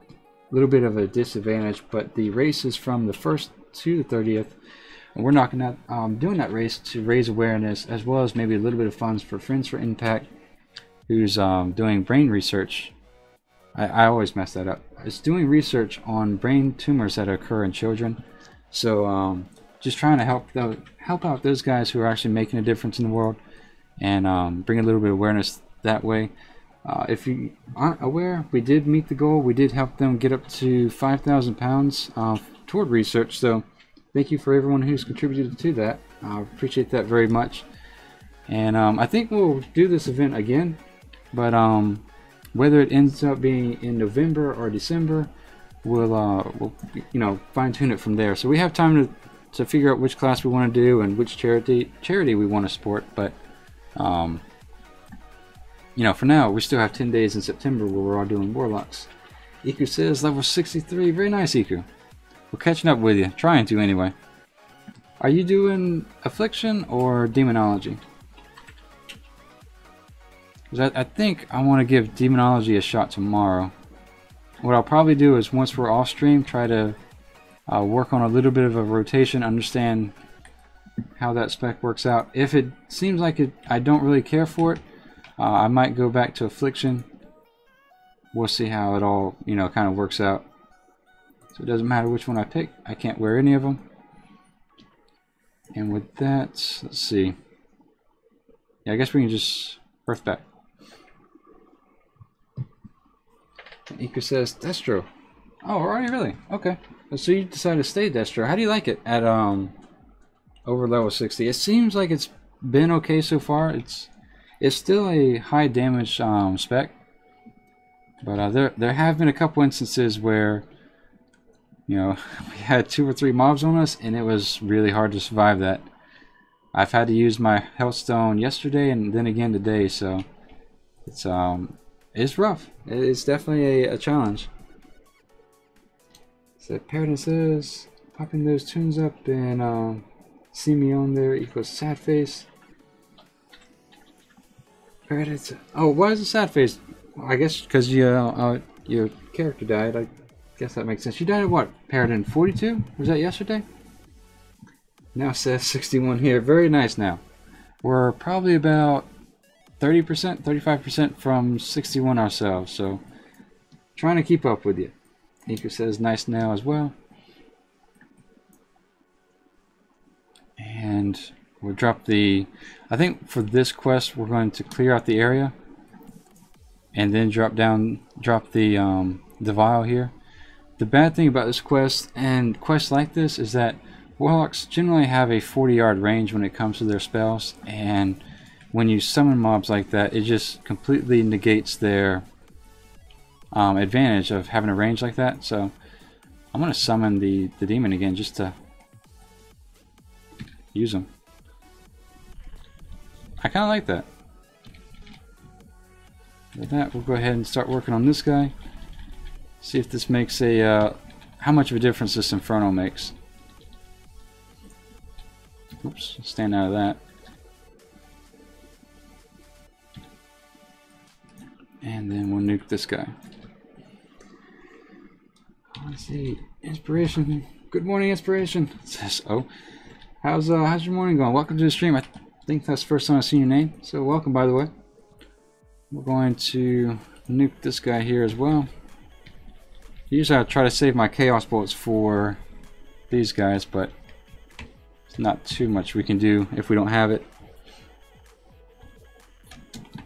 little bit of a disadvantage. But the race is from the 1st to the 30th. And we're doing that race to raise awareness, as well as maybe a little bit of funds for Friends for Impact, who's doing brain research. I always mess that up. It's doing research on brain tumors that occur in children. So just trying to help out those guys who are actually making a difference in the world, and bring a little bit of awareness that way. If you aren't aware, we did meet the goal. We did help them get up to 5,000 pounds toward research. So thank you for everyone who's contributed to that. I appreciate that very much. And I think we'll do this event again, but whether it ends up being in November or December, we'll fine tune it from there. So we have time to figure out which class we want to do and which charity we want to support. But for now we still have 10 days in September where we're all doing Warlocks. Iku says level 63. Very nice, Iku. We're catching up with you, trying to anyway. Are you doing Affliction or Demonology? Because I think I want to give Demonology a shot tomorrow. What I'll probably do is once we're off stream, try to work on a little bit of a rotation, understand how that spec works out. If it seems like I don't really care for it, I might go back to Affliction. we'll see how it all, you know, kind of works out. So it doesn't matter which one I pick. I can't wear any of them. And with that, let's see. Yeah, I guess we can just birth back. Ika says Destro. Oh, are you really? Okay. So you decided to stay Destro. How do you like it at over level 60? It seems like it's been okay so far. It's still a high damage spec, but there have been a couple instances where, you know, we had 2 or 3 mobs on us, and it was really hard to survive that. I've had to use my health stone yesterday and then again today, so it's rough. It's definitely a challenge. So Paradin says, popping those tunes up and see me on there equals sad face. Paradin says, oh, why is it sad face? I guess because your character died. I guess that makes sense. You died at what? Paradin 42? Was that yesterday? Now it says 61 here. Very nice now. We're probably about 30%, 35% from 61 ourselves, so trying to keep up with you. Nika says nice now as well. And we'll drop the, I think for this quest we're going to clear out the area and then drop the vial here. The bad thing about this quest and quests like this is that Warlocks generally have a 40-yard range when it comes to their spells, and when you summon mobs like that, it just completely negates their advantage of having a range like that. So I'm going to summon the demon again just to use them. I kind of like that. With that, we'll go ahead and start working on this guy. See if this makes a how much of a difference this Inferno makes. Oops, stand out of that. And then we'll nuke this guy. Let's see. Inspiration. Good morning, Inspiration. It says, oh. How's your morning going? Welcome to the stream. I think that's the first time I've seen your name. So welcome, by the way. We're going to nuke this guy here as well. Usually I try to save my chaos bolts for these guys, but it's not too much we can do if we don't have it.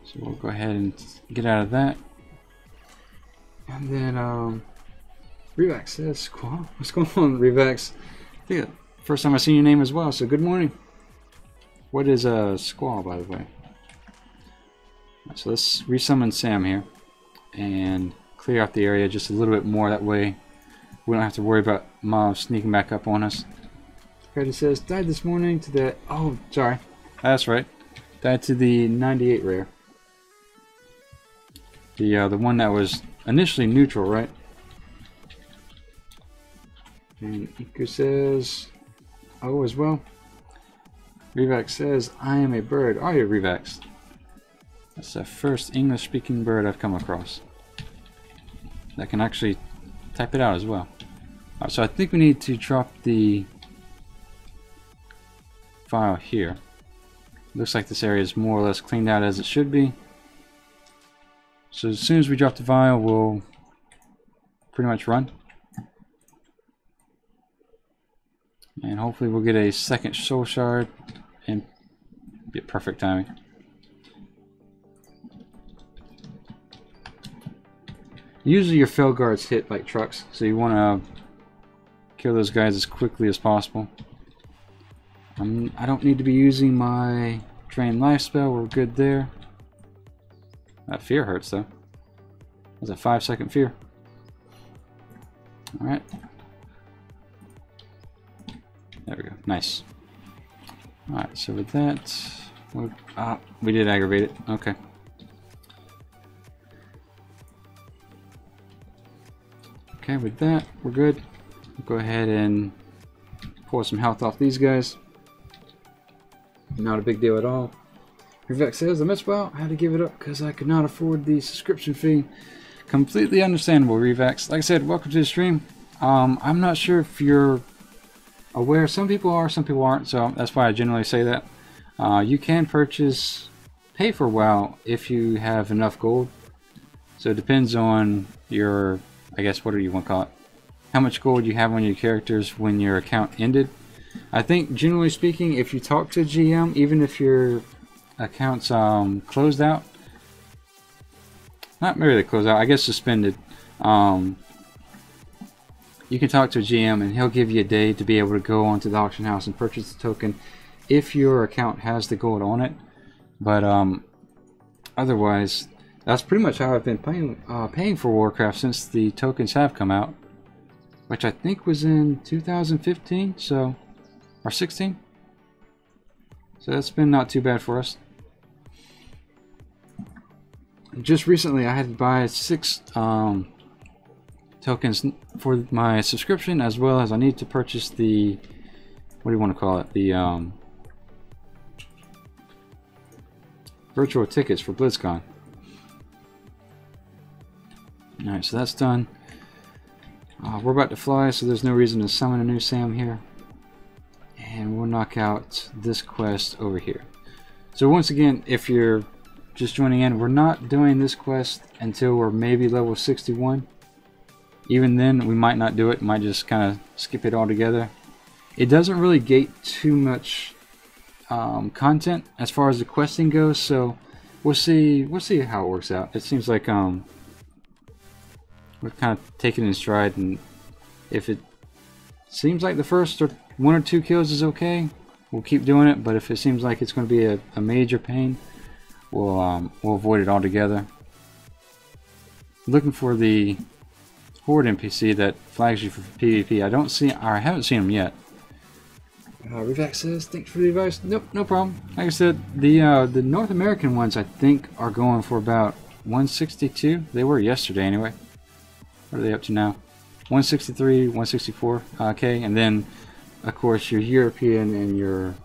So we'll go ahead and get out of that. And then Revax says, Squall. What's going on, Revax? I think first time I've seen your name as well, so good morning. What is a Squall, by the way? So let's resummon Sam here and clear out the area just a little bit more. That way we don't have to worry about mobs sneaking back up on us. Freddy says, died this morning to the... Oh, sorry. That's right. Died to the 98 rare. The one that was initially neutral, right? And Iku says, oh, as well. Revax says, I am a bird. Are you, Revax? That's the first English-speaking bird I've come across that can actually type it out as well. So I think we need to drop the file here. Looks like this area is more or less cleaned out as it should be. So as soon as we drop the vial, we'll pretty much run. And hopefully we'll get a second soul shard and be perfect timing. Usually your fail guards hit like trucks, so you want to kill those guys as quickly as possible. I don't need to be using my drain life spell. We're good there. That fear hurts though. That's a 5-second fear. Alright. There we go. Nice. Alright, so with that, we did aggravate it. Okay. Okay, with that, we're good. We'll go ahead and pull some health off these guys. Not a big deal at all. Revex says, I missed well. I had to give it up because I could not afford the subscription fee. Completely understandable, Revex. Like I said, welcome to the stream. I'm not sure if you're aware. Some people are, some people aren't, so that's why I generally say that. You can pay for WoW if you have enough gold. So it depends on your, I guess, what do you want to call it? How much gold you have on your characters when your account ended. I think generally speaking, if you talk to a GM, even if your account's closed out, not really closed out, I guess suspended, you can talk to a GM and he'll give you a day to be able to go onto the auction house and purchase the token if your account has the gold on it. But otherwise, that's pretty much how I've been paying for Warcraft since the tokens have come out, which I think was in 2015, so, or 16. So that's been not too bad for us. Just recently I had to buy 6 tokens for my subscription, as well as I need to purchase the, what do you want to call it, the virtual tickets for BlizzCon. Alright, so that's done. We're about to fly, so there's no reason to summon a new Sam here. And we'll knock out this quest over here. So once again, if you're just joining in, we're not doing this quest until we're maybe level 61. Even then, we might not do it. Might just kind of skip it altogether. It doesn't really gate too much content as far as the questing goes, so we'll see how it works out. It seems like we're kind of taking it in stride, and if it seems like the first 1 or 2 kills is okay, we'll keep doing it. But if it seems like it's going to be a major pain, we'll avoid it altogether. Looking for the Horde NPC that flags you for PvP. I haven't seen them yet. Revac says, thanks for the advice. Nope, no problem. Like I said, the North American ones I think are going for about 162. They were yesterday anyway. What are they up to now? 163, 164 K, and then of course your European and your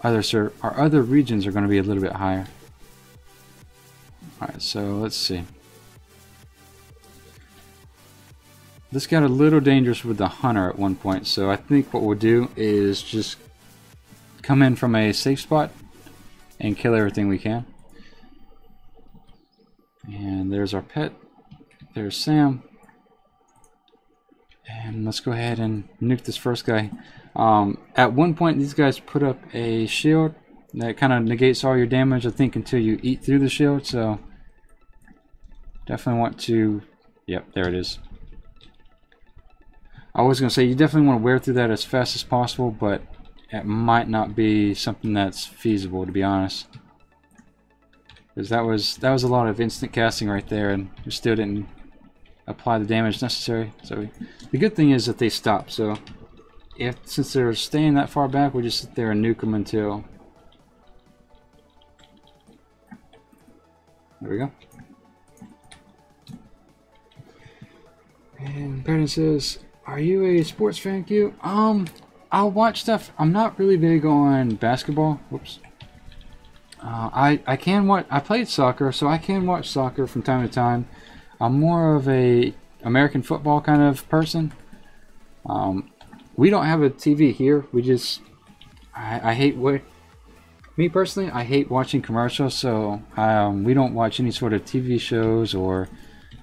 other regions are going to be a little bit higher. Alright, so let's see. This got a little dangerous with the hunter at one point, so I think what we'll do is just come in from a safe spot and kill everything we can. And there's our pet. There's Sam. And let's go ahead and nuke this first guy. At one point these guys put up a shield that kind of negates all your damage, I think, until you eat through the shield, so definitely want to, yep, there it is. I was going to say you definitely want to wear through that as fast as possible, but it might not be something that's feasible, to be honest. Because that was a lot of instant casting right there, and we still didn't apply the damage necessary. So the good thing is that they stop. So since they're staying that far back, we just sit there and nuke them until. There we go. And Brandon says, "Are you a sports fan, Q?" I'll watch stuff. I'm not really big on basketball. Whoops. I can watch. I played soccer, so I can watch soccer from time to time. I'm more of a American football kind of person. We don't have a TV here. We just, I hate me personally, I hate watching commercials. So we don't watch any sort of TV shows, or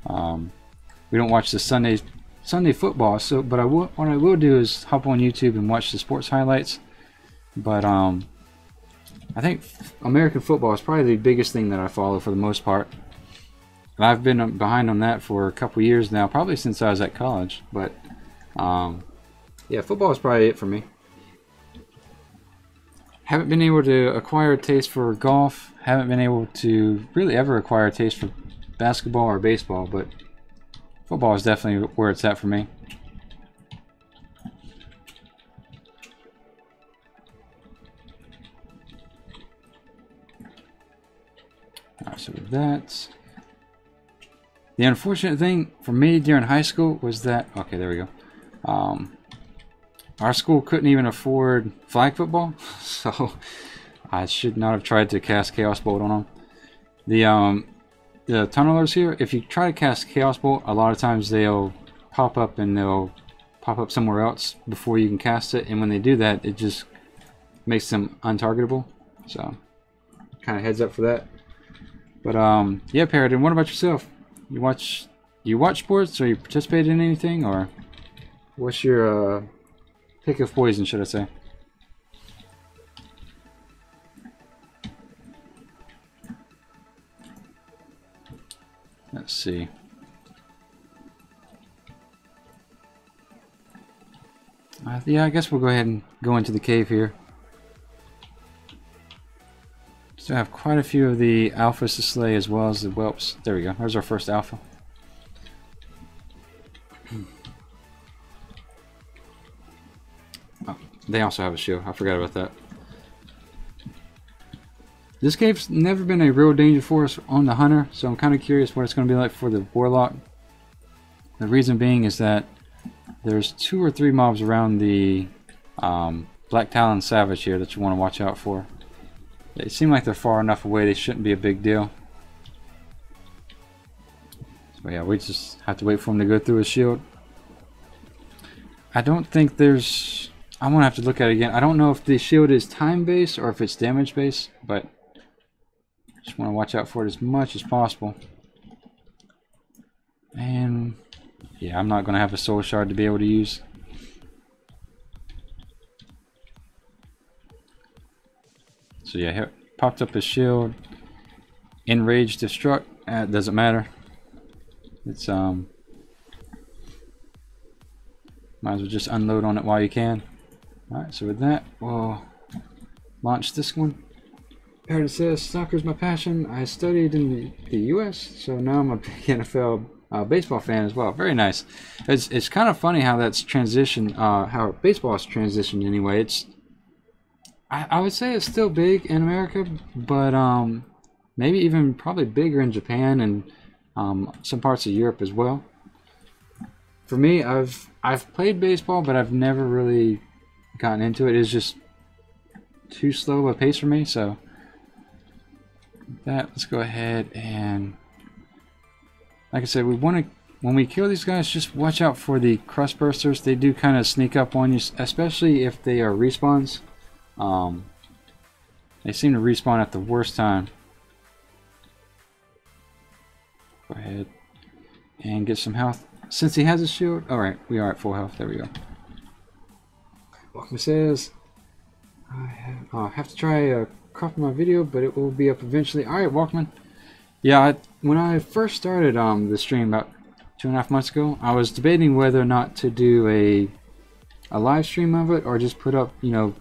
we don't watch the Sunday football. So, but what I will do is hop on YouTube and watch the sports highlights. But I think American football is probably the biggest thing that I follow for the most part. And I've been behind on that for a couple years now, probably since I was at college. But yeah, football is probably it for me. Haven't been able to acquire a taste for golf. Haven't been able to really ever acquire a taste for basketball or baseball, but football is definitely where it's at for me. Alright, so with that, the unfortunate thing for me during high school was that, okay, there we go. Our school couldn't even afford flag football, so I should not have tried to cast Chaos Bolt on them. The tunnelers here, if you try to cast Chaos Bolt, a lot of times they'll pop up and they'll pop up somewhere else before you can cast it, and when they do that, it just makes them untargetable. So, kind of heads up for that. But yeah, Paradin, what about yourself? You watch? Do you watch sports, or you participate in anything, or what's your pick of poison, should I say? Let's see. Yeah, I guess we'll go ahead and go into the cave here. Still have quite a few of the alphas to slay as well as the whelps. There we go. There's our first alpha. Oh, they also have a shield. I forgot about that. This cave's never been a real danger for us on the hunter, so I'm kind of curious what it's going to be like for the warlock. The reason being is that there's 2 or 3 mobs around the Black Talon Savage here that you want to watch out for. They seem like they're far enough away, they shouldn't be a big deal. So yeah, we just have to wait for him to go through his shield. I don't think there's... I'm going to have to look at it again. I don't know if the shield is time based or if it's damage based, but just want to watch out for it as much as possible. And yeah, I'm not going to have a soul shard to be able to use. So yeah, here popped up his shield. Enraged, destruct. It doesn't matter. It's might as well just unload on it while you can. Alright, so with that, we'll launch this one. Parrot says, soccer's my passion. I studied in the US, so now I'm a big NFL baseball fan as well. Very nice. It's kind of funny how that's transitioned, how baseball has transitioned anyway. It's I would say it's still big in America, but maybe even probably bigger in Japan and some parts of Europe as well. For me, I've played baseball, but I've never really gotten into it. It's just too slow of a pace for me. So that, let's go ahead and, like I said, we want to, when we kill these guys, just watch out for the crust bursters. They do kind of sneak up on you, especially if they are respawns. They seem to respawn at the worst time. Go ahead and get some health. Since he has a shield, alright, we are at full health. There we go. Walkman says, I have to try cropping my video, but it will be up eventually. Alright, Walkman. Yeah, when I first started the stream about 2.5 months ago, I was debating whether or not to do a live stream of it or just put up, you know,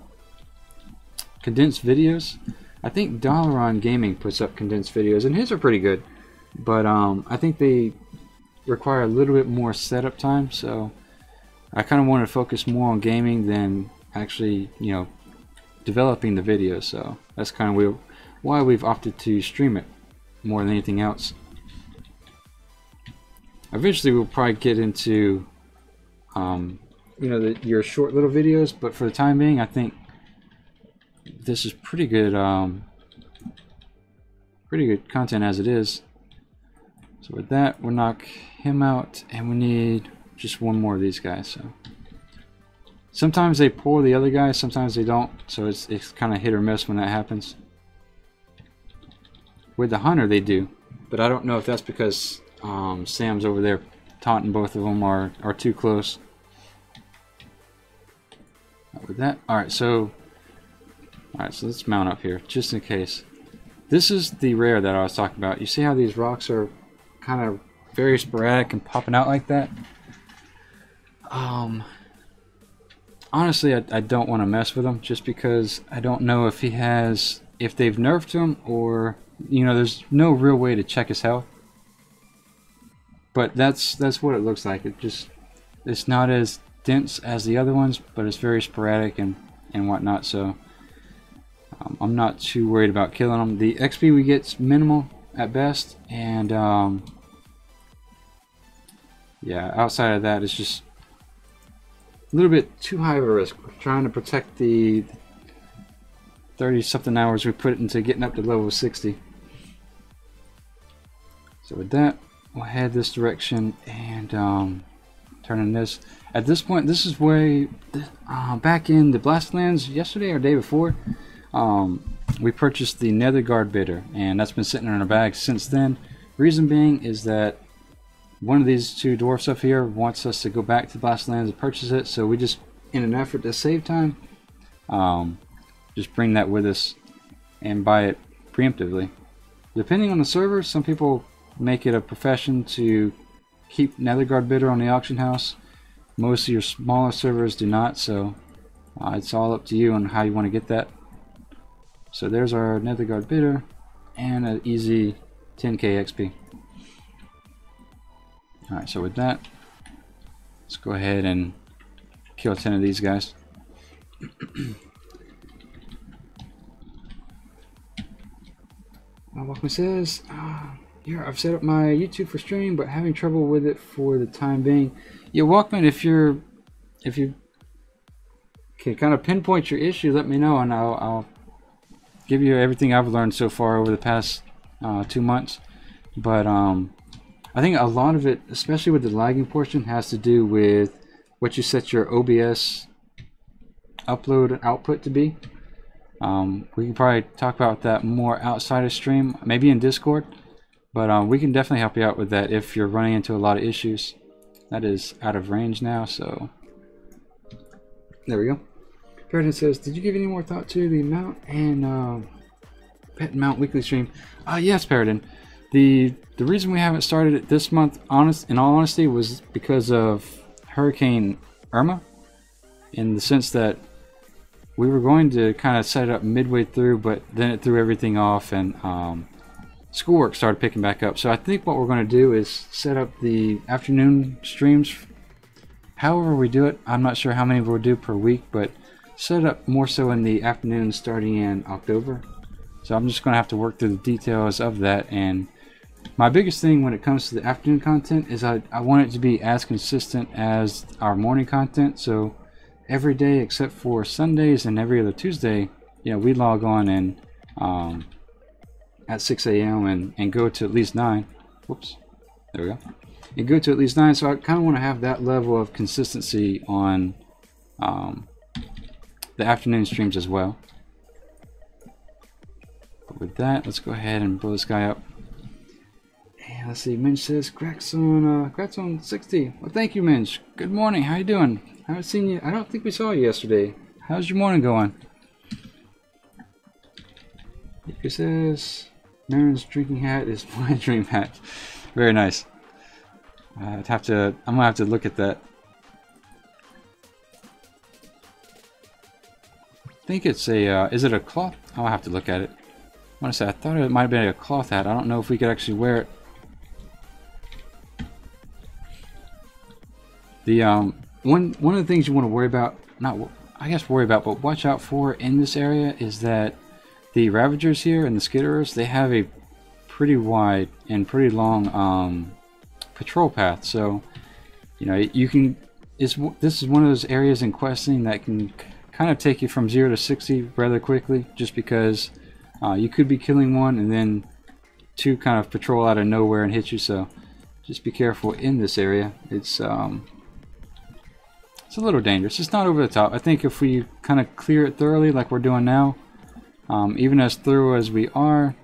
condensed videos. I think Dalaran Gaming puts up condensed videos, and his are pretty good, but I think they require a little bit more setup time, so I kind of want to focus more on gaming than actually, you know, developing the video. So that's kind of why we've opted to stream it more than anything else. Eventually we'll probably get into you know, your short little videos, but for the time being I think this is pretty good content as it is. So with that, we'll knock him out, and we need just one more of these guys. So sometimes they pull the other guys, sometimes they don't, so it's kind of hit or miss when that happens. With the hunter they do, but I don't know if that's because Sam's over there taunting both of them or too close. With that, alright, so let's mount up here just in case. This is the rare that I was talking about. You see how these rocks are kind of very sporadic and popping out like that? Honestly, I don't want to mess with him just because I don't know if they've nerfed him, or, you know, there's no real way to check his health. But that's what it looks like. It's not as dense as the other ones, but it's very sporadic and whatnot. So I'm not too worried about killing them. The XP we get's minimal at best, and yeah, outside of that, it's just a little bit too high of a risk. We're trying to protect the 30-something hours we put into getting up to level 60. So with that, we'll head this direction and turn in this. At this point, this is way back in the Blastlands yesterday or day before. We purchased the Nether Guard Bitter, and that's been sitting in our bag since then. Reason being is that one of these two dwarfs up here wants us to go back to the Blast Lands and purchase it, so we just, in an effort to save time, just bring that with us and buy it preemptively. Depending on the server, some people make it a profession to keep Netherguard Bitter on the auction house. Most of your smaller servers do not, so it's all up to you on how you want to get that. So there's our Netherguard Bitter and an easy 10k XP. Alright, so with that, let's go ahead and kill 10 of these guys. Walkman says, yeah, I've set up my YouTube for stream, but having trouble with it for the time being. Yeah, Walkman, if you can kind of pinpoint your issue, let me know, and I'll give you everything I've learned so far over the past 2 months. But I think a lot of it, especially with the lagging portion, has to do with what you set your OBS upload and output to be. We can probably talk about that more outside of stream, maybe in Discord, but we can definitely help you out with that if you're running into a lot of issues. That is out of range now, so there we go. Paradin says, did you give any more thought to the mount and pet mount weekly stream? Yes, Paradin. The reason we haven't started it this month, in all honesty, was because of Hurricane Irma, in the sense that we were going to kind of set it up midway through, but then it threw everything off, and schoolwork started picking back up. So I think what we're going to do is set up the afternoon streams. However we do it, I'm not sure how many we'll do per week, but set it up more so in the afternoon starting in October. So I'm just going to have to work through the details of that. And my biggest thing when it comes to the afternoon content is I want it to be as consistent as our morning content. So every day except for Sundays and every other Tuesday, you know, we log on and at 6 a.m. and go to at least 9. Whoops, there we go. And go to at least 9. So I kind of want to have that level of consistency on the afternoon streams as well. But with that, let's go ahead and blow this guy up. And let's see, Minch says, congrats on 60. Well, thank you, Minch. Good morning. How you doing? I haven't seen you. I don't think we saw you yesterday. How's your morning going? It says, Marin's drinking hat is my dream hat. Very nice. I'm gonna have to look at that. I think it's a, is it a cloth? I'll have to look at it. I want to say, I thought it might have been a cloth hat. I don't know if we could actually wear it. The one of the things you want to worry about, I guess worry about, but watch out for in this area is that the Ravagers here and the Skitterers, they have a pretty wide and pretty long patrol path. So, you know, you can. This is one of those areas in questing that can kind of take you from 0 to 60 rather quickly, just because you could be killing one and then two kind of patrol out of nowhere and hit you. So just be careful in this area. It's a little dangerous. It's not over the top. I think if we kind of clear it thoroughly like we're doing now, even as thorough as we are,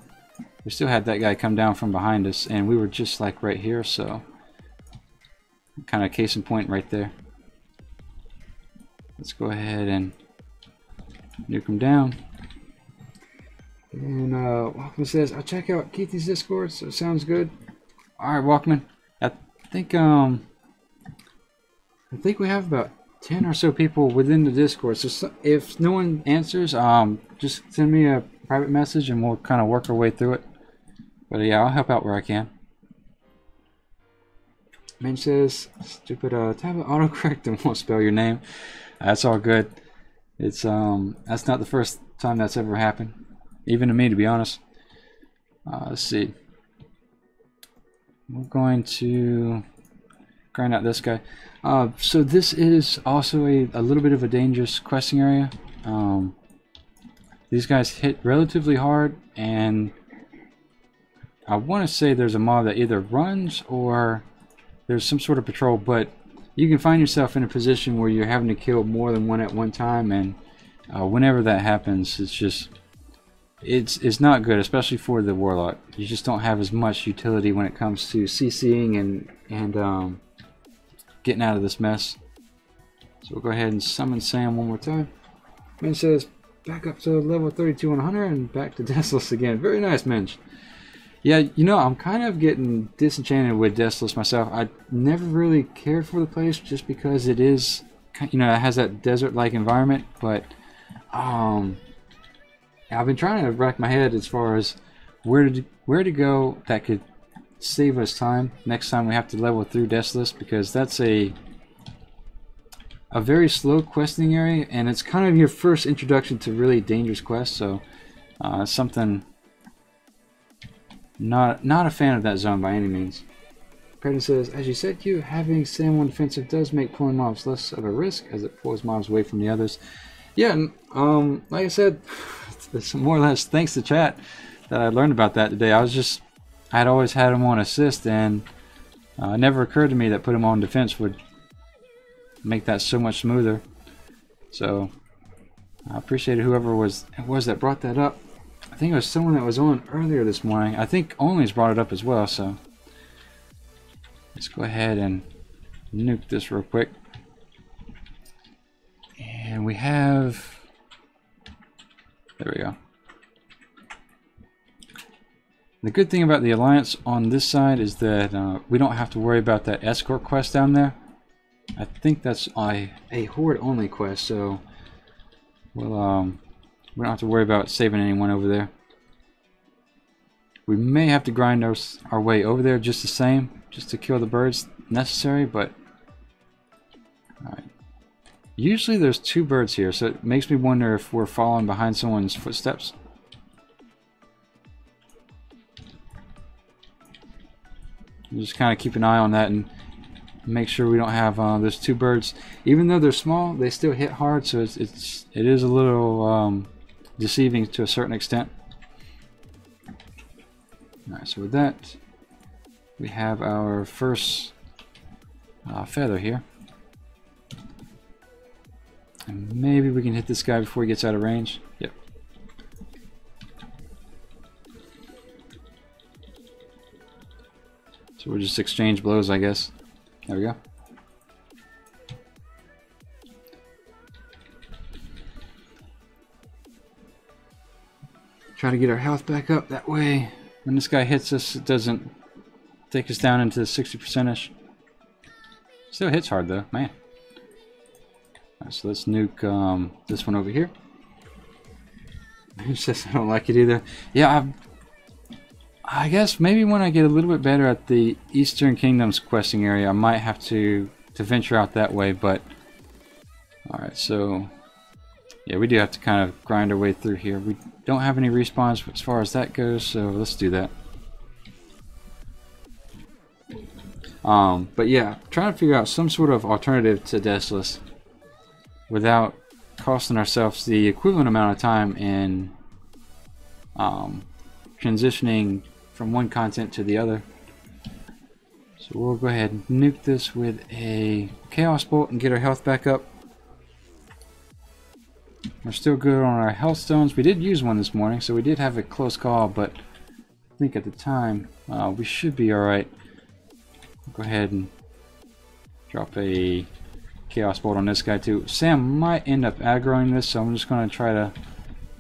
we still had that guy come down from behind us, and we were just like right here, so kind of case in point right there. Let's go ahead and nuke him down. And Walkman says, I'll check out Keithy's Discord, so it sounds good. Alright, Walkman. I think we have about 10 or so people within the Discord, so if no one answers, just send me a private message and we'll kind of work our way through it. But yeah, I'll help out where I can. Man says, stupid tablet autocorrect and won't spell your name. That's all good. It's that's not the first time that's ever happened, even to me, to be honest. Let's see. We're going to grind out this guy. So this is also a little bit of a dangerous questing area. These guys hit relatively hard, and I want to say there's a mob that either runs or there's some sort of patrol, but you can find yourself in a position where you're having to kill more than one at one time, and whenever that happens, it's just it's not good, especially for the Warlock. You just don't have as much utility when it comes to CCing and getting out of this mess. So we'll go ahead and summon Sam one more time. Minch says, back up to level 32 and 100 and back to Deathless again. Very nice, Minch. Yeah, you know, I'm kind of getting disenchanted with Deathless myself. I never really cared for the place just because it is, you know, it has that desert-like environment, but I've been trying to rack my head as far as where to go that could save us time next time we have to level through Deathless, because that's a very slow questing area, and it's kind of your first introduction to really dangerous quests. So something not a fan of that zone by any means. Predator says, as you said, Q, having Sam 1 defensive does make pulling mobs less of a risk as it pulls mobs away from the others. Yeah, and, like I said, it's more or less thanks to chat that I learned about that today. I had always had him on assist, and it never occurred to me that put him on defense would make that so much smoother. So I appreciated whoever it was that brought that up. I think it was someone that was on earlier this morning. I think Only's brought it up as well, so let's go ahead and nuke this real quick. And we have, there we go. The good thing about the Alliance on this side is that we don't have to worry about that escort quest down there. I think that's a horde only quest, so we don't have to worry about saving anyone over there. We may have to grind our way over there just the same, just to kill the birds necessary, but alright. Usually there's 2 birds here, so it makes me wonder if we're following behind someone's footsteps. Just kind of keep an eye on that and make sure we don't have those 2 birds. Even though they're small, they still hit hard, so it is a little deceiving to a certain extent. Alright, so with that, we have our first feather here. And maybe we can hit this guy before he gets out of range. Yep. So we'll just exchange blows, I guess. There we go. Try to get our health back up. That way, when this guy hits us, it doesn't take us down into the 60%ish. Still hits hard though, man. Right, so let's nuke this one over here. Who says I don't like it either? Yeah, I guess maybe when I get a little bit better at the Eastern Kingdoms questing area, I might have to venture out that way, but alright, so yeah, we do have to kind of grind our way through here. We don't have any respawns as far as that goes, so let's do that. But yeah, trying to figure out some sort of alternative to Deathless without costing ourselves the equivalent amount of time in transitioning from one content to the other. So we'll go ahead and nuke this with a Chaos Bolt and get our health back up. We're still good on our health stones. We did use one this morning, so we did have a close call, but I think at the time we should be alright. Go ahead and drop a Chaos Bolt on this guy too. Sam might end up aggroing this, so I'm just going to try to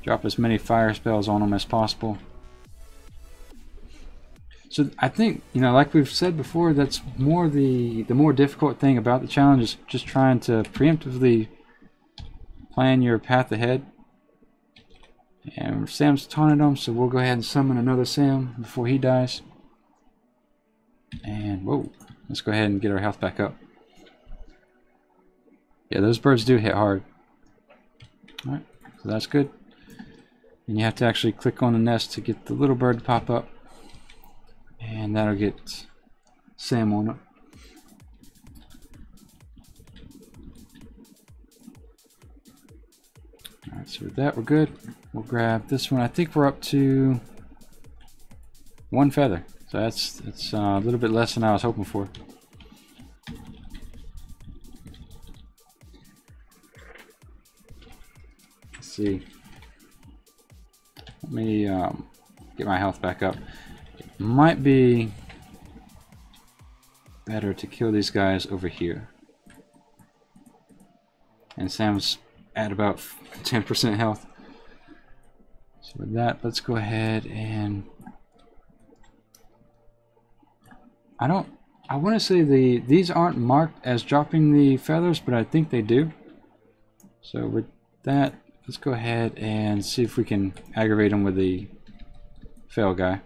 drop as many fire spells on him as possible. So I think, you know, like we've said before, that's more the more difficult thing about the challenge is just trying to preemptively plan your path ahead. And Sam's taunted him, so we'll go ahead and summon another Sam before he dies. And whoa, let's go ahead and get our health back up. Yeah, those birds do hit hard. Alright, so that's good. And you have to actually click on the nest to get the little bird to pop up. And that'll get Sam on it. Alright, so with that we're good. We'll grab this one. I think we're up to 1 feather. So that's a little bit less than I was hoping for. Let's see. Let me get my health back up. It might be better to kill these guys over here. And Sam's at about 10% health. So with that, let's go ahead and I want to say these aren't marked as dropping the feathers, but I think they do. So with that, let's go ahead and see if we can aggravate them with the fail guy.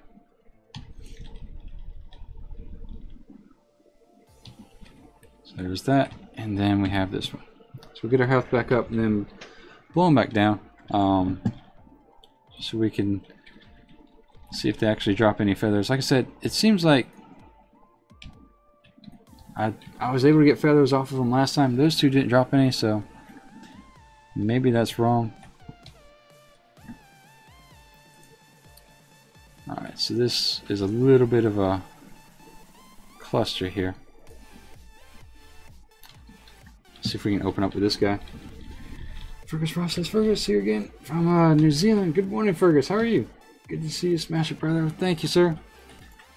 So there's that, and then we have this one. So we'll get our health back up and then blow them back down. So we can see if they actually drop any feathers. Like I said, it seems like I was able to get feathers off of them last time. Those two didn't drop any, so maybe that's wrong. Alright, so this is a little bit of a cluster here. Let's see if we can open up with this guy. Fergus Ross says, Fergus here again from New Zealand. Good morning, Fergus. How are you? Good to see you, Smash It, brother. Thank you, sir.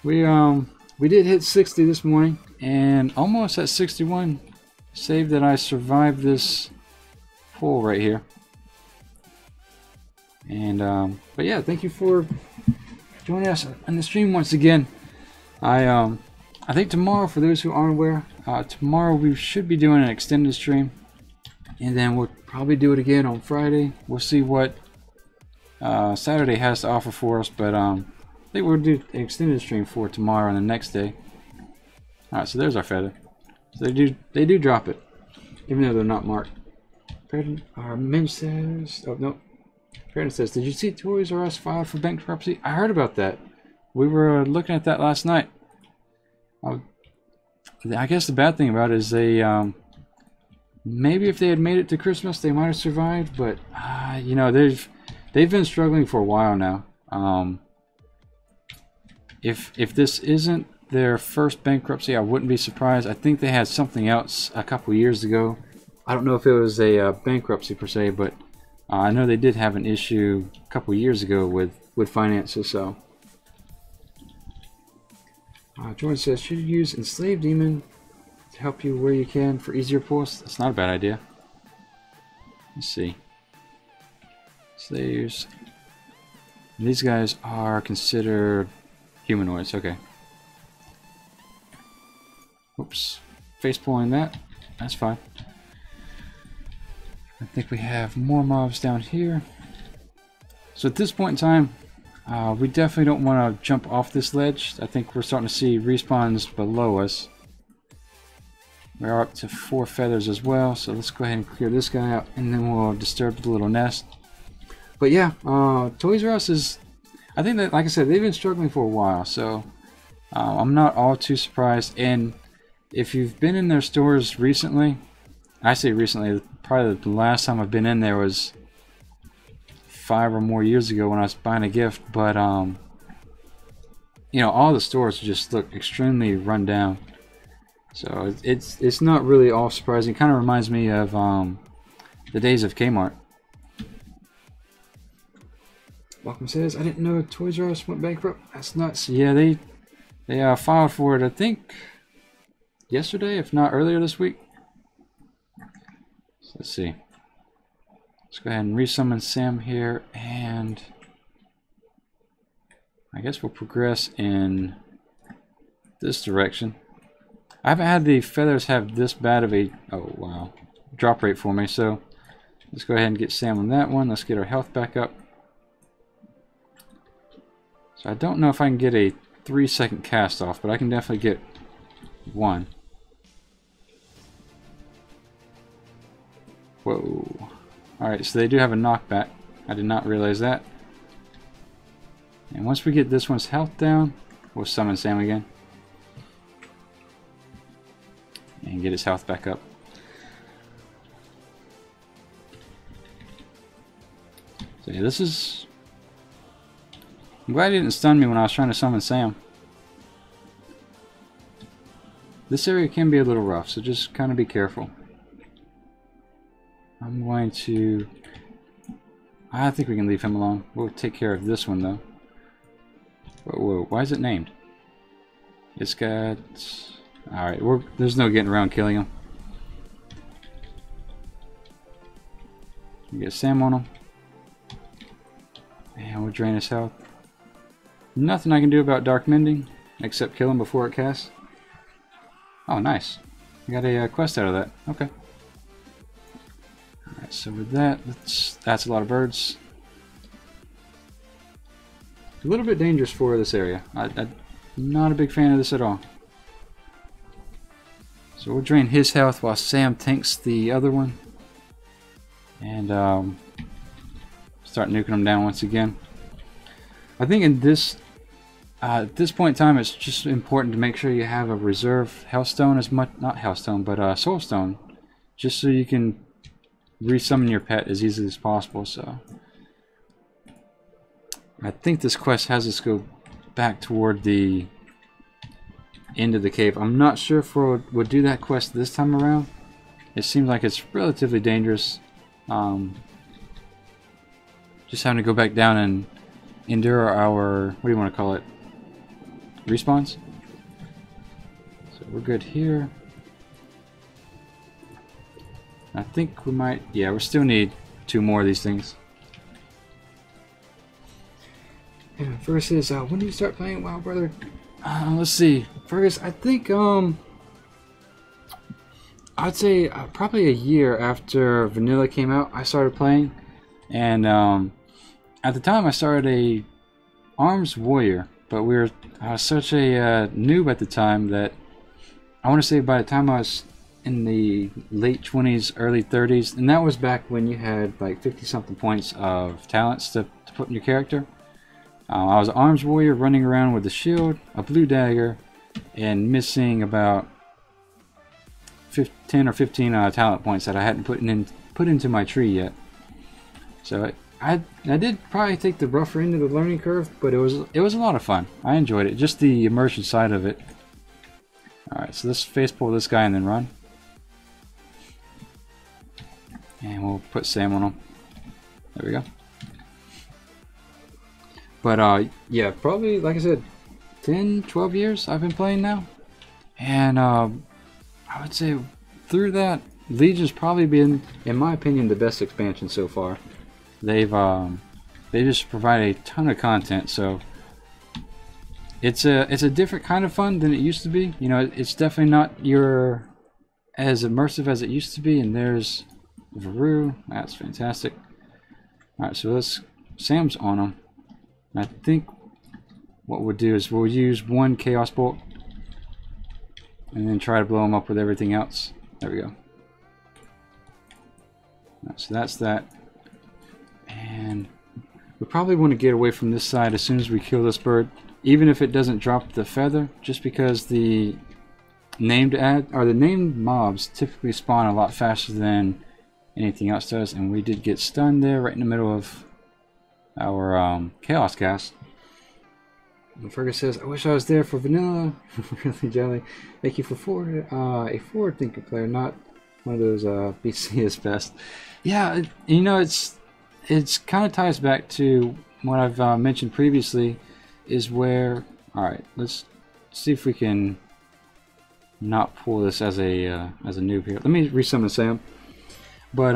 We did hit 60 this morning, and almost at 61. Save that I survived this pull right here. And but yeah, thank you for joining us on the stream once again. I think tomorrow, for those who aren't aware, tomorrow we should be doing an extended stream. And then we'll probably do it again on Friday. We'll see what Saturday has to offer for us, but I think we'll do an extended stream for tomorrow and the next day. Alright, so there's our feather. So they do drop it, even though they're not marked. Our Minch says, oh no. Parent says, did you see Toys R Us filed for bankruptcy? I heard about that. We were looking at that last night. I guess the bad thing about it is they maybe if they had made it to Christmas, they might have survived. But you know, they've been struggling for a while now. If this isn't their first bankruptcy, I wouldn't be surprised. I think they had something else a couple years ago. I don't know if it was a bankruptcy per se, but I know they did have an issue a couple years ago with finances. So Jordan says, should you use Enslaved Demon to help you where you can for easier pulls? That's not a bad idea. Let's see. Slaves. These guys are considered humanoids. Okay. Oops. Face pulling that. That's fine. I think we have more mobs down here. So at this point in time, we definitely don't want to jump off this ledge. I think we're starting to see respawns below us. We are up to 4 feathers as well, so let's go ahead and clear this guy out, and then we'll disturb the little nest. But yeah, Toys R Us is, I think that, like I said, they've been struggling for a while, so I'm not all too surprised. And if you've been in their stores recently, I say recently, probably the last time I've been in there was 5 or more years ago when I was buying a gift, but you know, all the stores just look extremely run down. So it's not really all surprising. It kind of reminds me of the days of Kmart. Welcome says, I didn't know Toys R Us went bankrupt. That's nuts. Yeah, they filed for it, I think yesterday, if not earlier this week. So let's see. Let's go ahead and resummon Sam here, and I guess we'll progress in this direction. I haven't had the feathers have this bad of a drop rate for me, so let's go ahead and get Sam on that one. Let's get our health back up. So I don't know if I can get a 3-second cast off, but I can definitely get one. Whoa. Alright, so they do have a knockback. I did not realize that. And once we get this one's health down, we'll summon Sam again. And get his health back up. So yeah, this is... I'm glad he didn't stun me when I was trying to summon Sam. This area can be a little rough, so just kind of be careful. I'm going to I think we can leave him alone. We'll take care of this one though. Whoa, whoa, why is it named? It's got... Alright, there's no getting around killing him. We get Sam on him. And we'll drain his health. Nothing I can do about Dark Mending, except kill him before it casts. Oh, nice. We got a quest out of that. Okay. Alright, so with that, that's a lot of birds. A little bit dangerous for this area. I'm not a big fan of this at all. So we'll drain his health while Sam tanks the other one. And start nuking them down once again. I think in this at this point in time, it's just important to make sure you have a reserve health stone, as much, not health stone, but soul stone, just so you can resummon your pet as easily as possible. So I think this quest has us go back toward the end of the cave. I'm not sure if we'll do that quest this time around. It seems like it's relatively dangerous. Just having to go back down and endure our, what do you want to call it, respawns. So we're good here. I think we might, yeah, we still need 2 more of these things. And first is, when do you start playing WoW, brother? Let's see. First, I think, I'd say probably a year after Vanilla came out, I started playing. And at the time, I started a Arms Warrior, but I was such a noob at the time that I want to say by the time I was in the late 20s, early 30s, and that was back when you had like 50-something points of talents to put in your character. I was an Arms Warrior running around with a shield, a blue dagger, and missing about 10 or 15 talent points that I hadn't put into my tree yet. So I did probably take the rougher end of the learning curve, but it was a lot of fun. I enjoyed it, just the immersion side of it. All right, so let's face pull this guy and then run, and we'll put Sam on him. There we go. But yeah, probably like I said, 10, 12 years I've been playing now, and I would say through that, Legion's probably been, in my opinion, the best expansion so far. They just provide a ton of content, so it's a different kind of fun than it used to be. You know, it's definitely not as immersive as it used to be. And there's Varu, that's fantastic. All right, so Sam's on him. And I think what we'll do is we'll use 1 Chaos Bolt and then try to blow him up with everything else. There we go. Right, so that's that. And we probably want to get away from this side as soon as we kill this bird, even if it doesn't drop the feather, just because the named mobs typically spawn a lot faster than anything else does. And we did get stunned there right in the middle of our chaos cast. And Fergus says, I wish I was there for Vanilla. Really jelly. Thank you for a forward thinking player, not one of those BC is best. Yeah, you know, it's kind of ties back to what I've mentioned previously, is where, alright, let's see if we can not pull this as a noob here. Let me resummon Sam. But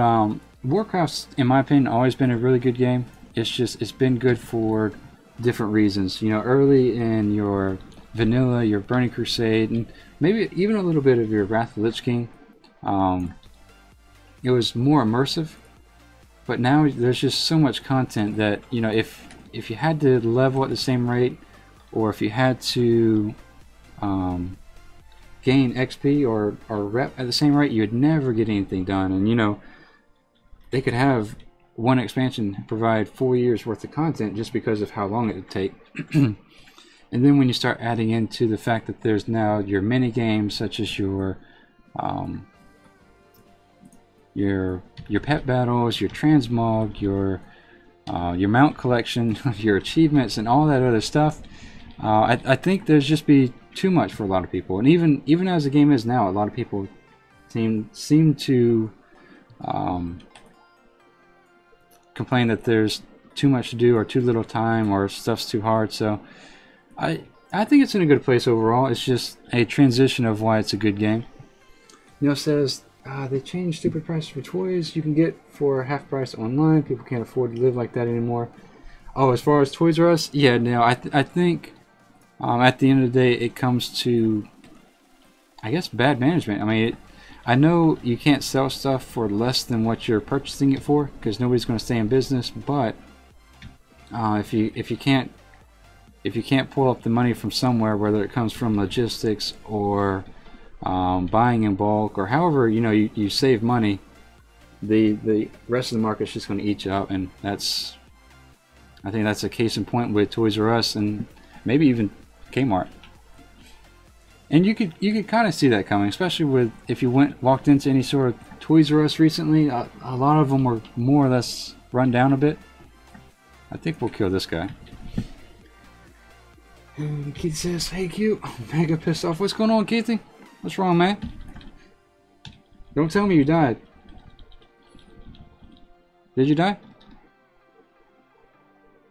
Warcraft's, in my opinion, always been a really good game. It's been good for different reasons. You know, early in your Vanilla, your Burning Crusade, and maybe even a little bit of your Wrath of the Lich King, it was more immersive. But now there's just so much content that, you know, if you had to level at the same rate, or if you had to gain XP or rep at the same rate, you'd never get anything done. And you know, they could have one expansion provide 4 years worth of content just because of how long it would take. And then when you start adding into the fact that there's now your mini games, such as your pet battles, your transmog, your mount collection, your achievements, and all that other stuff, I think there's just be too much for a lot of people. And even as the game is now, a lot of people seem to complain that there's too much to do or too little time or stuff's too hard. So I think it's in a good place overall. It's just a transition of why it's a good game. Neil says they changed stupid prices for toys you can get for half price online. People can't afford to live like that anymore. Oh, as far as Toys R Us, yeah, no, I think at the end of the day it comes to, I guess, bad management. I mean, I know you can't sell stuff for less than what you're purchasing it for because nobody's going to stay in business. But if you can't pull up the money from somewhere, whether it comes from logistics or buying in bulk or however you save money, the rest of the market's just going to eat you up, and I think that's a case in point with Toys R Us and maybe even Kmart. And you could kind of see that coming, especially with if you walked into any sort of Toys R Us recently. A lot of them were more or less run down a bit. I think we'll kill this guy. And Keith says, "Hey Q, I'm mega pissed off. What's going on, Keithy? What's wrong, man? Don't tell me you died. Did you die?"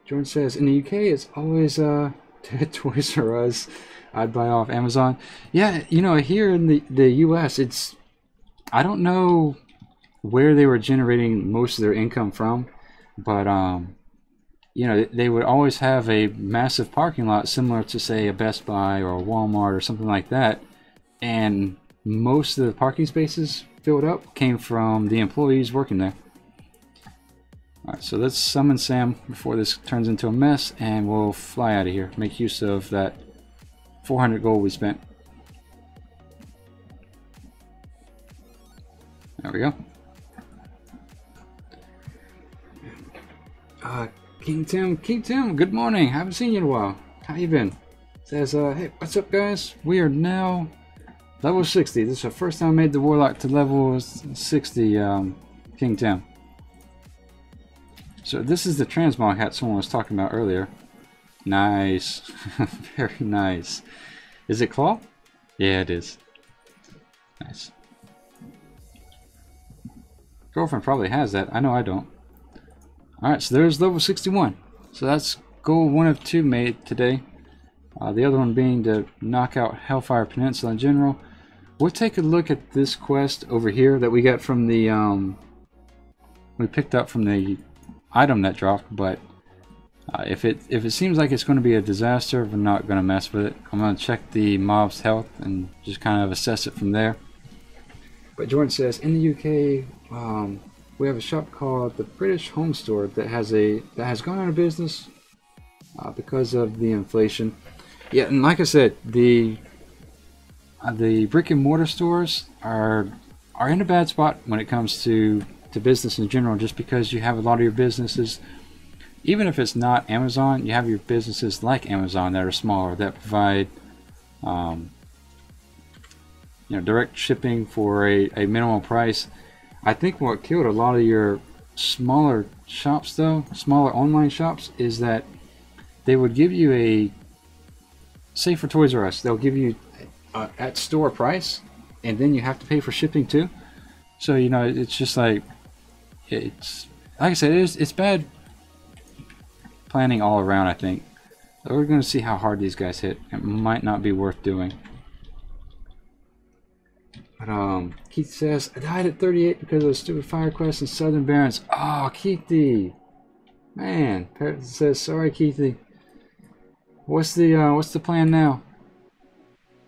Jordan says, "In the UK, it's always Toys R Us. I'd buy off Amazon." Yeah, here in the US, I don't know where they were generating most of their income from, but they would always have a massive parking lot similar to, say, a Best Buy or a Walmart or something like that, and most of the parking spaces filled up came from the employees working there. Alright, so let's summon Sam before this turns into a mess, and we'll fly out of here. Make use of that 400 gold we spent. There we go. King Tim, good morning. Haven't seen you in a while. How you been? Says, hey, what's up, guys? We are now level 60. This is the first time I made the Warlock to level 60, King Tim. So this is the transmog hat someone was talking about earlier. Nice. Very nice. Is it claw? Yeah, it is. Nice. Girlfriend probably has that. I know I don't. Alright, so there's level 61. So that's goal 1 of 2 made today. The other one being to knock out Hellfire Peninsula in general. We'll take a look at this quest over here that we got from the we picked up from the item that dropped, but if it seems like it's going to be a disaster, we're not going to mess with it. I'm going to check the mob's health and just kind of assess it from there. But Jordan says, in the UK, we have a shop called the British Home Store that has gone out of business because of the inflation. Yeah, and like I said, the brick and mortar stores are in a bad spot when it comes to business in general, just because you have a lot of your businesses, even if it's not Amazon, you have your businesses like Amazon that are smaller, that provide direct shipping for a minimal price. I think what killed a lot of your smaller shops, though, smaller online shops, is that they would give you say for Toys R Us, they'll give you at store price, and then you have to pay for shipping too. So it's just like, it's like I said, it's bad planning all around. I think we're going to see how hard these guys hit. It might not be worth doing. But Keith says, I died at 38 because of the stupid fire quest in Southern Barrens. Oh, Keithy, man. Parrot says, sorry, Keithy. What's the plan now?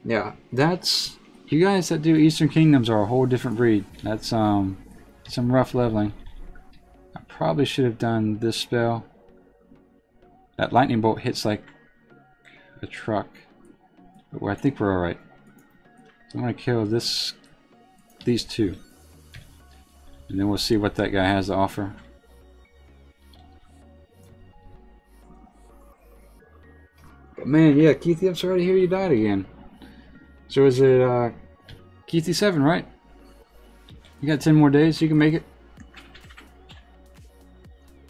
Yeah, that's, you guys that do Eastern Kingdoms are a whole different breed. That's some rough leveling. I probably should have done this spell. That lightning bolt hits like a truck, but I think we're all right. So I'm gonna kill these two, and then we'll see what that guy has to offer. But man, yeah, Keithy, I'm sorry to hear you died again. So is it Keithy 7, right? You got 10 more days, so you can make it.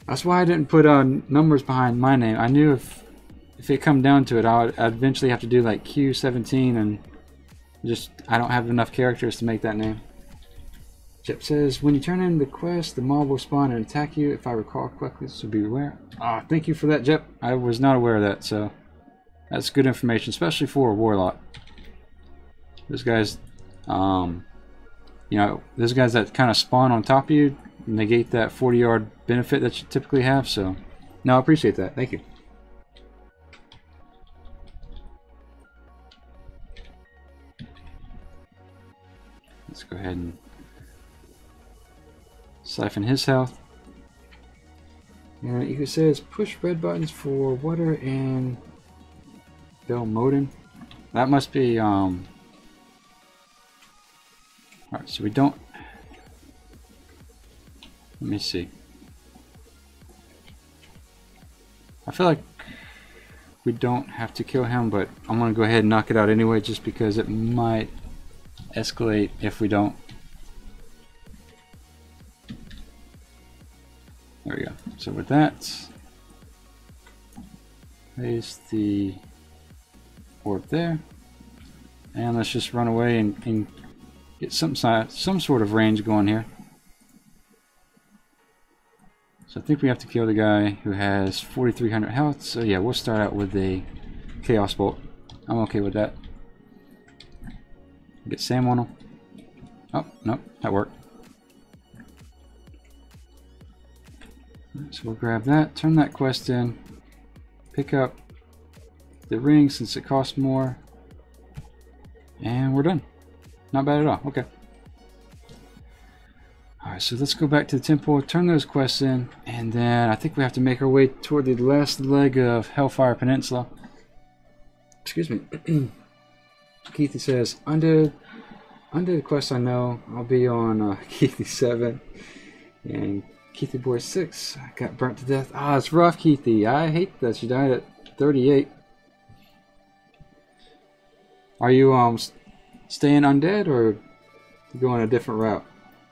That's why I didn't put numbers behind my name. I knew if it come down to it, I'd eventually have to do like Q17, and just I don't have enough characters to make that name. Jep says, when you turn in the quest, the mob will spawn and attack you. If I recall correctly, so be aware. Ah, thank you for that, Jep. I was not aware of that, so that's good information, especially for a Warlock. Those guys, you know, those guys that kind of spawn on top of you negate that 40-yard benefit that you typically have, so no, I appreciate that. Thank you. Let's go ahead and siphon his health. And it says push red buttons for water and Bell modem. That must be alright, so we don't, let me see. I feel like we don't have to kill him, but I'm gonna go ahead and knock it out anyway, just because it might escalate if we don't. There we go. So with that, place the orb there, and let's just run away and get some sort of range going here. So I think we have to kill the guy who has 4,300 health. So yeah, we'll start out with a Chaos Bolt. I'm okay with that. Get Sam on him. Oh, nope, that worked. So we'll grab that, turn that quest in, pick up the ring since it costs more, and we're done. Not bad at all. Okay. Alright, so let's go back to the temple, turn those quests in, and then I think we have to make our way toward the last leg of Hellfire Peninsula. Excuse me. Keithy says, under the quest I know, I'll be on Keithy 7, and Keithy Boy 6 got burnt to death. Ah, it's rough, Keithy. I hate that she died at 38. Are you staying undead or going a different route?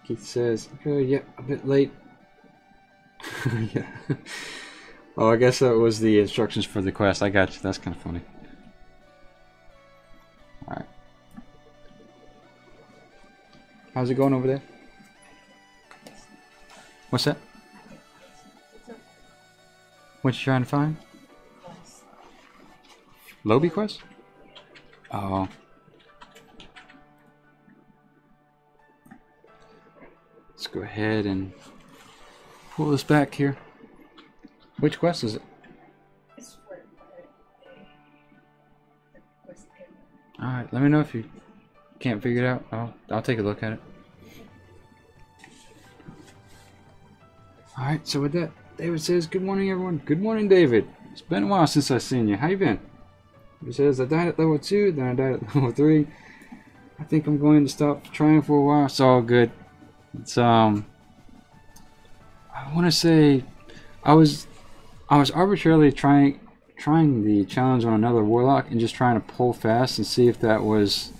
Keith says, okay, yeah, a bit late. Yeah. Oh, I guess that was the instructions for the quest. I got you. That's kind of funny. Alright. How's it going over there? What's that? What you trying to find? Lobby quest? Oh. Let's go ahead and pull this back here. Which quest is it? Alright, let me know if you can't figure it out. I'll take a look at it. Alright, so with that, David says, good morning everyone. Good morning, David. It's been a while since I've seen you. How you been? He says, I died at level 2, then I died at level 3. I think I'm going to stop trying for a while. It's all good. It's I want to say I was arbitrarily trying the challenge on another Warlock and just trying to pull fast and see if that was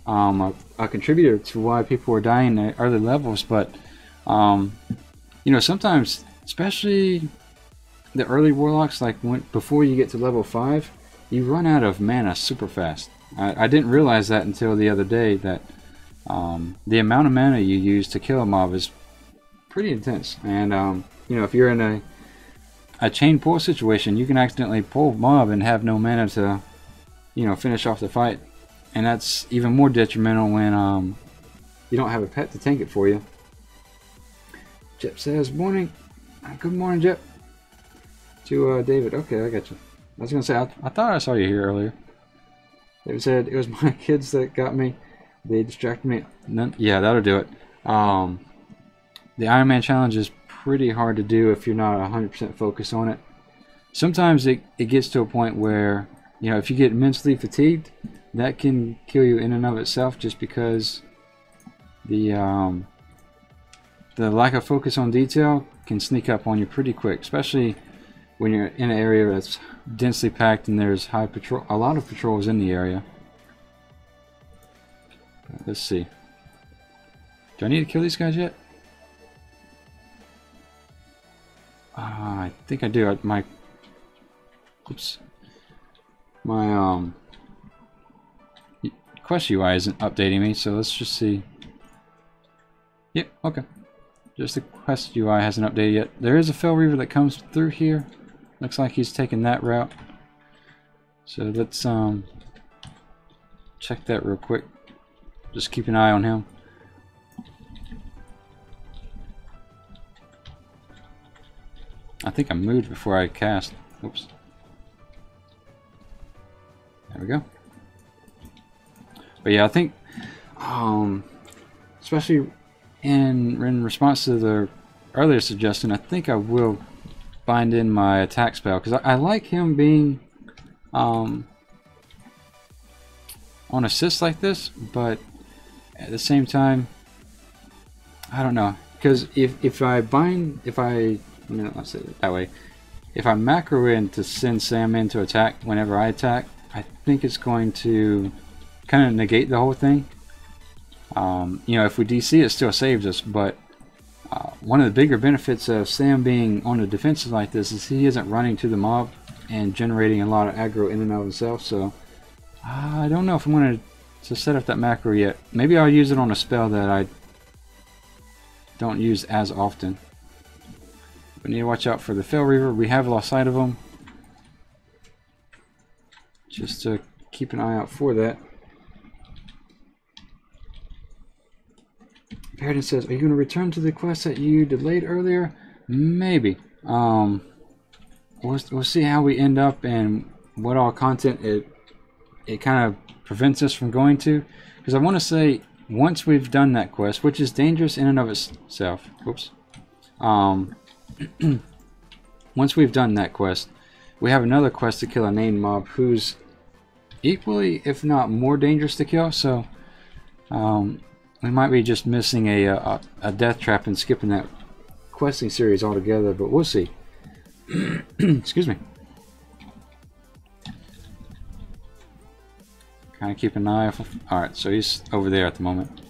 a contributor to why people were dying at early levels. But you know, sometimes, especially the early Warlocks, like before you get to level 5, you run out of mana super fast. I didn't realize that until the other day, that the amount of mana you use to kill a mob is pretty intense. And you know, if you're in a chain pull situation, you can accidentally pull a mob and have no mana to, you know, finish off the fight. And that's even more detrimental when you don't have a pet to tank it for you. Jep says, morning. Good morning, Jep. To David. Okay, I got you. I was going to say, I thought I saw you here earlier. David said, it was my kids that got me. They distracted me. Yeah, that'll do it. The Ironman challenge is pretty hard to do if you're not 100% focused on it. Sometimes it gets to a point where, you know, if you get mentally fatigued, that can kill you in and of itself, just because the lack of focus on detail can sneak up on you pretty quick, especially when you're in an area that's densely packed and there's a lot of patrols in the area. Let's see. Do I need to kill these guys yet? I think I do. My quest UI isn't updating me, so let's just see. Yep, okay. Just the quest UI hasn't updated yet. There is a Fel Reaver that comes through here. Looks like he's taking that route. So let's check that real quick. Just keep an eye on him. I think I moved before I cast. Oops. There we go. But yeah, I think, especially in response to the earlier suggestion, I think I will bind in my attack spell because I like him being on assist like this, but at the same time, I don't know, because if I let's say it that way, if I macro in to send Sam in to attack whenever I attack, I think it's going to kind of negate the whole thing. You know, if we DC, it still saves us, but one of the bigger benefits of Sam being on the defensive like this is he isn't running to the mob and generating a lot of aggro in and of himself. So I don't know if I'm going to set up that macro yet. Maybe I'll use it on a spell that I don't use as often. We need to watch out for the Fel Reaver. We have lost sight of him. Just to keep an eye out for that. Paradin says, are you going to return to the quest that you delayed earlier? Maybe. We'll see how we end up and what all content it kind of prevents us from going to. Because I want to say, once we've done that quest, which is dangerous in and of itself. Oops. Once we've done that quest, we have another quest to kill a named mob who's equally, if not more dangerous to kill. So, we might be just missing a death trap and skipping that questing series altogether, but we'll see. Excuse me. Kind of keep an eye off. Alright, so he's over there at the moment.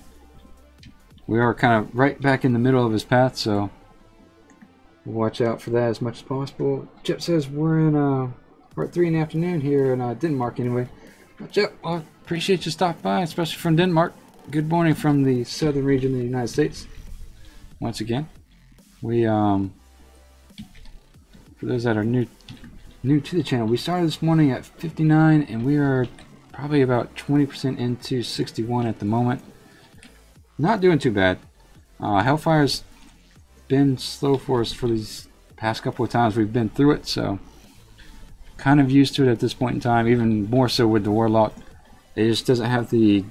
We are kind of right back in the middle of his path, so we'll watch out for that as much as possible. Chip says we're at 3 in the afternoon here in Denmark anyway. Chip, well, appreciate you stopping by, especially from Denmark. Good morning from the southern region of the United States. Once again, we for those that are new to the channel, we started this morning at 59 and we are probably about 20% into 61 at the moment. Not doing too bad. Hellfire's been slow for us for these past couple of times we've been through it, so kind of used to it at this point in time. Even more so with the Warlock, it just doesn't have the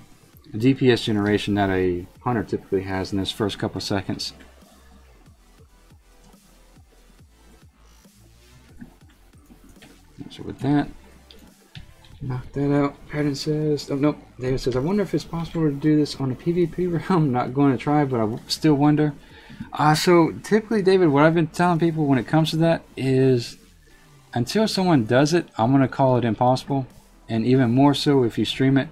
DPS generation that a hunter typically has in those first couple of seconds. So with that, knock that out. Paradin says, oh nope, David says, I wonder if it's possible to do this on a PvP realm. Not going to try, but I still wonder. So typically, David, what I've been telling people when it comes to that is until someone does it, I'm going to call it impossible, and even more so if you stream it.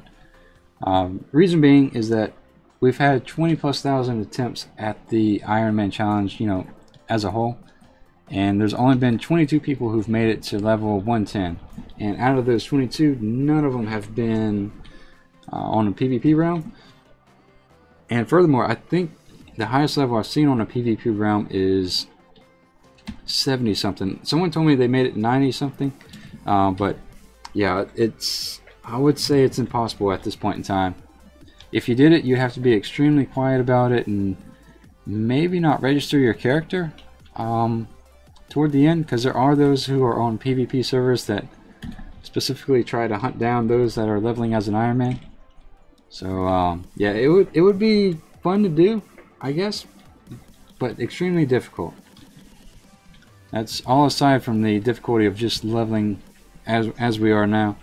Reason being is that we've had 20,000+ attempts at the Ironman challenge, you know, as a whole, and there's only been 22 people who've made it to level 110, and out of those 22, none of them have been on a PvP realm. And furthermore, I think the highest level I've seen on a PvP realm is 70 something. Someone told me they made it 90 something, but yeah, I would say it's impossible at this point in time. If you did it, you'd have to be extremely quiet about it and maybe not register your character toward the end, because there are those who are on PvP servers that specifically try to hunt down those that are leveling as an Ironman. So yeah, it would be fun to do, I guess, but extremely difficult. That's all aside from the difficulty of just leveling as we are now.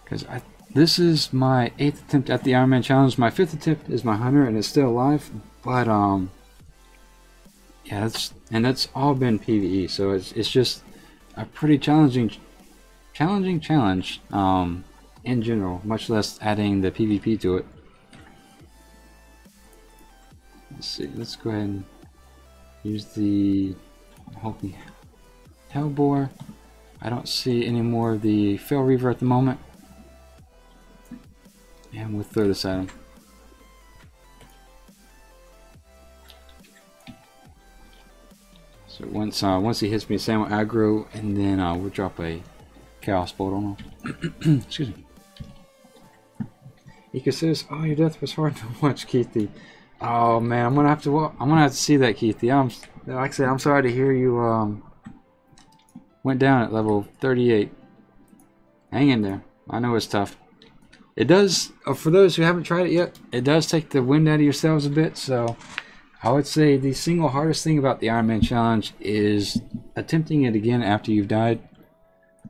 Because this is my 8th attempt at the Ironman challenge. My 5th attempt is my hunter, and it's still alive. But yeah, that's all been PvE. So it's just a pretty challenging challenge in general, much less adding the PvP to it. Let's see. Let's go ahead and use the Hellbore. I don't see any more of the Fel Reaver at the moment. And we'll throw this at him. So once he hits me, Sam will aggro, and then we'll drop a Chaos Bolt on him. Excuse me. He says, "Oh, your death was hard to watch, Keithy." Oh man, I'm gonna have to see that, Keithy. Like I said, I'm sorry to hear you went down at level 38. Hang in there. I know it's tough. It does, for those who haven't tried it yet, it does take the wind out of yourselves a bit. So I would say the single hardest thing about the Ironman challenge is attempting it again after you've died.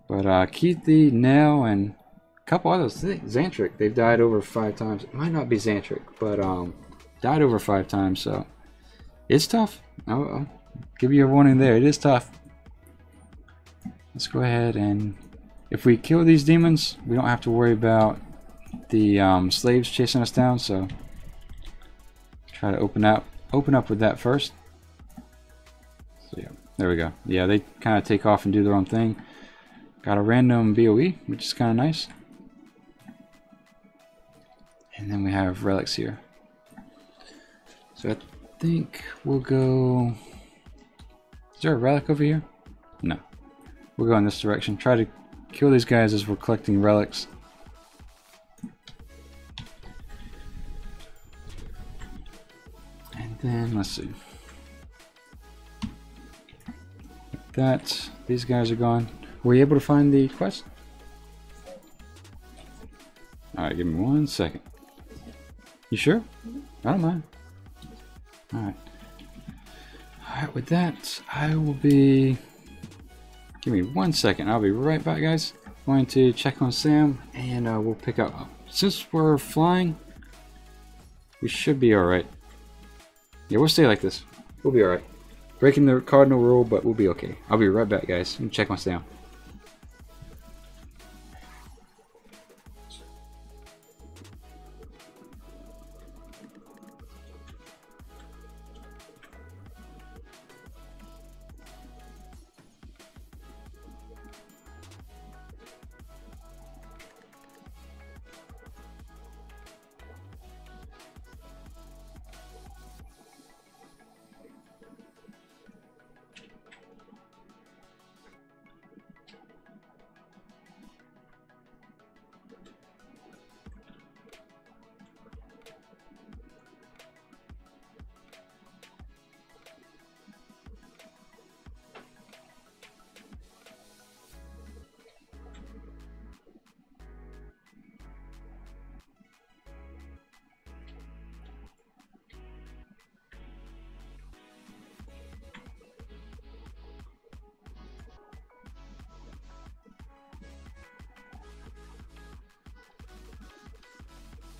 But Keithy, Nell, and a couple others, Xantric, they've died over 5 times. It might not be Xantric, but died over 5 times. So it's tough. I'll give you a warning there. It is tough. Let's go ahead, and if we kill these demons, we don't have to worry about the slaves chasing us down. So try to open up with that first. So yeah, there we go. Yeah, they kind of take off and do their own thing. Got a random BOE, which is kind of nice. And then we have relics here. So I think we'll go... Is there a relic over here? No. We'll go in this direction. Try to kill these guys as we're collecting relics. And then, let's see. Like that. These guys are gone. Were you able to find the quest? Alright, give me 1 second. You sure? I don't mind. Alright. Alright, with that, I will be... Give me 1 second. I'll be right back, guys. I'm going to check on Sam, and we'll pick up. Since we're flying, we should be alright. Yeah, we'll stay like this. We'll be alright. Breaking the cardinal rule, but we'll be okay. I'll be right back, guys. And check on Sam.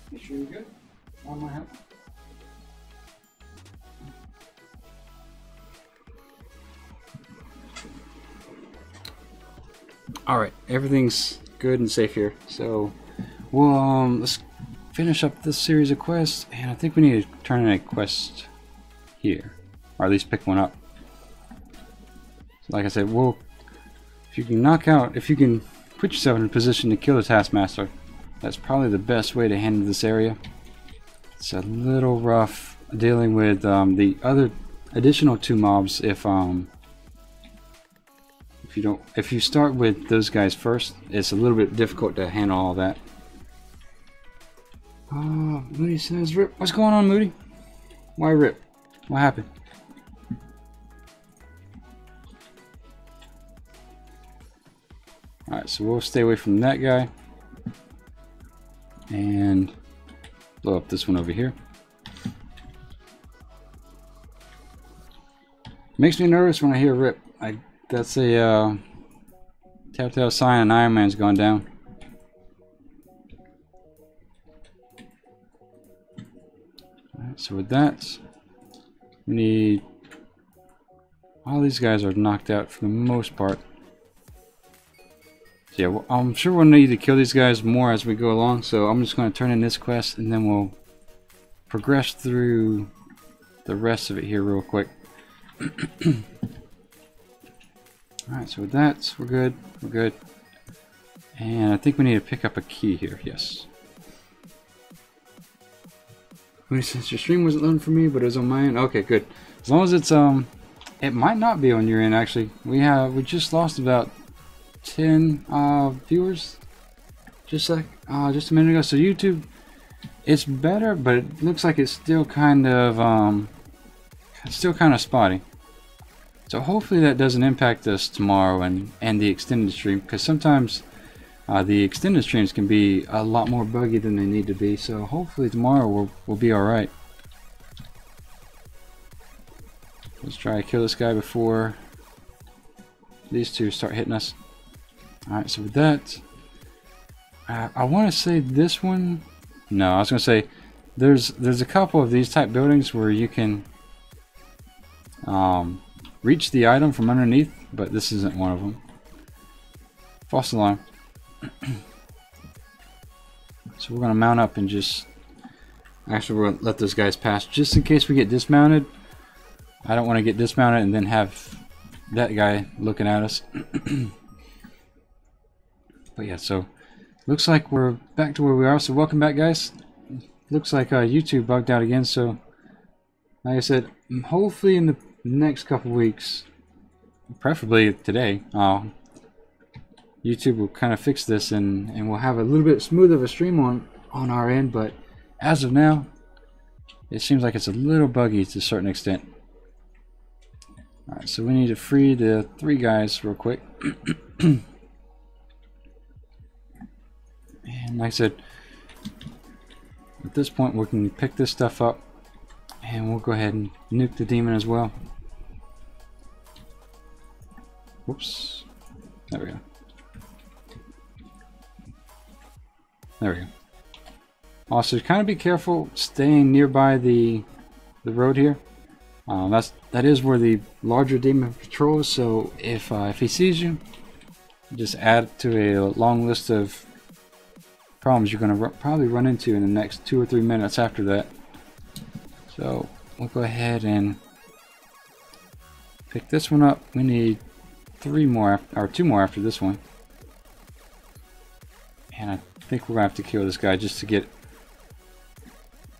You sure you're good? On my help. Alright, everything's good and safe here. So we'll let's finish up this series of quests, and I think we need to turn in a quest here. Or at least pick one up. Like I said, if you can put yourself in a position to kill the Taskmaster, that's probably the best way to handle this area. It's a little rough dealing with the other additional 2 mobs if you start with those guys first. It's a little bit difficult to handle all that. Moody says, "Rip, what's going on, Moody? Why Rip? What happened?" Alright, so we'll stay away from that guy. And blow up this one over here. Makes me nervous when I hear Rip. That's a telltale sign an Ironman's gone down. Alright, so with that, we need... All these guys are knocked out for the most part. So yeah, well, I'm sure we'll need to kill these guys more as we go along, so I'm just going to turn in this quest and then we'll progress through the rest of it here real quick. Alright, so with that, we're good. We're good. And I think we need to pick up a key here, yes. Since your stream wasn't loading for me, but it was on my end. Okay, good. As long as it's it might not be on your end actually. We just lost about 10 viewers just a minute ago. So YouTube, it's better, but it looks like it's still kind of spotty. So hopefully that doesn't impact us tomorrow and the extended stream, because sometimes the extended streams can be a lot more buggy than they need to be. So hopefully tomorrow we'll be all right. Let's try to kill this guy before these two start hitting us. Alright, so with that, I want to say this one. No, I was going to say there's a couple of these type buildings where you can reach the item from underneath, but this isn't one of them. False alarm. So we're going to mount up and just... Actually, we're going to let those guys pass just in case we get dismounted. I don't want to get dismounted and then have that guy looking at us. But yeah, so looks like we're back to where we are. So welcome back, guys. Looks like YouTube bugged out again. So like I said, hopefully in the next couple weeks, preferably today, YouTube will kind of fix this and we'll have a little bit smoother of a stream on our end. But as of now, it seems like it's a little buggy to a certain extent. Alright, so we need to free the 3 guys real quick. And like I said, at this point we can pick this stuff up and we'll go ahead and nuke the demon as well. Whoops. There we go. There we go. Also, kind of be careful staying nearby the road here. That is where the larger demon patrols. So if he sees you, just add to a long list of problems you're going to probably run into in the next 2 or 3 minutes after that. So we'll go ahead and pick this one up. We need 3 more or 2 more after this one. And I think we're going to have to kill this guy just to get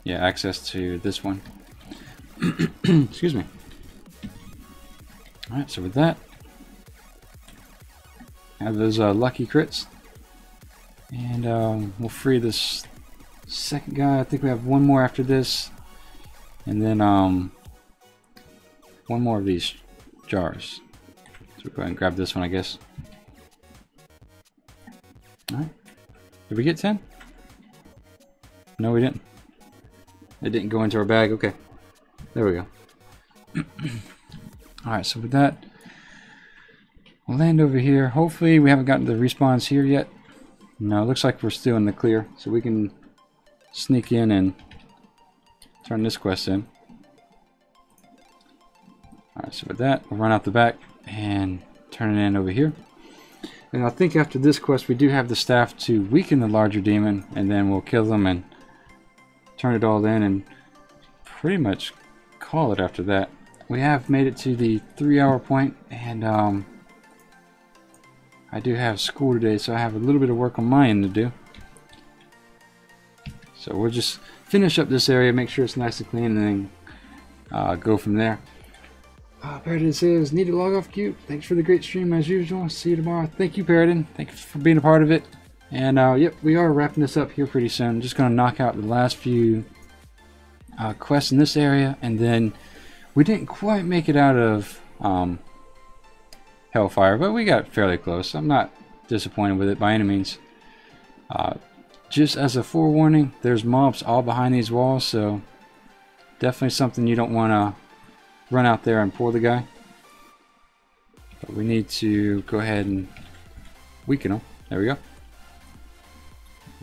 access to this one. Excuse me. Alright, so with that, have those lucky crits. And we'll free this second guy. I think we have 1 more after this. And then 1 more of these jars. So we'll go ahead and grab this one, I guess. Alright. Did we get 10? No, we didn't. It didn't go into our bag. Okay. There we go. Alright, so with that, we'll land over here. Hopefully we haven't gotten the respawns here yet. No, it looks like we're still in the clear. So we can sneak in and turn this quest in. Alright, so with that, we'll run out the back and turn it in over here. And I think after this quest we do have the staff to weaken the larger demon, and then we'll kill them and turn it all in and pretty much call it after that. We have made it to the 3-hour point, and I do have school today, so I have a little bit of work on my end to do. So we'll just finish up this area, make sure it's nice and clean, and then go from there. Paradin says, need to log off, Qyune. Thanks for the great stream as usual. See you tomorrow. Thank you, Paradin. Thanks for being a part of it. And yep, we are wrapping this up here pretty soon. Just going to knock out the last few quests in this area, and then we didn't quite make it out of Hellfire, but we got fairly close. I'm not disappointed with it by any means. Just as a forewarning, there's mobs all behind these walls, so definitely something you don't want to run out there and pull the guy. But we need to go ahead and weaken him. There we go.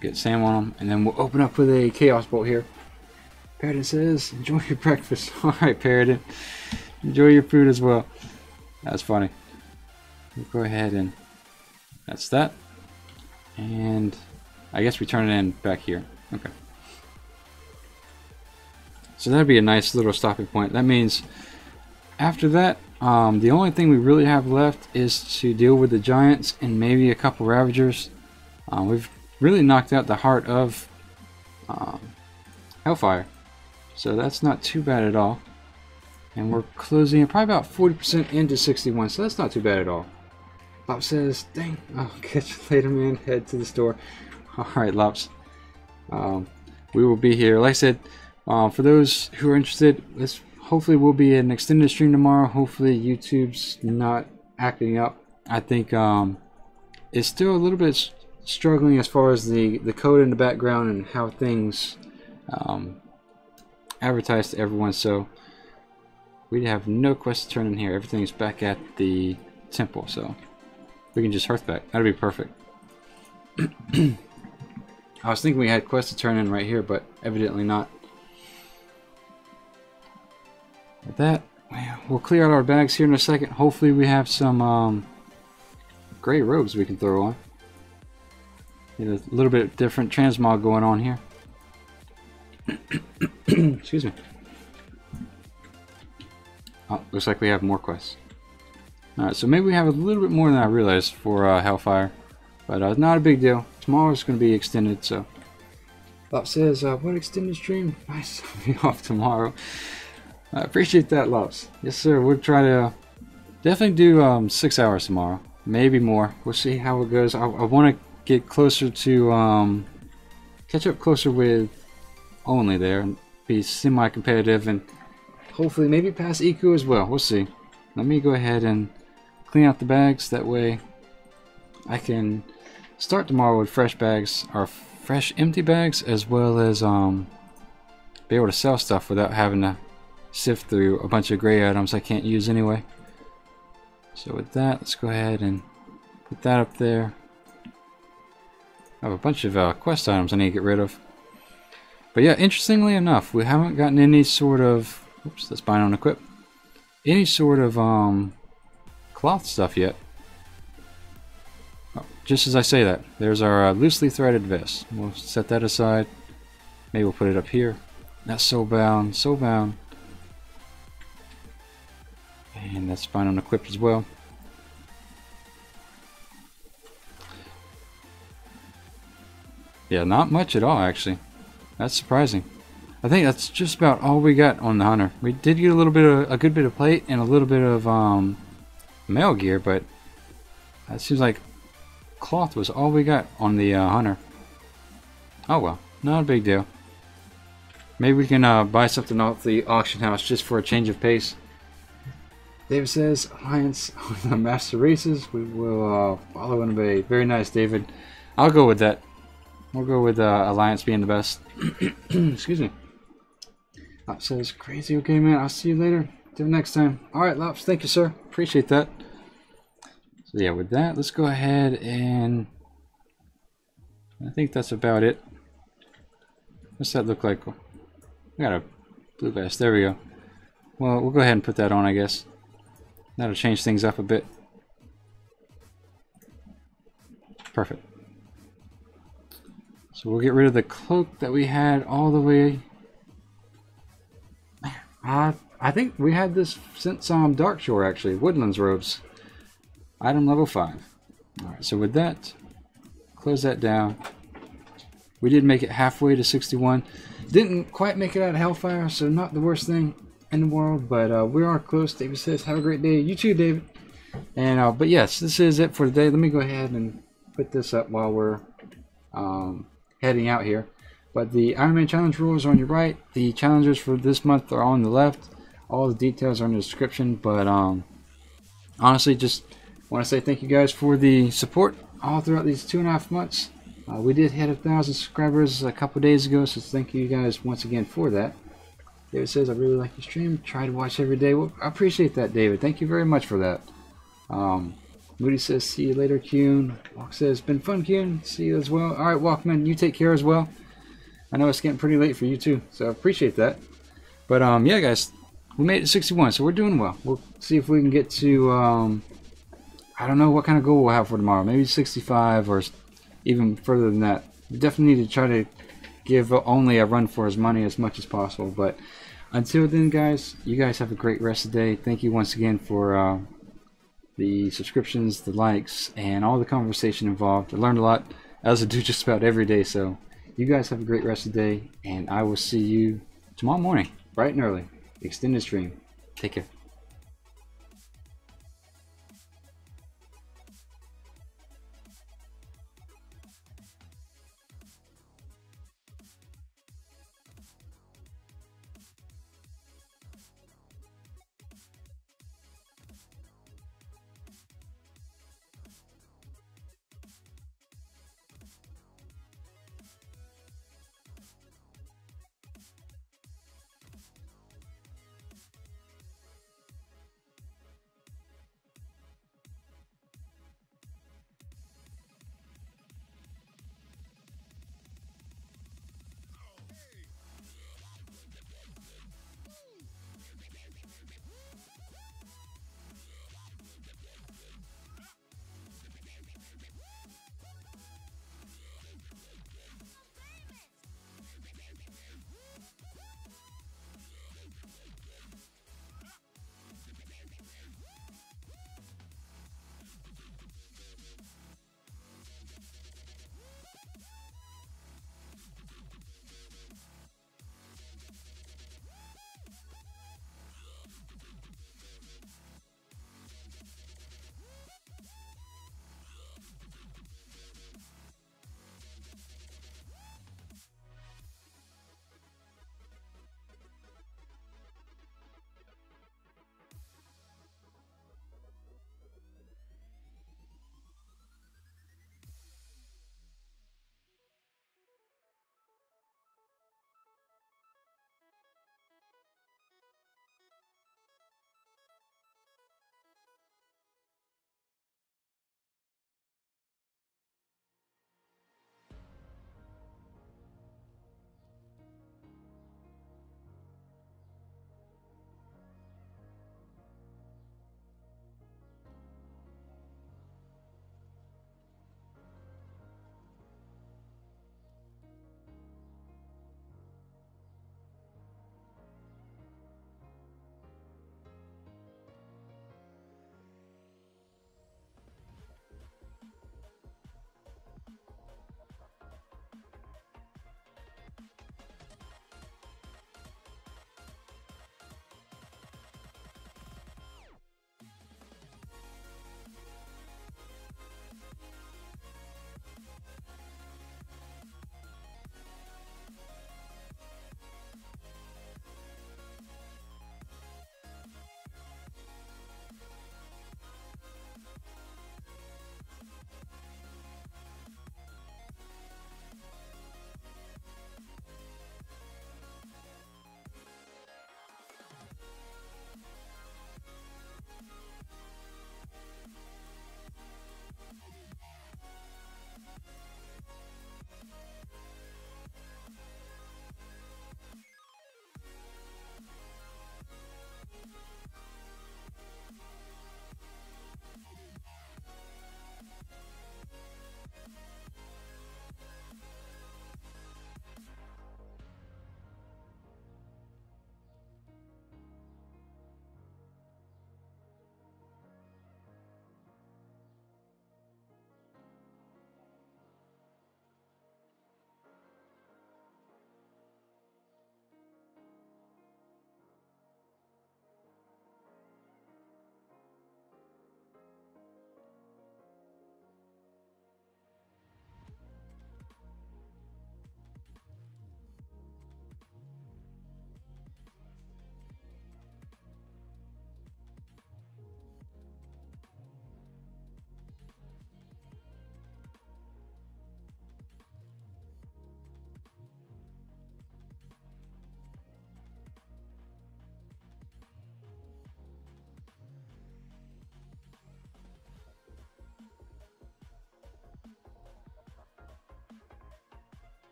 Get Sam on him, and then we'll open up with a Chaos Bolt here. Paradin says, enjoy your breakfast. Alright, Paradin. Enjoy your food as well. That's funny. We'll go ahead and that's that. And I guess we turn it in back here. Okay. So that'd be a nice little stopping point. That means after that, the only thing we really have left is to deal with the giants and maybe a couple Ravagers. We've really knocked out the heart of Hellfire. So that's not too bad at all. And we're closing probably about 40% into 61, so that's not too bad at all. Lops says, dang, I'll catch you later, man. Head to the store. Alright, Lops. We will be here. Like I said, for those who are interested, hopefully we'll be an extended stream tomorrow. Hopefully YouTube's not acting up. I think it's still a little bit struggling as far as the code in the background and how things advertise to everyone. So we have no quest to turn in here. Everything's back at the temple, so we can just hearth back. That'd be perfect. I was thinking we had quests to turn in right here, but evidently not. With that, we'll clear out our bags here in a second. Hopefully we have some gray robes we can throw on. Get a little bit different transmog going on here. Excuse me. Oh, looks like we have more quests. Alright, so maybe we have a little bit more than I realized for Hellfire. But not a big deal. Tomorrow's going to be extended, so. Lop says, what extended stream? Nice, I'll be off tomorrow. I appreciate that, Lops. Yes, sir. We'll try to definitely do 6 hours tomorrow. Maybe more. We'll see how it goes. I want to get closer to, catch up closer with Only there and be semi-competitive and hopefully maybe pass Iku as well. We'll see. Let me go ahead and clean out the bags. That way I can start tomorrow with fresh bags, or fresh empty bags, as well as be able to sell stuff without having to sift through a bunch of gray items I can't use anyway. So with that, let's go ahead and put that up there. I have a bunch of quest items I need to get rid of. But yeah, interestingly enough, we haven't gotten any sort of, oops, that's bind on equip, any sort of cloth stuff yet. Oh, just as I say that, there's our loosely threaded vest. We'll set that aside. Maybe we'll put it up here. That's soulbound, soulbound. And that's bind on equipped as well. Yeah, not much at all actually. That's surprising. I think that's just about all we got on the hunter. We did get a little bit of a good bit of plate and a little bit of mail gear, but that seems like cloth was all we got on the hunter. Oh well, not a big deal. Maybe we can buy something off the auction house just for a change of pace. David says, Alliance on the Master Races. We will follow and obey. Very nice, David. I'll go with that. We'll go with Alliance being the best. Excuse me. Lops says, crazy. Okay, man. I'll see you later. Till next time. Alright, Lops. Thank you, sir. Appreciate that. So, yeah, with that, let's go ahead and I think that's about it. What's that look like? We got a blue vest. There we go. Well, we'll go ahead and put that on, I guess. That'll change things up a bit. Perfect. So we'll get rid of the cloak that we had all the way. I think we had this since Darkshore actually. Woodlands robes. Item level 5. Alright, so with that, close that down. We did make it halfway to 61. Didn't quite make it out of Hellfire, so not the worst thing in the world, but we are close. David says, have a great day. You too, David. And but yes, this is it for today. Let me go ahead and put this up while we're heading out here. But the Ironman challenge rules are on your right. The challenges for this month are on the left. All the details are in the description. But honestly, just want to say thank you guys for the support all throughout these 2.5 months. We did hit 1,000 subscribers a couple days ago, so thank you guys once again for that. David says, I really like your stream. Try to watch every day. Well, I appreciate that, David. Thank you very much for that. Moody says, see you later, Qyune. Walk says, been fun, Qyune. See you as well. Alright, Walkman, you take care as well. I know it's getting pretty late for you too, so I appreciate that. But yeah, guys, we made it to 61, so we're doing well. We'll see if we can get to, I don't know what kind of goal we'll have for tomorrow. Maybe 65 or even further than that. We definitely need to try to give Only a run for his money as much as possible. But until then, guys, you guys have a great rest of the day. Thank you once again for the subscriptions, the likes, and all the conversation involved. I learned a lot, as I do just about every day. So you guys have a great rest of the day, and I will see you tomorrow morning, bright and early. Extended stream. Take care.